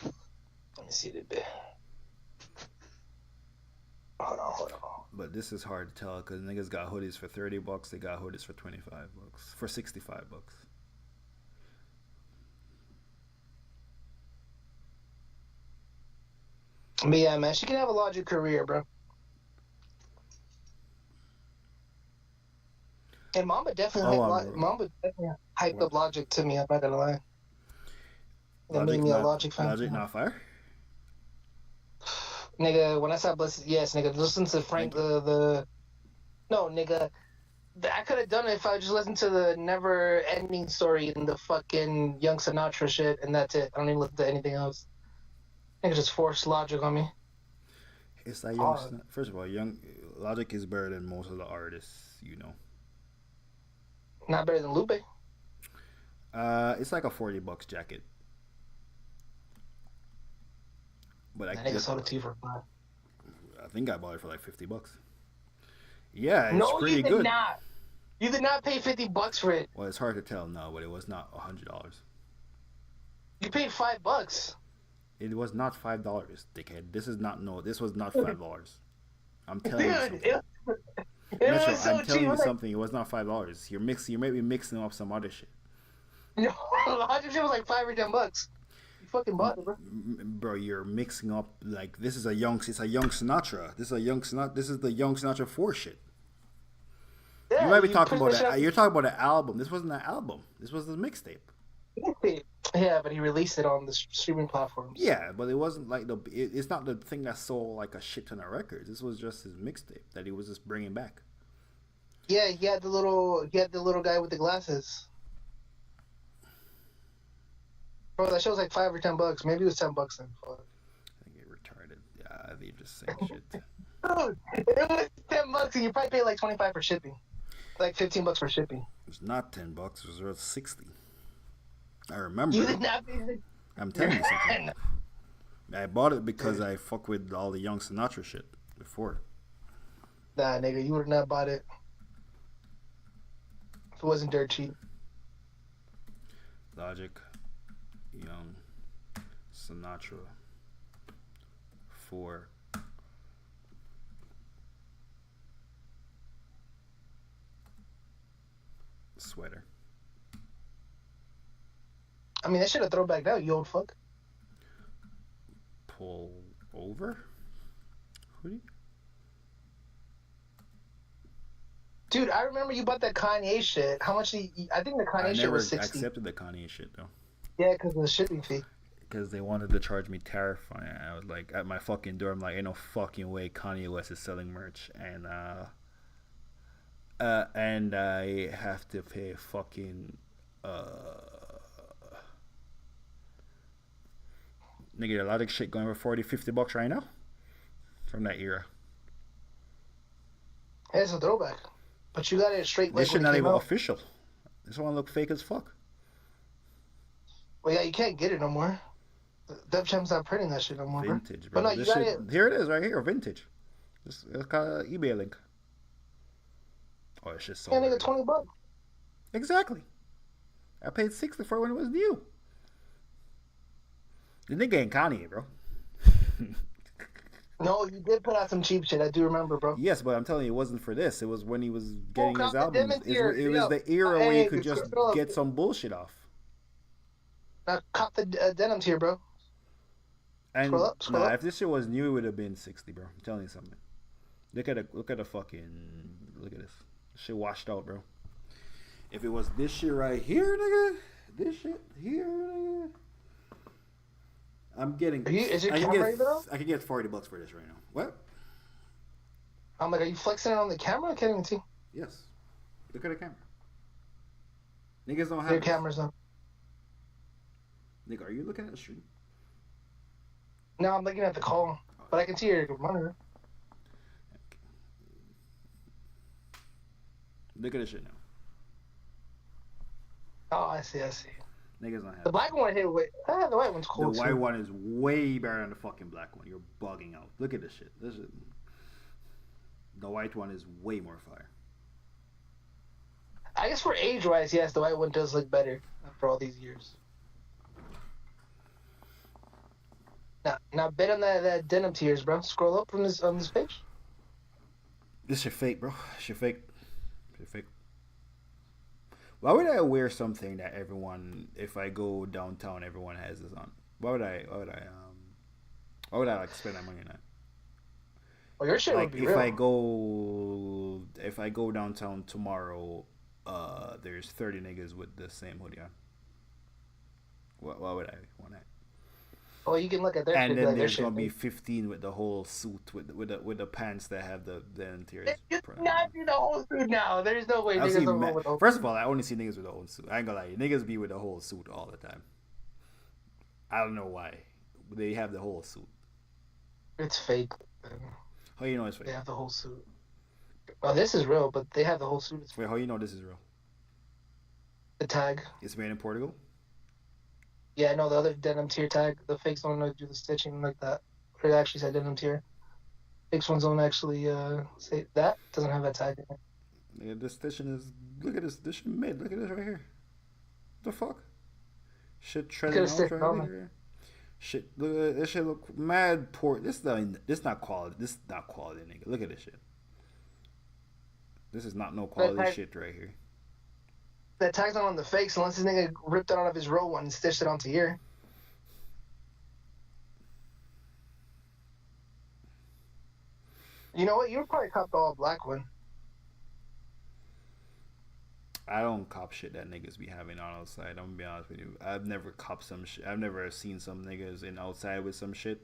let me see the bit. Hold on. But this is hard to tell because niggas got hoodies for $30. They got hoodies for $25, for $65. But yeah, man, she can have a Logic career, bro. And Mamba definitely, Mamba definitely hyped up Logic to me. I'm not gonna lie. That made me a Logic fan. Logic not fire. Nigga, when I saw Blessed, yes, nigga, listen to Frank No, nigga, I could have done it if I just listened to the Never Ending Story and the fucking Young Sinatra shit, and that's it. I don't even listen to anything else. Nigga just forced Logic on me. It's like young. First of all, young Logic is better than most of the artists, you know. Not better than Lupe. It's like a $40 jacket. But I think I sold it to you for $5. I think I bought it for like $50. Yeah, it's no, pretty you did good. Not. You did not pay $50 for it. Well, it's hard to tell now, but it was not $100. You paid $5. It was not $5, dickhead. This was not $5. I'm telling you something. Metro, was so I'm telling cheap. you something. It was not $5. You may be mixing up some other shit. No, Logic shit was like $5 or $10. You fucking bought it, bro. Bro, you're mixing up like it's a young Sinatra. This is the young Sinatra 4 shit. Yeah, you might be talking about you're talking about an album. This wasn't an album. This was the mixtape. Yeah, but he released it on the streaming platforms. Yeah, but it wasn't like it's not the thing that sold like a shit ton of records. This was just his mixtape that he was just bringing back. Yeah, he had the little guy with the glasses. Bro, that show was like $5 or $10. Maybe it was $10 then. Fuck. I think it retarded. Yeah, they just saying shit. Dude, it was $10 and you probably paid like $25 for shipping. Like $15 for shipping. It was not $10. It was worth $60. I remember. You did not pay $60. I'm telling you something. I bought it because I fuck with all the young Sinatra shit before. Nah, nigga, you would have not bought it if it wasn't dirt cheap. Logic, Young, Sinatra, 4. Sweater. I mean, that shit a throwback now, you old fuck. Pull over? Hoodie? Dude, I remember you bought that Kanye shit. How much? I think the Kanye shit was $60. I accepted the Kanye shit though. Yeah, because of the shipping fee. Because they wanted to charge me tariff on it. I was like, at my fucking door, I'm like, ain't no fucking way Kanye West is selling merch, and I have to pay fucking nigga, a lot of shit going for $40-$50 right now from that era. Hey, it's a throwback. But you got it straight. This shit not even official. This one look fake as fuck. Well, yeah, you can't get it no more. Def Jam's not printing that shit no more. Vintage, bro. But no, you got it. Here it is, right here, vintage. It's got an eBay link. Oh, it's just so. Yeah, nigga, $20. Exactly. I paid $60 for it when it was new. The nigga ain't Kanye, bro. No, you did put out some cheap shit. I do remember, bro. Yes, but I'm telling you, it wasn't for this. It was when he was getting his the albums. Demon It Tier. was the era where you could just get some bullshit off. Now, cop the denim tier, bro. And Scroll up. If this shit was new, it would have been $60, bro. I'm telling you something. Look at this. This shit washed out, bro. If it was this shit right here, nigga, this shit here, nigga. I'm getting. Is your camera ready, though? I can get $40 for this right now. What? I'm like, are you flexing it on the camera? I can't even see. Yes. Look at the camera. Niggas don't have Your this. camera's up. Nigga, are you looking at the stream? No, I'm looking at the call, but I can see your monitor. Look at this shit now. Oh, I see. Niggas don't have The black one hit with. The white one's cool. The white one is way better than the fucking black one. You're bugging out. Look at this shit. The white one is way more fire. I guess for age-wise, yes, the white one does look better after all these years. Now bet on that denim tears, bro. Scroll up from this on this page. This shit fake, bro. Shit fake. Why would I wear something that everyone, if I go downtown, everyone has this on? Why would I like spend that money on that? Well, your shit Like would be real. if I go downtown tomorrow, there's 30 niggas with the same hoodie on. Why would I want that? Well, you can look at their And shit. then Like, there's their gonna be shit. 15 with the whole suit with the pants that have the interior. You not do the whole suit now. There's no way I've niggas seen don't roll with the whole. First of all, I only see niggas with the whole suit. I ain't gonna lie, niggas be with the whole suit all the time. I don't know why. They have the whole suit. It's fake. How you know it's fake? They have the whole suit. Well, this is real, but they have the whole suit. It's Wait, how you know this is real? the tag. It's made in Portugal? Yeah, no, the other denim tier tag. The fakes don't know do the stitching like that. Or it actually said denim tier. Fakes ones don't actually say that. Doesn't have that tag in it. Yeah, this stitching is. Look at this. This shit made. Look at this right here. The fuck? Shit treading Could've out stitched right on here. Shit. Look at this shit. Look mad poor. This not quality. This is not quality, nigga. Look at this shit. This is not no quality tag- shit right here. That tag's not on the fakes unless this nigga ripped it out of his real one and stitched it onto here. You know what? You would probably cop the all black one. I don't cop shit that niggas be having on outside. I'm gonna be honest with you. I've never copped some shit. I've never seen some niggas in outside with some shit.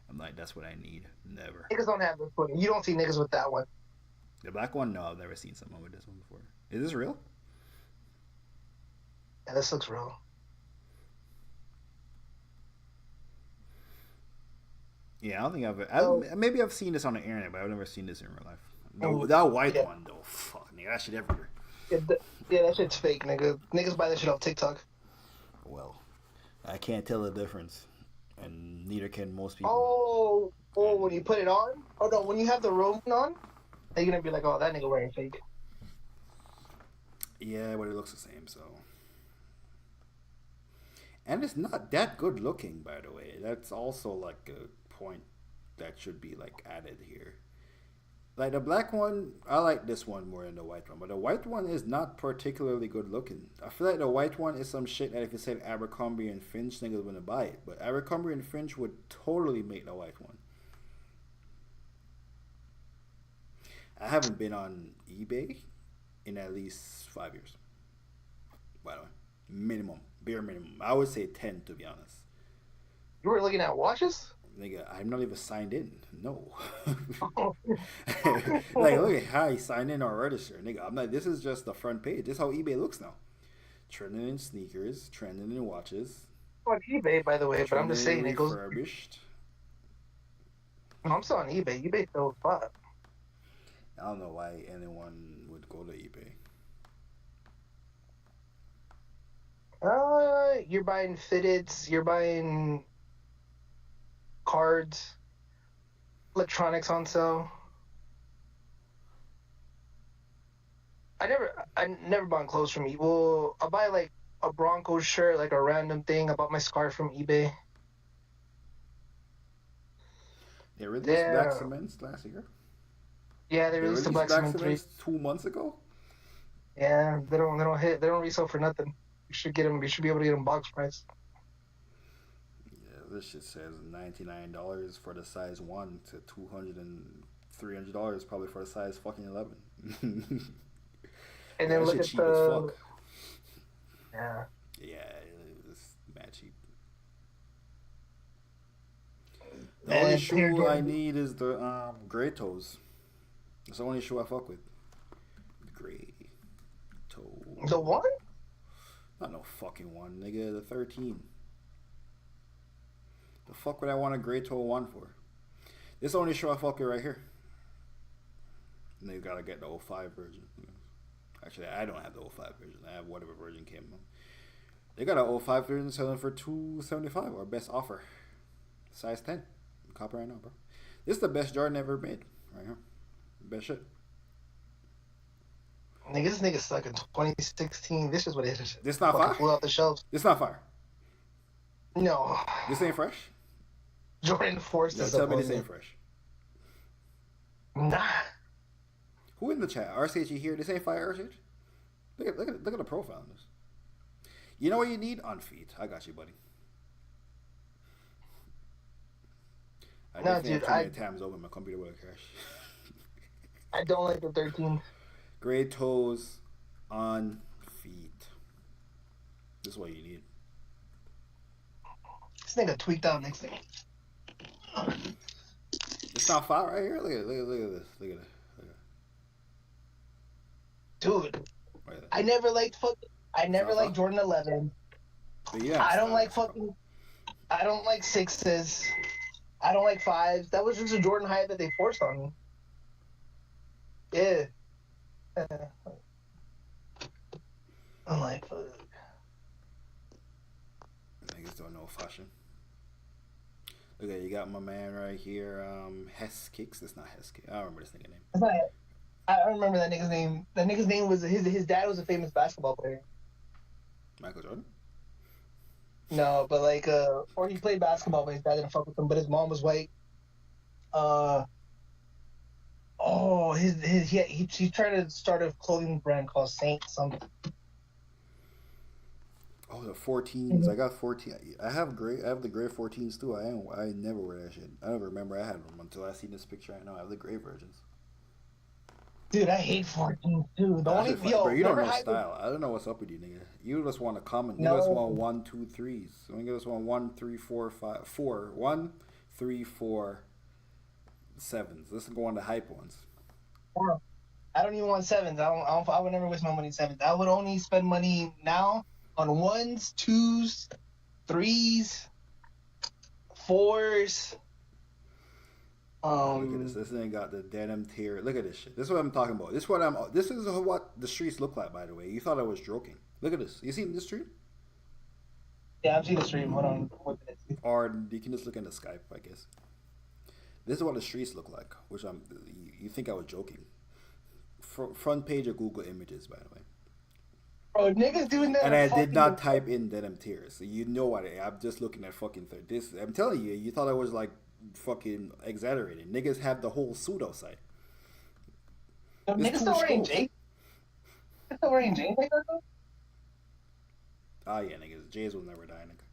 I'm like, that's what I need. Never. Niggas don't have this one. You don't see niggas with that one. The black one? No, I've never seen someone with this one before. Is this real? Yeah, this looks real. Yeah, I don't think Oh. maybe I've seen this on the internet, but I've never seen this in real life. Oh, That white yeah. one though, fuck, nigga, that shit everywhere. Yeah, that shit's fake, nigga. Niggas buy that shit off TikTok. Well, I can't tell the difference, and neither can most people. Oh, when you put it on? Oh, no, when you have the robe on, they're gonna be like, oh, that nigga wearing fake. Yeah, but it looks the same, so. And it's not that good looking, by the way. That's also like a point that should be like added here. Like the black one, I like this one more than the white one, but the white one is not particularly good looking. I feel like the white one is some shit that if you said Abercrombie and Finch, niggas wouldn't buy it. But Abercrombie and Finch would totally make the white one. I haven't been on eBay in at least 5 years. By the way, minimum, bare minimum. I would say 10 to be honest. You were looking at watches? Nigga, I'm not even signed in. No. Like, look at how I signed in or register. Nigga, I'm not. This is just the front page. This is how eBay looks now. Trending in sneakers, trending in watches. On eBay, by the way, but I'm just saying it goes. refurbished. No, I'm still on eBay. eBay still flat. I don't know why anyone would go to eBay. You're buying fitteds. You're buying cards, electronics on sale. I never bought clothes from eBay. Well, I'll buy like a Broncos shirt, like a random thing. I bought my scarf from eBay. They released Yeah. Black Cements last year. Yeah, they released the Black Cement 3. 2 months ago. Yeah, they don't resell for nothing. You should get them. You should be able to get them box price. Yeah, this shit says $99 for the size 1 to $200 and $300 probably for the size fucking 11. And then that look shit at cheap as the. fuck. Yeah. Yeah, it's mad cheap. The Man, only Air shoe I Jordan. need is the gray toes. It's the only shoe I fuck with. Gray toe. The one? Not no fucking one, nigga. The 13. The fuck would I want a gray toe 1 for? This is the only shoe I fuck with right here. And they gotta get the 05 version. Actually, I don't have the 05 version. I have whatever version came out. They got a 05 version selling for $275, our best offer. Size 10. Copy right now, bro. This is the best Jordan ever made. Right here. Best shit. Nigga, this nigga stuck in 2016. This is what it is. This not fire? Pull out the shelves. This not fire. No. This ain't fresh? Jordan forced No, us. tell me this ain't fresh. Nah. Who in the chat? RCH, you here? This ain't fire, RCH? Look at the profile on this. You know what you need? On feet. I got you, buddy. I definitely have too many tabs open. My computer will crash. I don't like the 13. Gray toes on feet. This is what you need. This nigga tweaked out next thing. It's not fire right here. Look at this. Look at it. Dude, I never liked Jordan 11. Yeah, I don't like 6s. I don't like 5s. That was just a Jordan hype that they forced on me. Yeah. I'm like, fuck. Niggas don't know fashion. Look at you got my man right here. Hess Kicks. That's not Hess Kicks. I don't remember this nigga name. That's not it. I don't remember that nigga's name. That nigga's name was his dad was a famous basketball player. Michael Jordan? No, but like or he played basketball, but his dad didn't fuck with him. But his mom was white. He tried to start a clothing brand called Saint something. Oh, the 14s. I got 14. I have the gray 14s too. I never wear that shit. I don't remember I had them until I seen this picture right now. I have the gray versions. Dude, I hate 14s too. The only bro, you don't know style. I don't know what's up with you, nigga. You just want to comment. You just want 1, 2, 3s. So you just want 1, 3, 4, 5, 4. 1, 3, 4, 7s. Let's go on the hype ones. I don't even want 7s. I would never waste my money on 7s. I would only spend money now on 1s, 2s, 3s, 4s. Look at this. This thing got the denim tier. Look at this shit. This is what I'm talking about. This is what the streets look like, by the way. You thought I was joking. Look at this. You seen this stream? Yeah, I've seen the stream. Hold on. Or you can just look into Skype, I guess. This is what the streets look like, which you think I was joking. Front page of Google Images, by the way. Bro, niggas doing that. And I did not type in denim tiers. So you know what? I'm just looking at fucking this. I'm telling you, you thought I was like fucking exaggerating. Niggas have the whole pseudo site. Niggas still wearing J's? Niggas still wearing J's like that though? Oh yeah, niggas. J's will never die, nigga.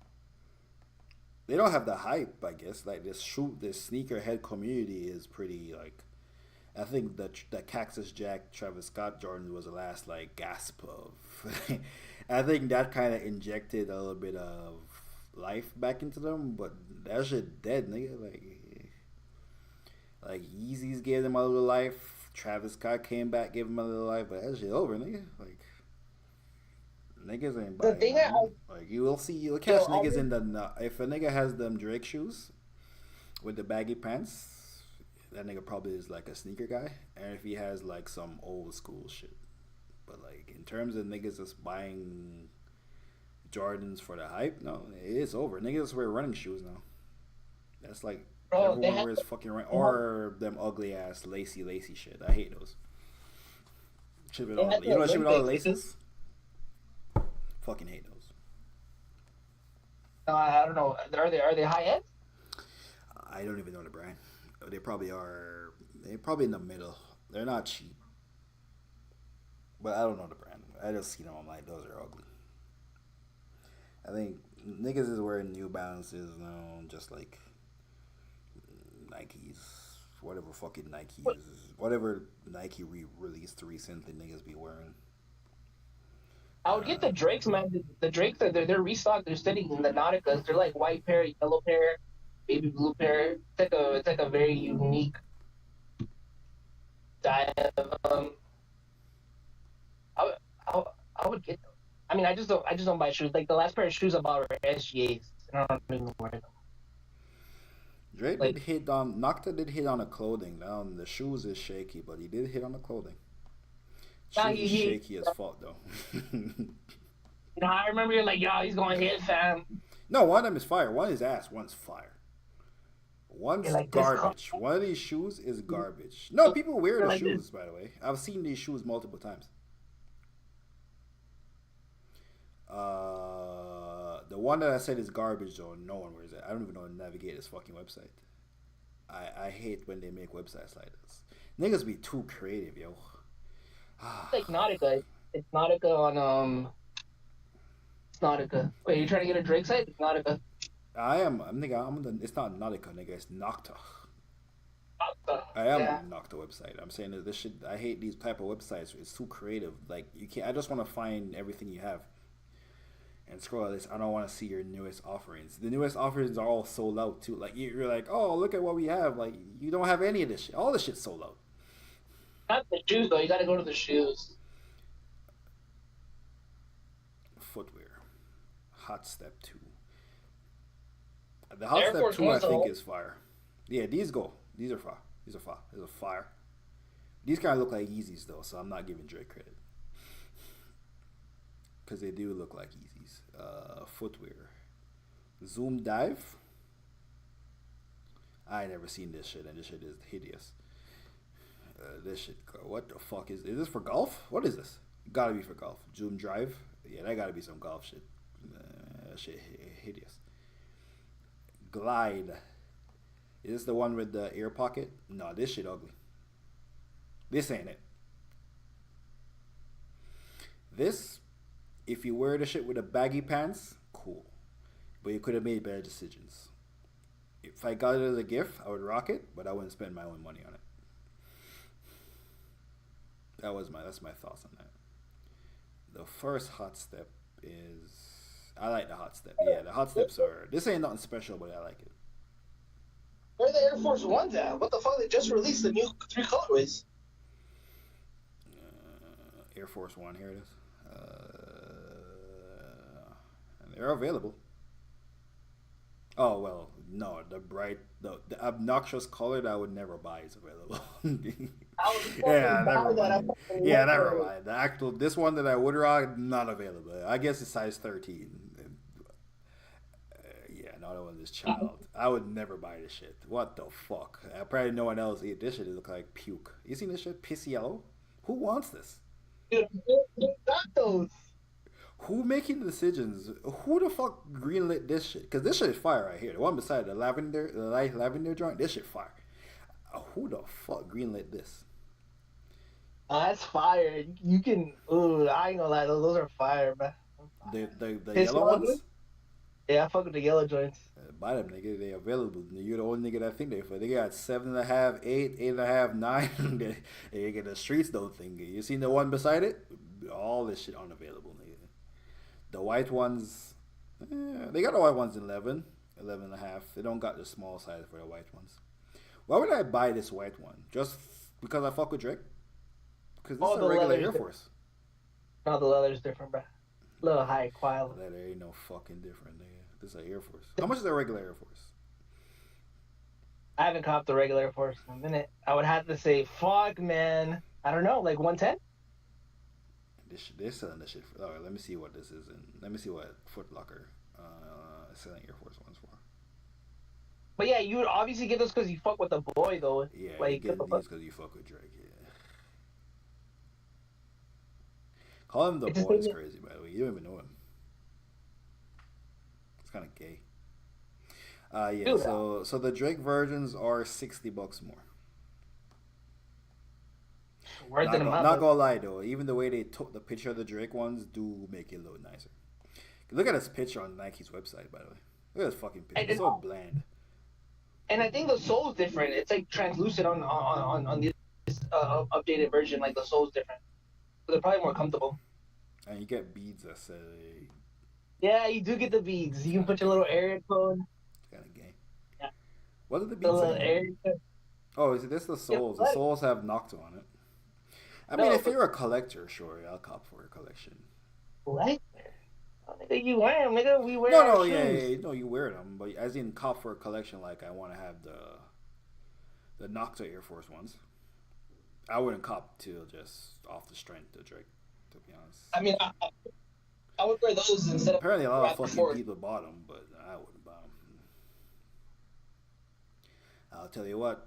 They don't have the hype, I guess. Like this sneakerhead community is pretty like. I think the Cactus Jack Travis Scott Jordan was the last like gasp of. I think that kind of injected a little bit of life back into them, but that shit dead, nigga. Like Yeezys gave them a little life. Travis Scott came back, gave them a little life, but that shit over, nigga. Like niggas ain't buying. Like you'll catch niggas in the if a nigga has them Drake shoes with the baggy pants. That nigga probably is like a sneaker guy, and if he has like some old school shit, but like in terms of niggas just buying Jordans for the hype, no, it's over. Niggas just wear running shoes now. That's like everyone wears fucking or them ugly ass lacy shit. I hate those. Shit with all, you know what shit with all the laces? Fucking hate those. I don't know. Are they high end? I don't even know the brand. They probably are. They're probably in the middle. They're not cheap, but I don't know the brand. I just see them. I'm like, those are ugly. I think niggas is wearing New Balances now, just like Nikes, whatever fucking Nikes, whatever Nike released recently. Niggas be wearing. I would get the Drakes, man. The Drakes, they're restocked. They're sitting in the Nauticas. They're like white pair, yellow pair, baby blue pair. It's like a very unique. I would get them. I mean, I just don't buy shoes. Like the last pair of shoes I bought were SGAs, and I don't even wear them. Drake did hit on Nocta did hit on the clothing. The shoes is shaky, but he did hit on the clothing. Shoes is shaky as fuck though. I remember you're like, yo, he's going to hit, fam. No, one of them is fire. One is ass. One's fire. One's like garbage. One of these shoes is garbage. No, people wear the shoes, by the way. I've seen these shoes multiple times. The one that I said is garbage, though, no one wears it. I don't even know how to navigate this fucking website. I hate when they make websites like this. Niggas be too creative, yo. It's like Nautica. It's Nautica on It's Nautica. Wait, you trying to get a Drake site? It's Nautica. I am. It's not Nautica, nigga. It's Nocta. I am on the Nocta website. I'm saying that this shit. I hate these type of websites. It's too creative. Like you can't. I just want to find everything you have. And scroll at this. I don't want to see your newest offerings. The newest offerings are all sold out too. Like you're like, oh, look at what we have. Like you don't have any of this shit. All this shit's sold out. Not the shoes though. You got to go to the shoes. Footwear. Hot Step 2. The Hot Step 2 I think is fire. Yeah, these go. These are fire. These are fire. These kind of look like Yeezys though, so I'm not giving Drake credit. Because they do look like Yeezys. Footwear. Zoom Dive. I ain't never seen this shit, and this shit is hideous. This shit, what the fuck is this for golf? What is this? Gotta be for golf. Zoom Drive. Yeah, that gotta be some golf shit. Shit hideous. Glide. Is this the one with the ear pocket? No, this shit ugly. This ain't it. This, if you wear the shit with the baggy pants, cool. But you could have made better decisions. If I got it as a gift, I would rock it, but I wouldn't spend my own money on it. That's my thoughts on that. The first Hot Step is, I like the Hot Step. Yeah, the Hot Steps are, this ain't nothing special, but I like it. Where are the Air Force Ones at? What the fuck? They just released the new 3 colorways. Air Force One, here it is. And they're available. Oh, well, no, the obnoxious color that I would never buy is available. Yeah, never mind. Yeah, never mind. This one that I would rock, not available. I guess it's size 13. Yeah, another one is child. I would never buy this shit. What the fuck? I probably no one else eat this shit. It look like puke. You seen this shit? Pissy yellow? Who wants this? Dude, got those. Who making the decisions? Who the fuck greenlit this shit? Because this shit is fire right here. The one beside the light lavender joint, this shit fire. Who the fuck greenlit this? That's fire. You can. Ooh, I ain't gonna lie. Those are fire, man. The yellow ones? Yeah, I fuck with the yellow joints. Buy them, nigga. They available. You're the only nigga that think they for. They got 7.5, 8, 8.5, 9. They get the streets don't think. You seen the one beside it? All this shit unavailable, nigga. The white ones, they got the white ones in 11, 11.5. They don't got the small size for the white ones. Why would I buy this white one? Just because I fuck with Drake? Because this is a regular Air Force. No, the leather's different, bro. A little high quality. Leather ain't no fucking different, nigga. This is an Air Force. How much is a regular Air Force? I haven't copped the regular Air Force in a minute. I would have to say, fuck, man. I don't know, like 110? They're selling this shit for. All right, let me see what this is. Let me see what Foot Locker is selling Air Force Ones for. But yeah, you would obviously get those because you fuck with the boy, though. Yeah, like, you get these because you fuck with Drake, yeah. Call him the boy is crazy, by the way. You don't even know him. It's kind of gay. Yeah, dude, so the Drake versions are $60 more. Not gonna lie though, even the way they took the picture of the Drake ones do make it look nicer. Look at this picture on Nike's website, by the way. Look at this fucking picture. It's so bland. And I think the sole's different. It's like translucent on this updated version. Like the sole's different. So they're probably more comfortable. And you get beads that say. Yeah, you do get the beads. You can put your little area code. It's kind of gay. Yeah. What are the beads? Area code. Oh, is this the soles? The soles have Nocta on it. I mean, if you're a collector, sure, I'll cop for a collection. Collector? Oh, nigga, you wear them, nigga. We wear No, our yeah, shoes. no, you wear them, but as in cop for a collection, like I want to have the Nocta Air Force Ones. I wouldn't cop to just off the strength of Drake, to be honest. I mean, I would wear those instead of. Apparently, a lot of fucking people bought them, but I wouldn't buy them. I'll tell you what.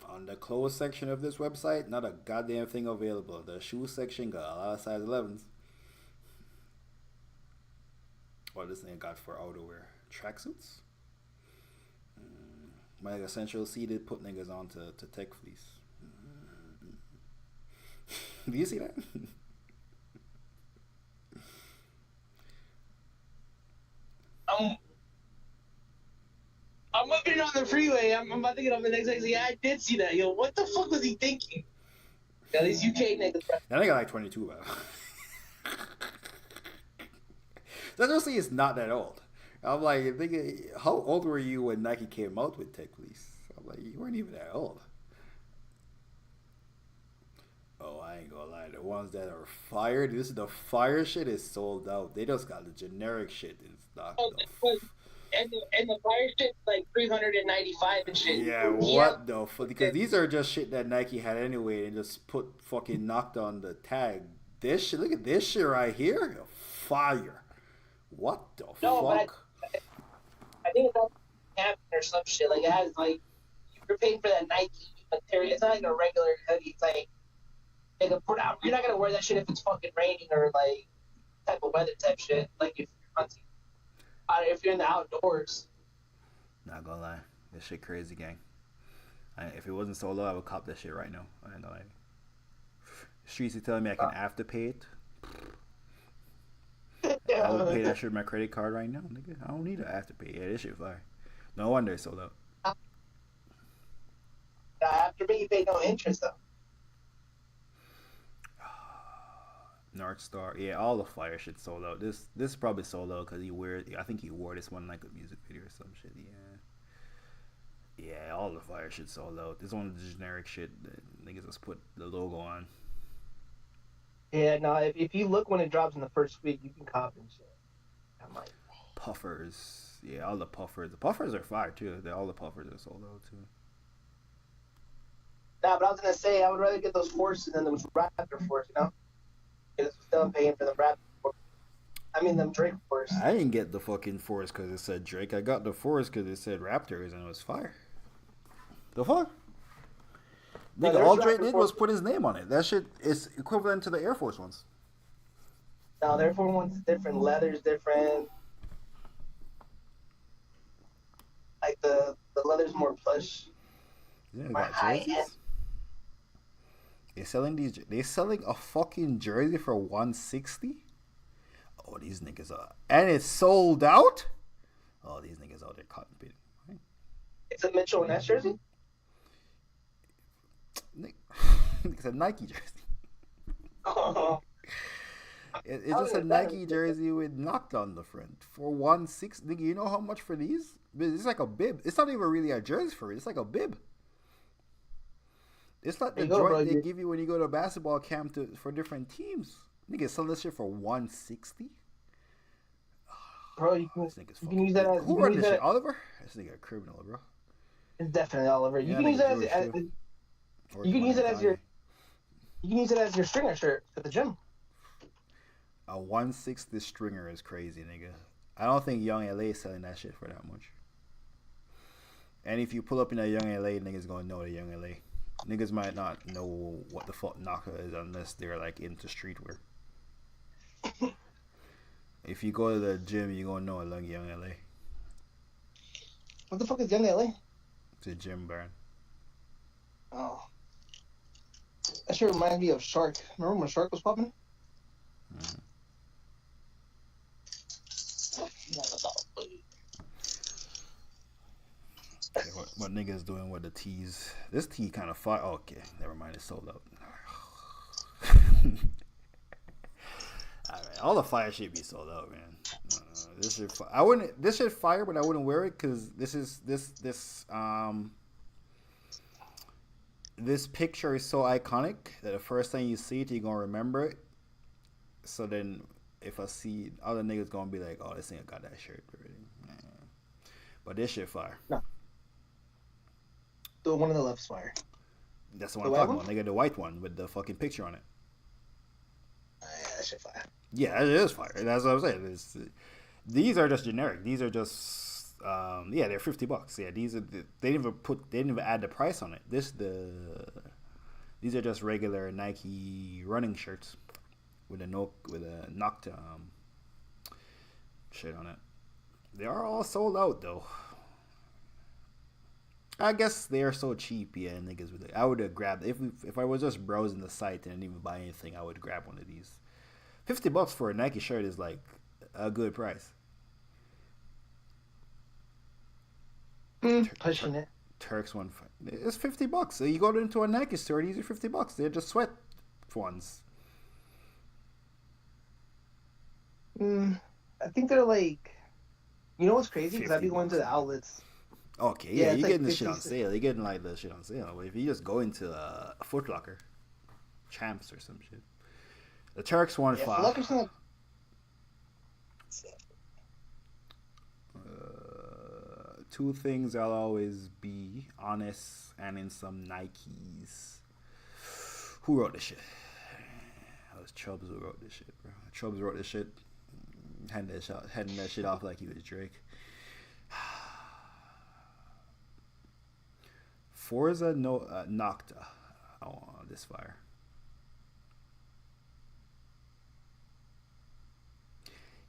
On the clothes section of this website, not a goddamn thing available. The shoe section got a lot of size 11s. What this thing got for outerwear? Tracksuits? My essential seeded put niggas on to tech fleece. Do you see that? I'm looking on the freeway. I'm about to get on the next exit. Yeah, I did see that. Yo, what the fuck was he thinking? Yeah, these UK niggas. That nigga like 22, bro. That just is not that old. I'm like, nigga, how old were you when Nike came out with Tech Fleece? I'm like, you weren't even that old. Oh, I ain't gonna lie. The ones that are fired, this is the fire shit is sold out. They just got the generic shit in stock. And the fire shit's like 395 and shit. Yeah, what the fuck? Because these are just shit that Nike had anyway and just put fucking knocked on the tag. This shit, look at this shit right here. Fire. What the fuck? I think it's all happening or some shit. Like, it has, like, you're paying for that Nike material. It's not like a regular hoodie. It's like put out. You're not going to wear that shit if it's fucking raining or, like, type of weather type shit. Like, if you're hunting. If you're in the outdoors. Not gonna lie. This shit crazy, gang. If it wasn't so low, I would cop that shit right now. I ain't gonna lie. Streets are telling me I can afterpay it. I would pay that shit with my credit card right now, nigga. I don't need to afterpay. Yeah, this shit fire. No wonder it's sold out. Afterpay, you pay no interest, though. North Star, yeah, all the fire shit sold out. This probably sold out because I think he wore this one like a music video or some shit. Yeah, all the fire shit sold out. This one of the generic shit that niggas just put the logo on. Yeah, no, if you look when it drops in the first week, you can cop and shit. Puffers, yeah, all the puffers. The puffers are fire too. All the puffers are sold out too. Nah, but I was gonna say I would rather get those forces than those Raptor force, you know. Because still paying for the Raptor force. I mean, them Drake force. I didn't get the fucking force because it said Drake. I got the force because it said Raptors and it was fire. The fuck? Nigga, all Drake did was put his name on it. That shit is equivalent to the Air Force ones. No, the Air Force one's different. Leather's different. Like the leather's more plush. Yeah, more high end. They're selling a fucking jersey for $160. Oh, these niggas are, and it's sold out. Oh, these niggas out there cotton picking. Right? It's a Mitchell and Ness jersey. It's a Nike jersey. Oh. It's just a Nike jersey with knocked on the front for $160. Nigga, you know how much for these? It's like a bib. It's not even really a jersey for it. It's like a bib. It's like the joint they give you when you go to a basketball camp for different teams. Nigga, sell this shit for $160. Bro, you can use that as. Who run this shit? Oliver? This nigga a criminal, bro. It's definitely Oliver. You can use that as you can use it as your. You can use it as your stringer shirt at the gym. A $160 stringer is crazy, nigga. I don't think Young LA is selling that shit for that much. And if you pull up in a Young LA, niggas gonna know the Young LA. Niggas might not know what the fuck knocker is unless they're like into streetwear. If you go to the gym, you gonna know a Young LA. What the fuck is Young LA? It's a gym brand. Oh. That shit reminds me of Shark. Remember when Shark was popping? Mm-hmm. What niggas doing with the tees? This tee kind of fire. Oh, okay, never mind. It's sold out. Alright, all the fire shit be sold out, man. This shit, I wouldn't. This shit fire, but I wouldn't wear it because this this picture is so iconic that the first time you see it, you're gonna remember it. So then, if I see other niggas gonna be like, "Oh, this nigga got that shirt already." But this shit fire. No. The one on the left's fire. That's the one I'm talking about. Nigga, the white one with the fucking picture on it. Yeah, that shit fire. Yeah, it is fire. That's what I'm saying. These are just generic. These are just they're $50. Yeah, these are they didn't even add the price on it. These are just regular Nike running shirts with a knocked shit on it. They are all sold out though. I guess they are so cheap, yeah. Niggas would. I would have grabbed if I was just browsing the site and didn't even buy anything. I would grab one of these. $50 for a Nike shirt is like a good price. Pushing it. Turks one. It's $50. So you go into a Nike store, these are $50. They're just sweat ones. I think they're like, you know what's crazy? Because I'd be going to the outlets. Okay, yeah, you're getting the shit on sale. You're getting like the shit on sale. But if you just go into a Foot Locker, Champs or some shit, the Turks one $5. Foot Locker's not. Two things I'll always be honest and in some Nikes. Who wrote this shit? That was Chubbs who wrote this shit, bro. Chubbs wrote this shit. Heading that shit off like he was Drake. Forza Nocta. Oh, this fire.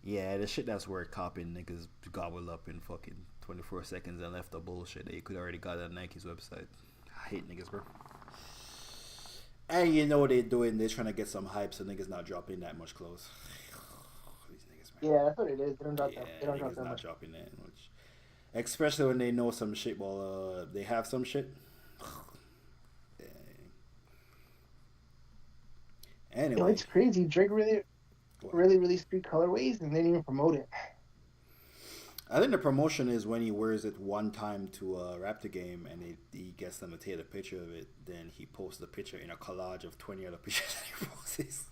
Yeah, the shit that's where copying niggas gobbled up in fucking 24 seconds and left the bullshit that you could already got on Nike's website. I hate niggas, bro. And you know what they're doing? They're trying to get some hype so niggas not dropping that much clothes. These niggas, man. Yeah, that's what it is. They don't drop that. They don't drop that much. Dropping that much. Especially when they know some shit. Well, they have some shit. Anyway, you know, it's crazy. Drake really released 3 colorways and they didn't even promote it. I think the promotion is when he wears it one time to a Raptor game and he gets them to take a picture of it. Then he posts the picture in a collage of 20 other pictures that he posts.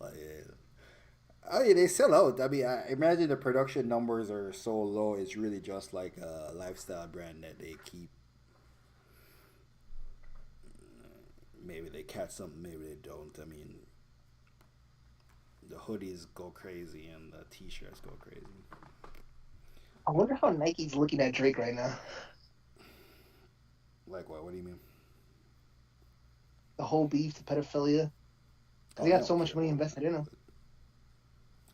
Like, yeah. I mean, they sell out. I mean, I imagine the production numbers are so low. It's really just like a lifestyle brand that they keep. Maybe they catch something, maybe they don't. I mean, the hoodies go crazy and the t-shirts go crazy. I wonder how Nike's looking at Drake right now. Like what? What do you mean? The whole beef, the pedophilia. They got so much money invested in them.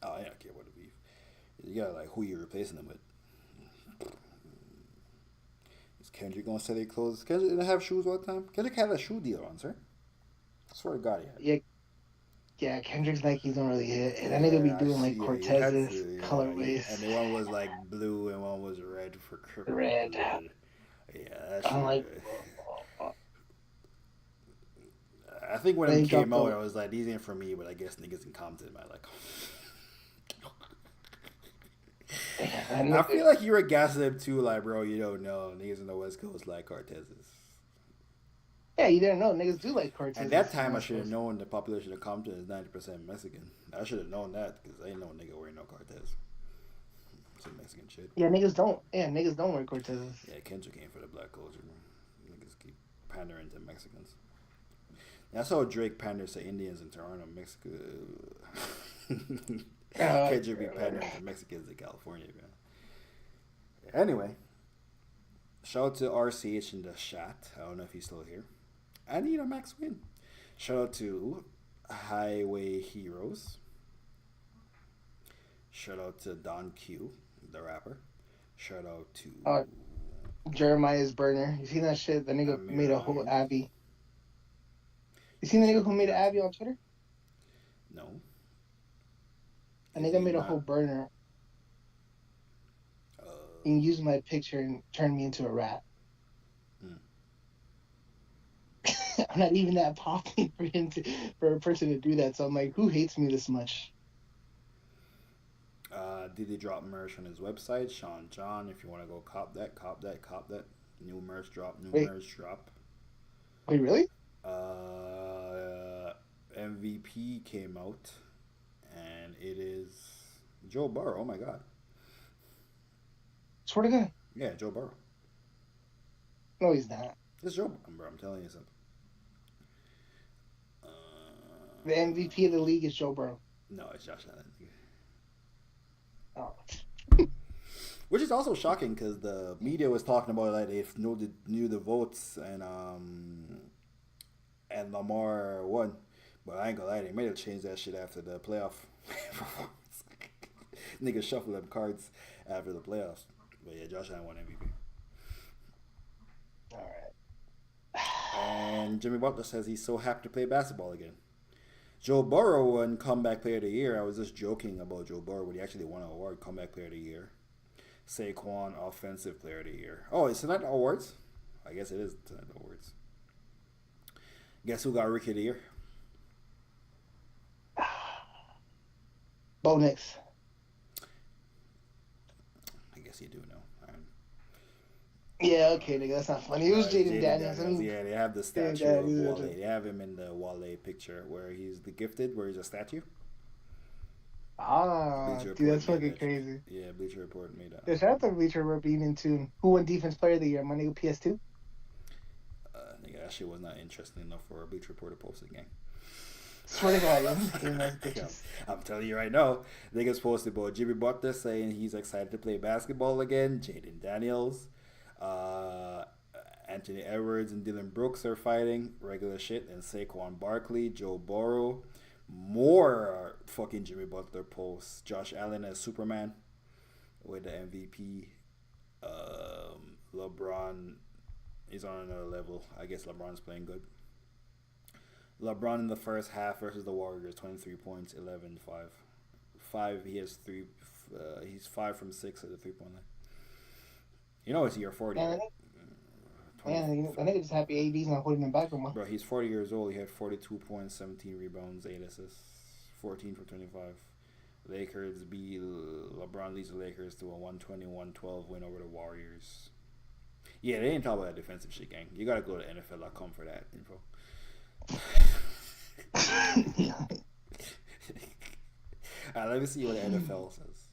Oh, I don't care about the beef. You got like who you're replacing them with. Is Kendrick gonna sell their clothes? Kendrick didn't have shoes all the time. Kendrick had a shoe deal on, sir. I swear to God, he had. Yeah, Kendrick's Nikes don't really hit. And that nigga be doing like Cortez's colorways. And the one was like blue and one was red for criminal. Red. Yeah, that's I'm like. I think when it came out, I was like, these ain't for me, but I guess niggas in Compton might like. I feel like you were gassing them too, like, bro, you don't know. Niggas in the West Coast like Cortez's. Yeah, you didn't know. Niggas do like Cortez. At that time, I should have known the population of Compton is 90% Mexican. I should have known that because I ain't no nigga wearing no Cortez. Some Mexican shit. Yeah, niggas don't. Yeah, niggas don't wear Cortezes. Yeah, Kendrick came for the black culture. Niggas keep pandering to Mexicans. That's how Drake panders to Indians in Toronto, Mexico. Kendrick be pandering to Mexicans in California, man. Anyway, shout out to RCH in the chat. I don't know if he's still here. And Max Win. Shout out to Highway Heroes. Shout out to Don Q, the rapper. Shout out to Jeremiah's burner. You seen that shit? The nigga made a whole Abby. You seen the nigga who made an Abby on Twitter? No. A nigga made a whole burner. And used my picture and turned me into a rat. I'm not even that popular for a person to do that. So I'm like, who hates me this much? Did he drop merch on his website? Sean John, if you want to go cop that. New merch drop. Wait. Wait, really? MVP came out, and it is Joe Burrow. Oh my god. Swear to God. Yeah, Joe Burrow. No, he's not. It's Joe Burrow, bro. I'm telling you something. The MVP of the league is Joe Burrow. No, it's Josh Allen. Oh. Which is also shocking because the media was talking about like they knew the votes and Lamar won, but I ain't gonna lie, they may have changed that shit after the playoff performance. Niggas shuffle them cards after the playoffs, but yeah, Josh Allen won MVP. All right. And Jimmy Butler says he's so happy to play basketball again. Joe Burrow won Comeback Player of the Year. I was just joking about Joe Burrow, but he actually won an award, Comeback Player of the Year. Saquon, Offensive Player of the Year. Oh, is tonight the awards? I guess it is tonight the awards. Guess who got Rookie of the Year? Bo Nix. I guess you do know. Yeah, okay, nigga, that's not funny. It was Jaden Daniels. I mean, yeah, they have the statue of Wale. They have him in the Wale picture where he's the gifted, where he's a statue. Ah, dude, that's fucking crazy. Yeah, Bleacher Report made that. Yeah, shout out to Bleacher Report being in tune. Who won Defense Player of the Year? My nigga PS2? Nigga, that shit was not interesting enough for a Bleacher Report to post it, gang. Swear to God, I'm telling you right now, niggas posted about Jimmy Butler saying he's excited to play basketball again. Jaden Daniels, Anthony Edwards and Dylan Brooks are fighting. Regular shit. And Saquon Barkley, Joe Burrow. More fucking Jimmy Butler posts. Josh Allen as Superman with the MVP. LeBron is on another level. I guess LeBron's playing good. LeBron in the first half versus the Warriors, 23 points, 11-5. He's 5 from 6 at the 3-point line. You know it's year 40. Man, I think it's just happy AD's not holding him back no more. Bro, he's 40 years old. He had 42 points, 17 rebounds, 8 assists, 14 for 25. LeBron leads the Lakers to a 120-112 win over the Warriors. Yeah, they ain't talking about that defensive shit, gang. You gotta go to NFL.com for that info. Alright, let me see what the NFL says.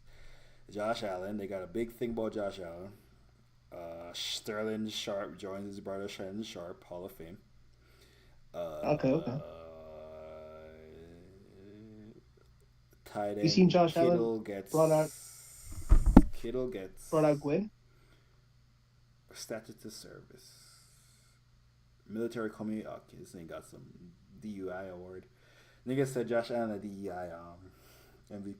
Josh Allen, they got a big thing about Josh Allen. Sterling Sharp joins his brother Shannon Sharp, Hall of Fame. Okay. Tight end. You seen Josh Allen brought out Gwen? Statute to service. Military community. Okay, this thing got some DUI award. Nigga said Josh Allen a DEI MVP.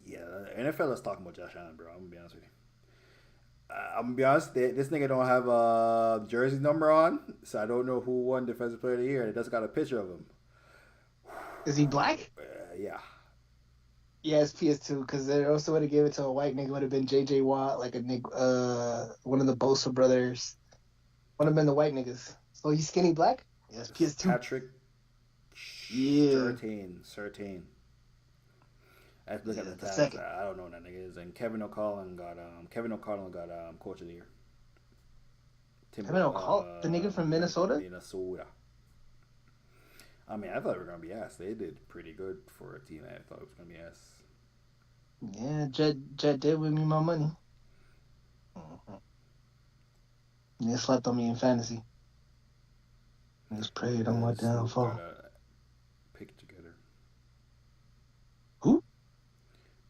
Yeah, NFL is talking about Josh Allen, bro. I'm gonna be honest with you. This nigga don't have a jersey number on, so I don't know who won Defensive Player of the Year. It just got a picture of him. Is he black? Yeah. Yeah, it's PS2, because they also would have gave it to a white nigga. Would have been J.J. Watt, like a nigga, one of the Bosa brothers. Would have been the white niggas. So he's skinny black? Yes, PS2. Patrick. Yeah. Certain. I have to look at the tabs. Second. I don't know what that nigga is. And Kevin O'Connell got Coach of the Year. Kevin O'Connell, the nigga from Minnesota. I mean, I thought they were gonna be ass. They did pretty good for a team. I thought it was gonna be ass. Yeah, Jet did with me my money. He slept on me in fantasy. He just prayed on my downfall. Pick together. Who?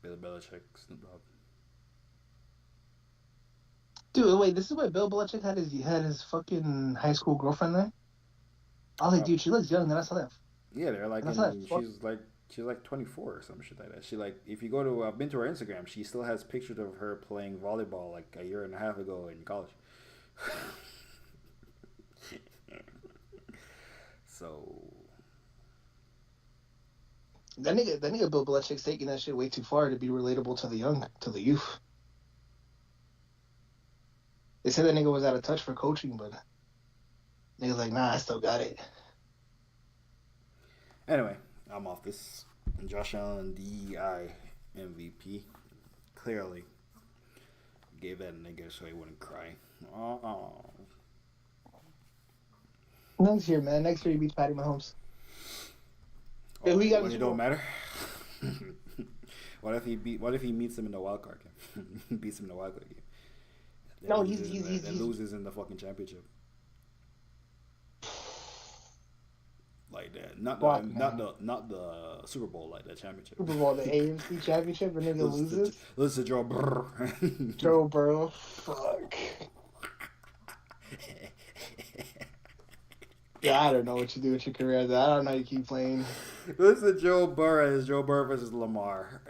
Bill Belichick, Snoop Dogg. Dude, wait, this is where Bill Belichick had his fucking high school girlfriend there? I was like, dude, she looks young, then I saw that. Yeah, they're like, she's like 24 or some shit like that. She like, if you go to, I've been to her Instagram, she still has pictures of her playing volleyball like a year and a half ago in college. So that nigga Bill Belichick's taking that shit way too far to be relatable to the youth. They said that nigga was out of touch for coaching, but nigga's like, nah, I still got it. Anyway, I'm off this. Josh Allen, DEI. MVP. Clearly. Gave that nigga so he wouldn't cry. Oh. Next year, man. Next year he beats Patty Mahomes. Who you got? When it don't matter. What if he meets him in the wild card game? Beats him in the wild card game. No, he's loses in the fucking championship. Like that, not the Super Bowl, like the championship. Super Bowl, the AFC championship, and nigga loses. Listen to Joe Burrow. Joe Burrow, fuck. Yeah, I don't know what you do with your career. I don't know how you keep playing. Listen to Joe Burrow. It's Joe Burrow versus Lamar.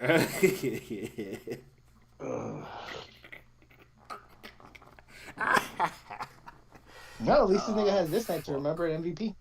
No, at least this nigga has this night to remember MVP.